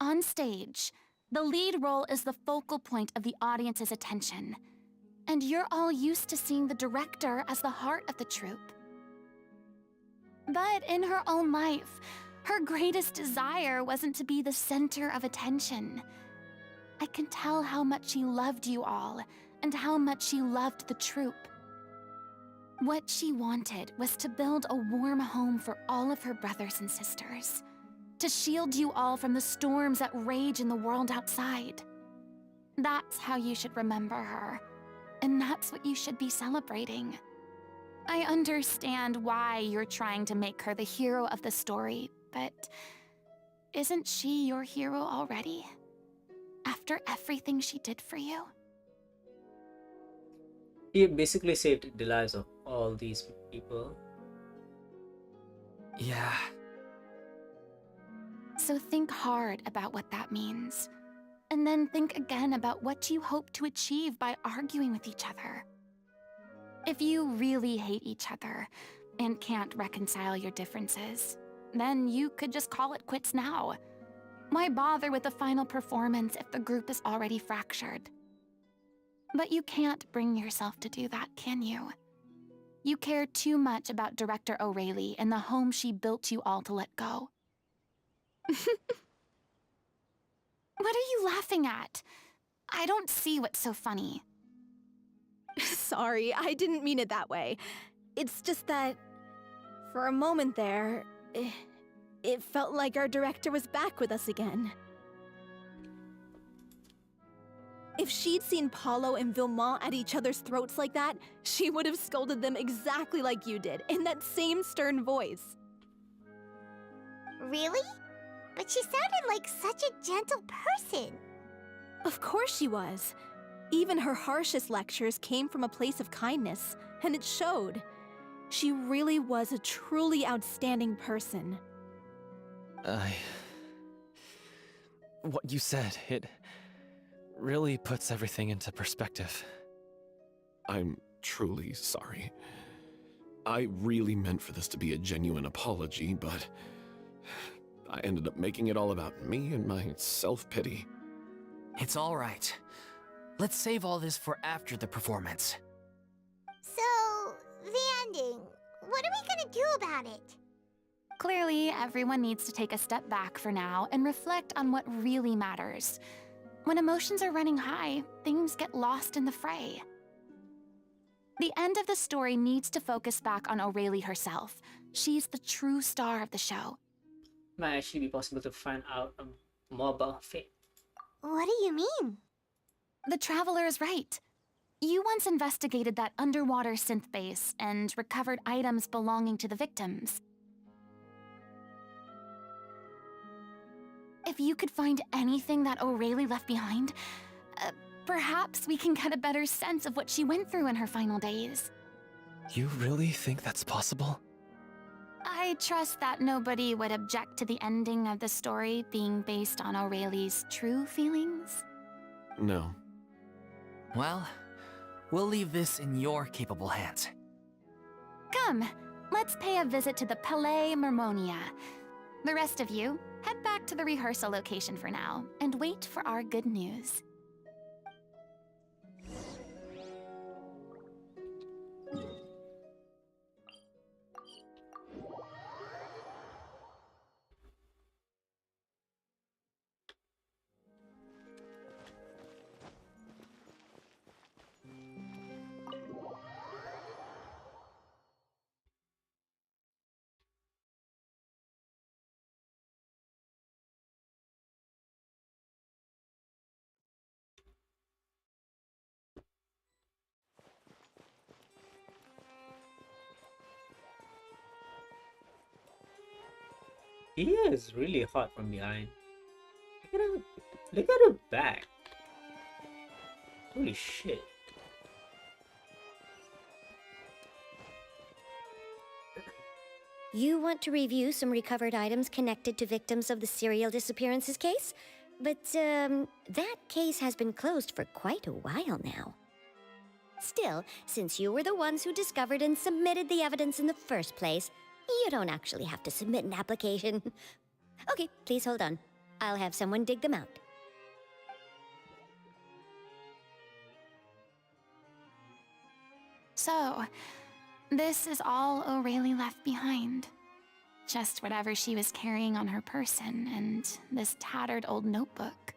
E: On stage, the lead role is the focal point of the audience's attention. And you're all used to seeing the director as the heart of the troupe. But in her own life, her greatest desire wasn't to be the center of attention. I can tell how much she loved you all, and how much she loved the troupe. What she wanted was to build a warm home for all of her brothers and sisters, to shield you all from the storms that rage in the world outside. That's how you should remember her, and that's what you should be celebrating. I understand why you're trying to make her the hero of the story, but isn't she your hero already? After everything she did for you?
A: He basically saved the lives of all these people.
D: Yeah.
E: So think hard about what that means. And then think again about what you hope to achieve by arguing with each other. If you really hate each other and can't reconcile your differences, then you could just call it quits now.
C: Why bother with the final performance if the group is already fractured? But you can't bring yourself to do that, can you? You care too much about Director O'Reilly and the home she built you all to let go. What are you laughing at? I don't see what's so funny.
F: Sorry, I didn't mean it that way. It's just that, for a moment there, it felt like our director was back with us again. If she'd seen Paulo and Vilmont at each other's throats like that, she would have scolded them exactly like you did, in that same stern voice.
B: Really? But she sounded like such a gentle person.
F: Of course she was. Even her harshest lectures came from a place of kindness, and it showed. She really was a truly outstanding person.
G: What you said, it really puts everything into perspective.
I: I'm truly sorry. I really meant for this to be a genuine apology, but I ended up making it all about me and my self-pity.
D: It's all right. Let's save all this for after the performance.
B: So, the ending. What are we gonna do about it?
C: Clearly, everyone needs to take a step back for now and reflect on what really matters. When emotions are running high, things get lost in the fray. The end of the story needs to focus back on O'Reilly herself. She's the true star of the show.
A: Might actually be possible to find out more about her fate.
B: What do you mean?
C: The Traveler is right. You once investigated that underwater synth base and recovered items belonging to the victims. If you could find anything that O'Reilly left behind, perhaps we can get a better sense of what she went through in her final days.
G: You really think that's possible?
C: I trust that nobody would object to the ending of the story being based on O'Reilly's true feelings.
I: No.
D: Well, we'll leave this in your capable hands.
C: Come, let's pay a visit to the Palais Mermonia. The rest of you, head back to the rehearsal location for now, and wait for our good news.
A: He is really hot from behind. Look at her back. Holy shit.
J: You want to review some recovered items connected to victims of the serial disappearances case? But, that case has been closed for quite a while now. Still, since you were the ones who discovered and submitted the evidence in the first place, you don't actually have to submit an application. Okay, please hold on. I'll have someone dig them out.
C: So, this is all O'Reilly left behind. Just whatever she was carrying on her person and this tattered old notebook.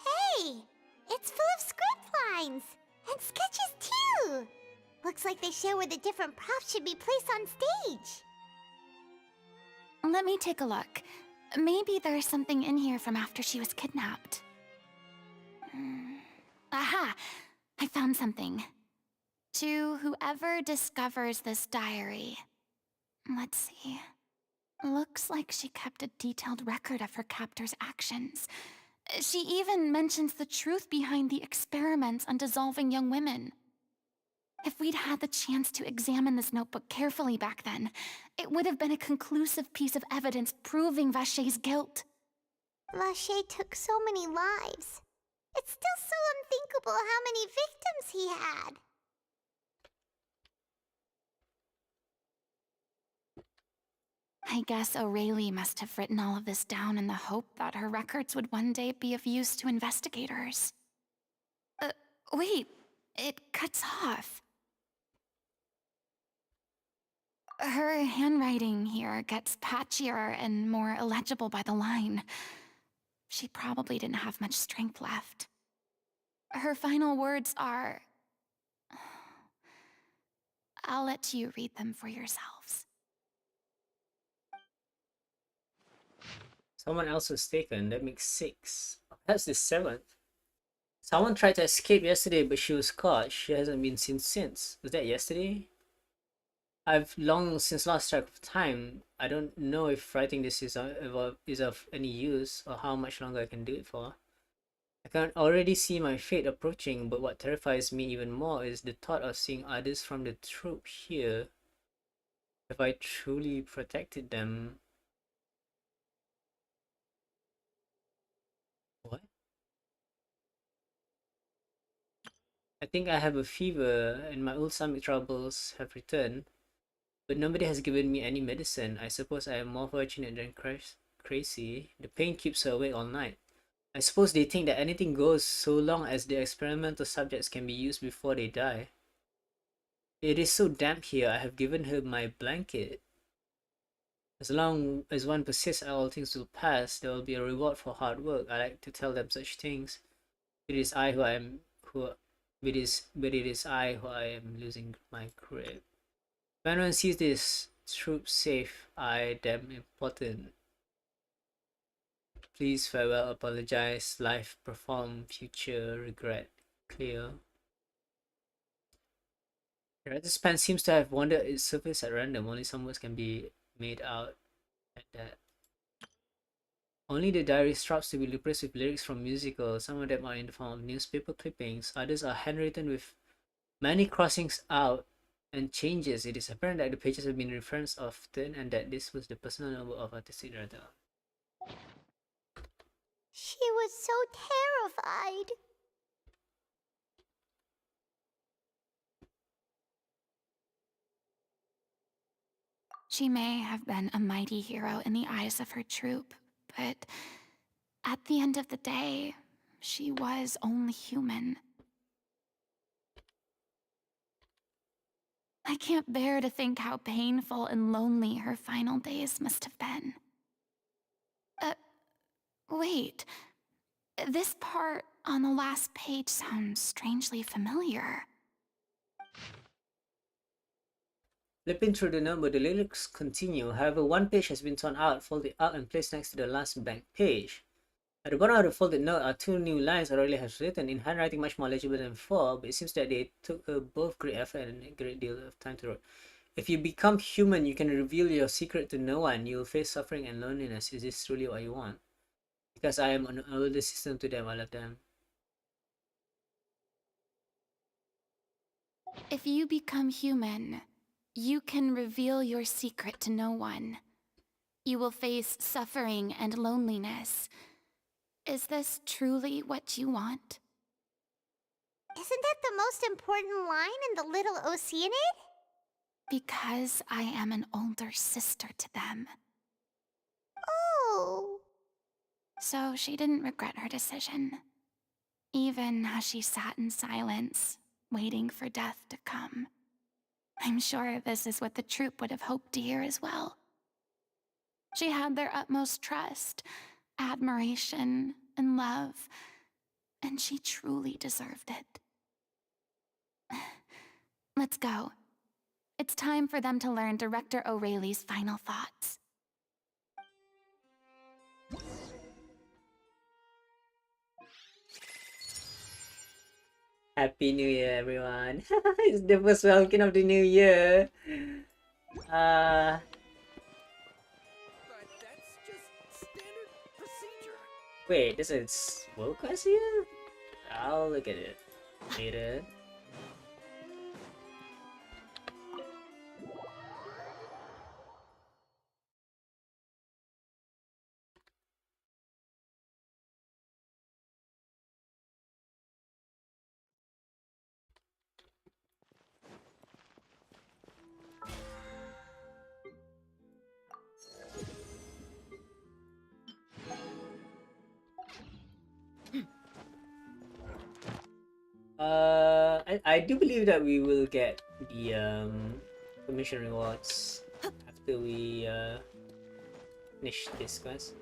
B: Hey! It's full of script lines! And sketches too! Looks like they show where the different props should be placed on stage.
C: Let me take a look. Maybe there's something in here from after she was kidnapped. Aha! I found something. To whoever discovers this diary. Let's see. Looks like she kept a detailed record of her captor's actions. She even mentions the truth behind the experiments on dissolving young women. If we'd had the chance to examine this notebook carefully back then, it would have been a conclusive piece of evidence proving Vachey's guilt.
B: Vachey took so many lives. It's still so unthinkable how many victims he had.
E: I guess O'Reilly must have written all of this down in the hope that her records would one day be of use to investigators. Wait, it cuts off. Her handwriting here gets patchier and more illegible by the line. She probably didn't have much strength left. Her final words are... I'll let you read them for yourselves.
A: Someone else was taken. That makes 6. That's the 7th. Someone tried to escape yesterday, but she was caught. She hasn't been seen since. Was that yesterday? I've long since lost track of time. I don't know if writing this is of any use or how much longer I can do it for. I can already see my fate approaching, but what terrifies me even more is the thought of seeing others from the troop here. If I truly protected them... What? I think I have a fever and my old stomach troubles have returned, but nobody has given me any medicine. I suppose I am more fortunate than crazy. The pain keeps her awake all night. I suppose they think that anything goes so long as the experimental subjects can be used before they die. It is so damp here, I have given her my blanket. As long as one persists, all things will pass. There will be a reward for hard work. I like to tell them such things. It is I who I am but it is I who I am losing my grip. When one sees this troop safe, I damn important. Please farewell, apologize, life perform, future regret, clear. The writer's pen seems to have wandered its surface at random. Only some words can be made out at that. Only the diary straps to be replaced with lyrics from musicals. Some of them are in the form of newspaper clippings. Others are handwritten with many crossings out and changes. It is apparent that the pages have been referenced often and that this was the personal notebook of artistic writer.
B: She was so terrified.
E: She may have been a mighty hero in the eyes of her troop, but at the end of the day, she was only human. I can't bear to think how painful and lonely her final days must have been. Wait. This part on the last page sounds strangely familiar.
A: Flipping through the number, the lyrics continue. However, one page has been torn out, folded out, and placed next to the last blank page. At the bottom of the folded note are 2 new lines Aurelia has written in handwriting much more legible than before, but it seems that they took her both great effort and a great deal of time to write. If you become human, you can reveal your secret to no one. You will face suffering and loneliness. Is this truly what you want? Because I am an older sister to them, I love them.
E: If you become human, you can reveal your secret to no one. You will face suffering and loneliness. Is this truly what you want?
B: Isn't that the most important line in the Little Oceanid?
E: Because I am an older sister to them.
B: Oh.
E: So she didn't regret her decision, even as she sat in silence, waiting for death to come. I'm sure this is what the troop would have hoped to hear as well. She had their utmost trust, admiration, and love, and she truly deserved it. Let's go. It's time for them to learn Director O'Reilly's final thoughts.
A: Happy New Year, everyone. It's the first welcome of the new year.
D: But that's just standard procedure.
A: Wait, this is world class here? I'll look at it later. I do believe that we will get the commission rewards after we finish this quest.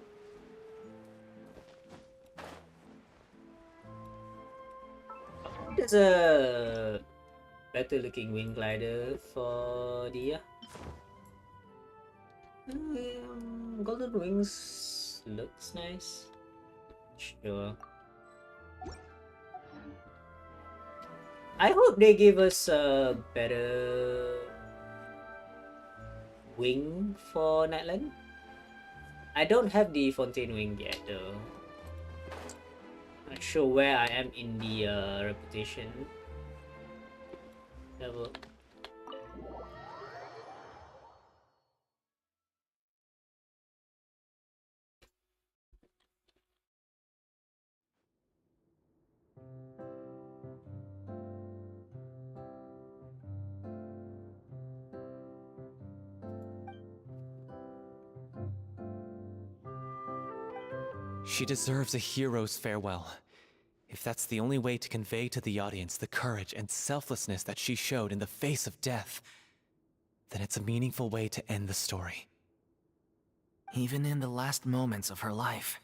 A: There's a better looking wing glider for the golden wings looks nice. Sure. I hope they give us a better wing for Nightland. I don't have the Fontaine wing yet though. Not sure where I am in the reputation level.
G: She deserves a hero's farewell. If that's the only way to convey to the audience the courage and selflessness that she showed in the face of death, then it's a meaningful way to end the story.
D: Even in the last moments of her life,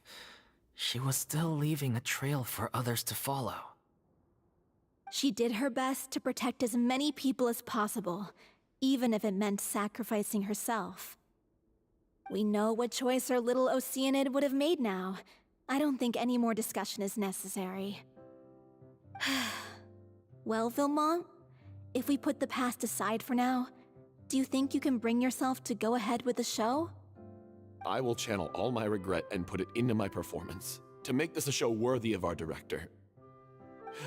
D: she was still leaving a trail for others to follow.
F: She did her best to protect as many people as possible, even if it meant sacrificing herself. We know what choice our little Oceanid would have made now. I don't think any more discussion is necessary. Well, Vilmont, if we put the past aside for now, do you think you can bring yourself to go ahead with the show?
I: I will channel all my regret and put it into my performance, to make this a show worthy of our director.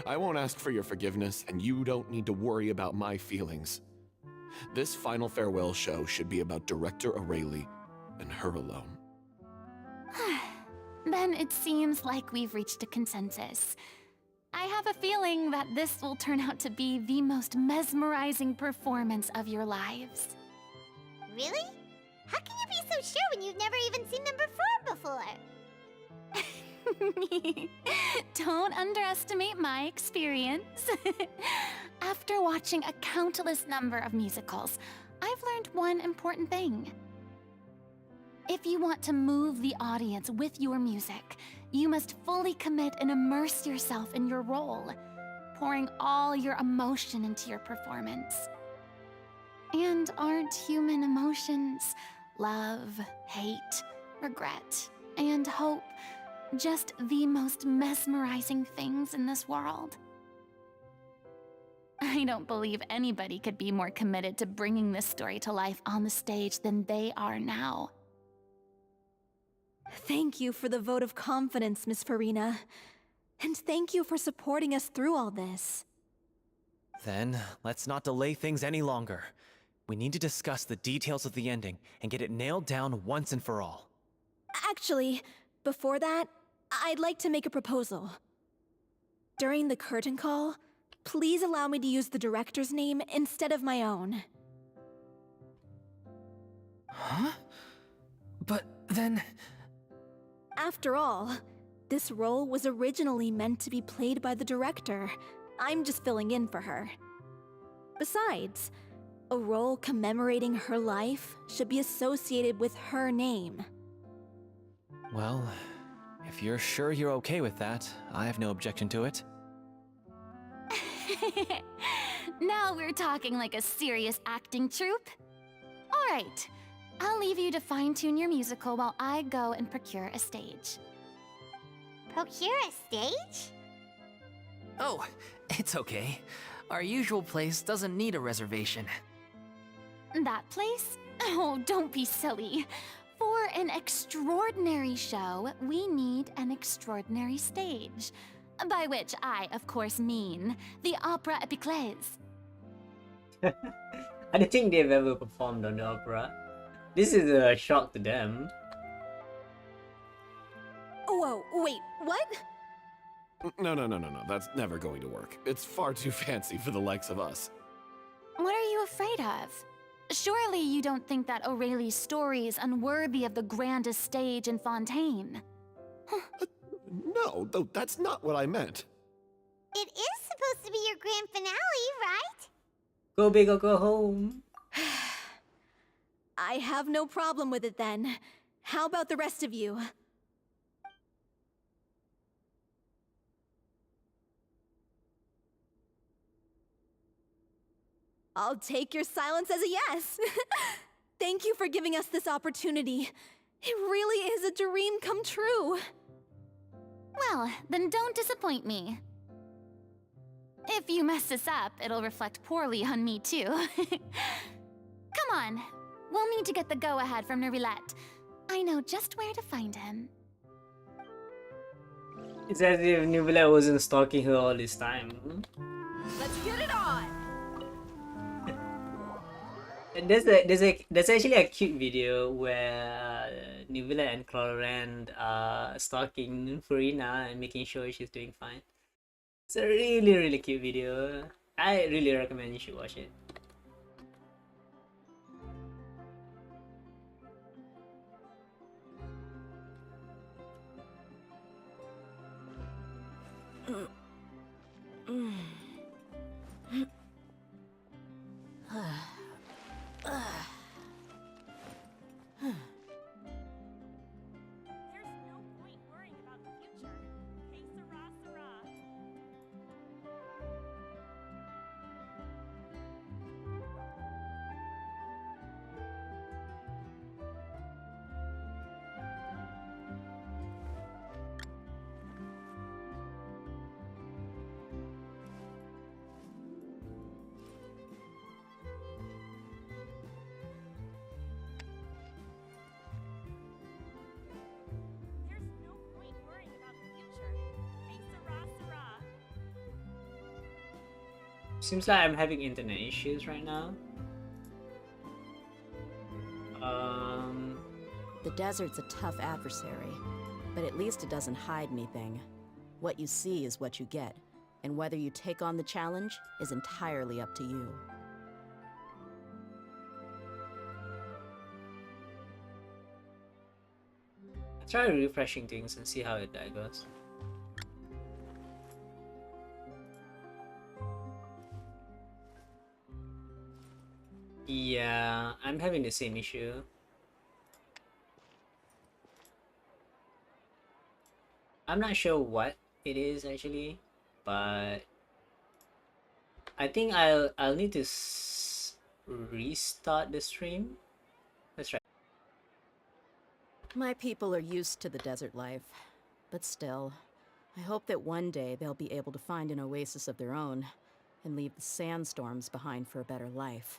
I: I won't ask for your forgiveness, and you don't need to worry about my feelings. This final farewell show should be about Director Aurelie and her alone.
E: Then it seems like we've reached a consensus. I have a feeling that this will turn out to be the most mesmerizing performance of your lives.
B: Really? How can you be so sure when you've never even seen them perform before?
E: Don't underestimate my experience. After watching a countless number of musicals, I've learned one important thing. If you want to move the audience with your music, you must fully commit and immerse yourself in your role, pouring all your emotion into your performance. And aren't human emotions, love, hate, regret, and hope, just the most mesmerizing things in this world? I don't believe anybody could be more committed to bringing this story to life on the stage than they are now.
F: Thank you for the vote of confidence, Miss Furina. And thank you for supporting us through all this.
G: Then, let's not delay things any longer. We need to discuss the details of the ending and get it nailed down once and for all.
F: Actually, before that, I'd like to make a proposal. During the curtain call, please allow me to use the director's name instead of my own.
D: Huh? But then...
F: After all, this role was originally meant to be played by the director. I'm just filling in for her. Besides, a role commemorating her life should be associated with her name.
G: Well, if you're sure you're okay with that, I have no objection to it.
E: Now we're talking like a serious acting troupe. All right, I'll leave you to fine-tune your musical while I go and procure a stage.
B: Procure a stage?
D: Oh, it's okay. Our usual place doesn't need a reservation.
E: That place? Oh, don't be silly. For an extraordinary show, we need an extraordinary stage. By which I, of course, mean the Opera Epiclese.
A: I don't think they've ever performed on the opera. This is a shock to them.
F: Whoa, wait, what?
I: No. That's never going to work. It's far too fancy for the likes of us.
E: What are you afraid of? Surely you don't think that Aurelie's story is unworthy of the grandest stage in Fontaine.
I: No, though that's not what I meant.
B: It is supposed to be grand finale, right?
A: Go big or go home.
F: I have no problem with it then. How about the rest of you? I'll take your silence as a yes. Thank you for giving us this opportunity. It really is a dream come true.
E: Well, then don't disappoint me. If you mess this up, it'll reflect poorly on me too. Come on. We'll need to get the go-ahead from Nerilette. I know just where to find him.
A: It's as if Nubila wasn't stalking her all this time.
F: Let's get it on!
A: And there's actually a cute video where Nubila and Clorand are stalking Furina and making sure she's doing fine. It's a really cute video. I really recommend you should watch it.
K: There's no point worrying about the future. Que sera, sera. There's no point worrying about the future. Que sera, sera.
A: Seems like I'm having internet issues right now.
L: The desert's a tough adversary, but at least it doesn't hide anything. What you see is what you get, and whether you take on the challenge is entirely up to you.
A: I'll try refreshing things and see how that goes. Yeah, I'm having the same issue. I'm not sure what it is actually, but I think I'll need to restart the stream. Let's try.
L: My people are used to the desert life, but still, I hope that one day they'll be able to find an oasis of their own and leave the sandstorms behind for a better life.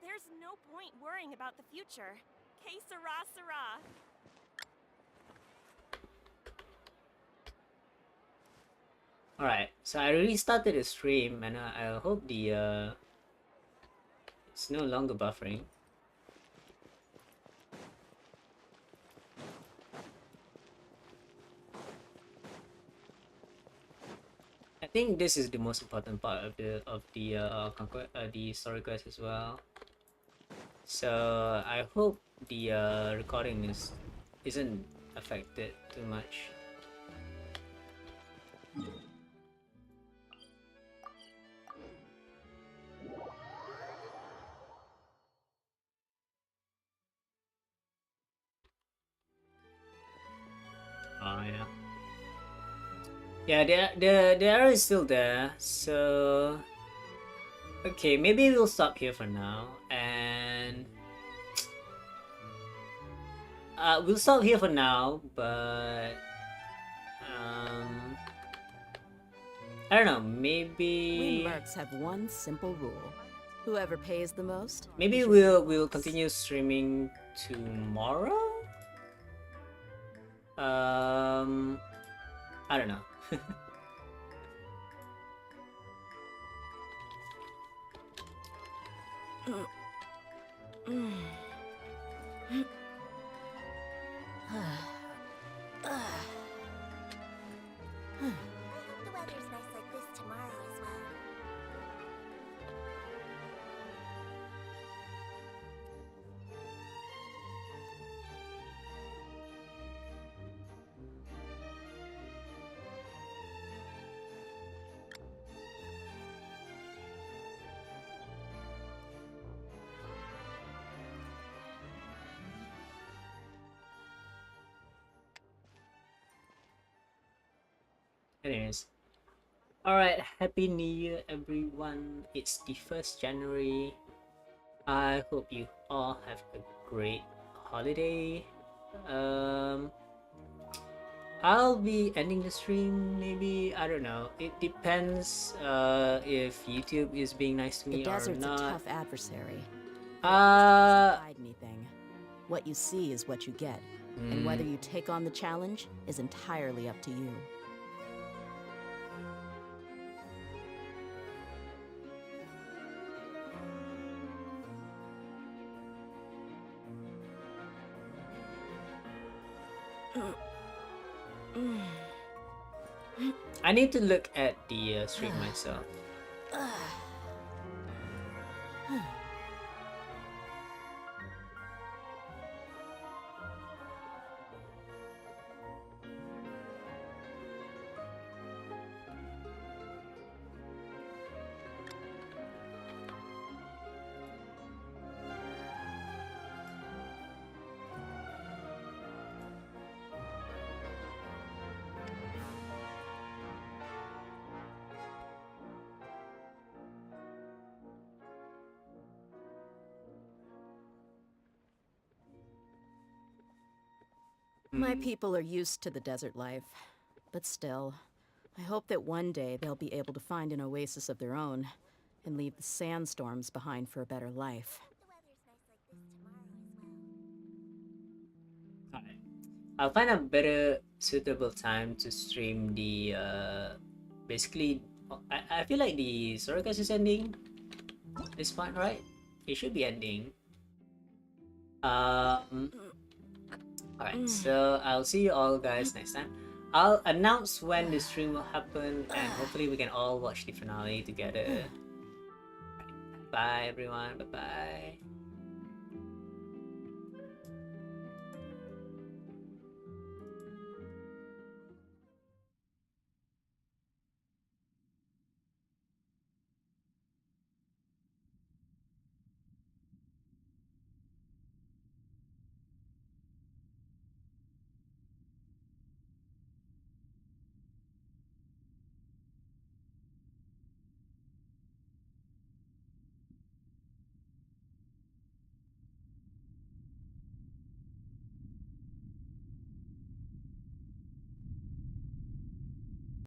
K: There's no point worrying about the future. Que sera, sera.
A: Alright, so I restarted the stream and I hope the it's no longer buffering. I think this is the most important part of the story quest as well. So I hope the recording isn't affected too much. Oh yeah. Yeah, the arrow is still there, so okay, maybe we'll stop here for now, and we'll stop here for now, but I don't know,
L: We
A: maybe
L: mercs have one simple rule. Whoever pays the most...
A: maybe
L: should
A: we'll
L: get
A: continue streaming tomorrow. I don't know.
B: I hope the weather's nice like this tomorrow as well.
A: Anyways. Alright, Happy New Year everyone. It's the 1st January. I hope you all have a great holiday. I'll be ending the stream maybe, I don't know. It depends if YouTube is being nice to
L: The
A: me or
L: desert's a
A: not.
L: tough adversary.
A: Uh
L: Hide anything. What you see is what you get, and whether you take on the challenge is entirely up to you.
A: I need to look at the stream myself.
L: My people are used to the desert life, but still, I hope that one day they'll be able to find an oasis of their own and leave the sandstorms behind for a better life.
A: Alright. I'll find a better suitable time to stream the basically I feel like the Sorocas is ending this part, right? It should be ending. Alright, so I'll see you all guys next time. I'll announce when the stream will happen and hopefully we can all watch the finale together. Bye everyone, bye bye.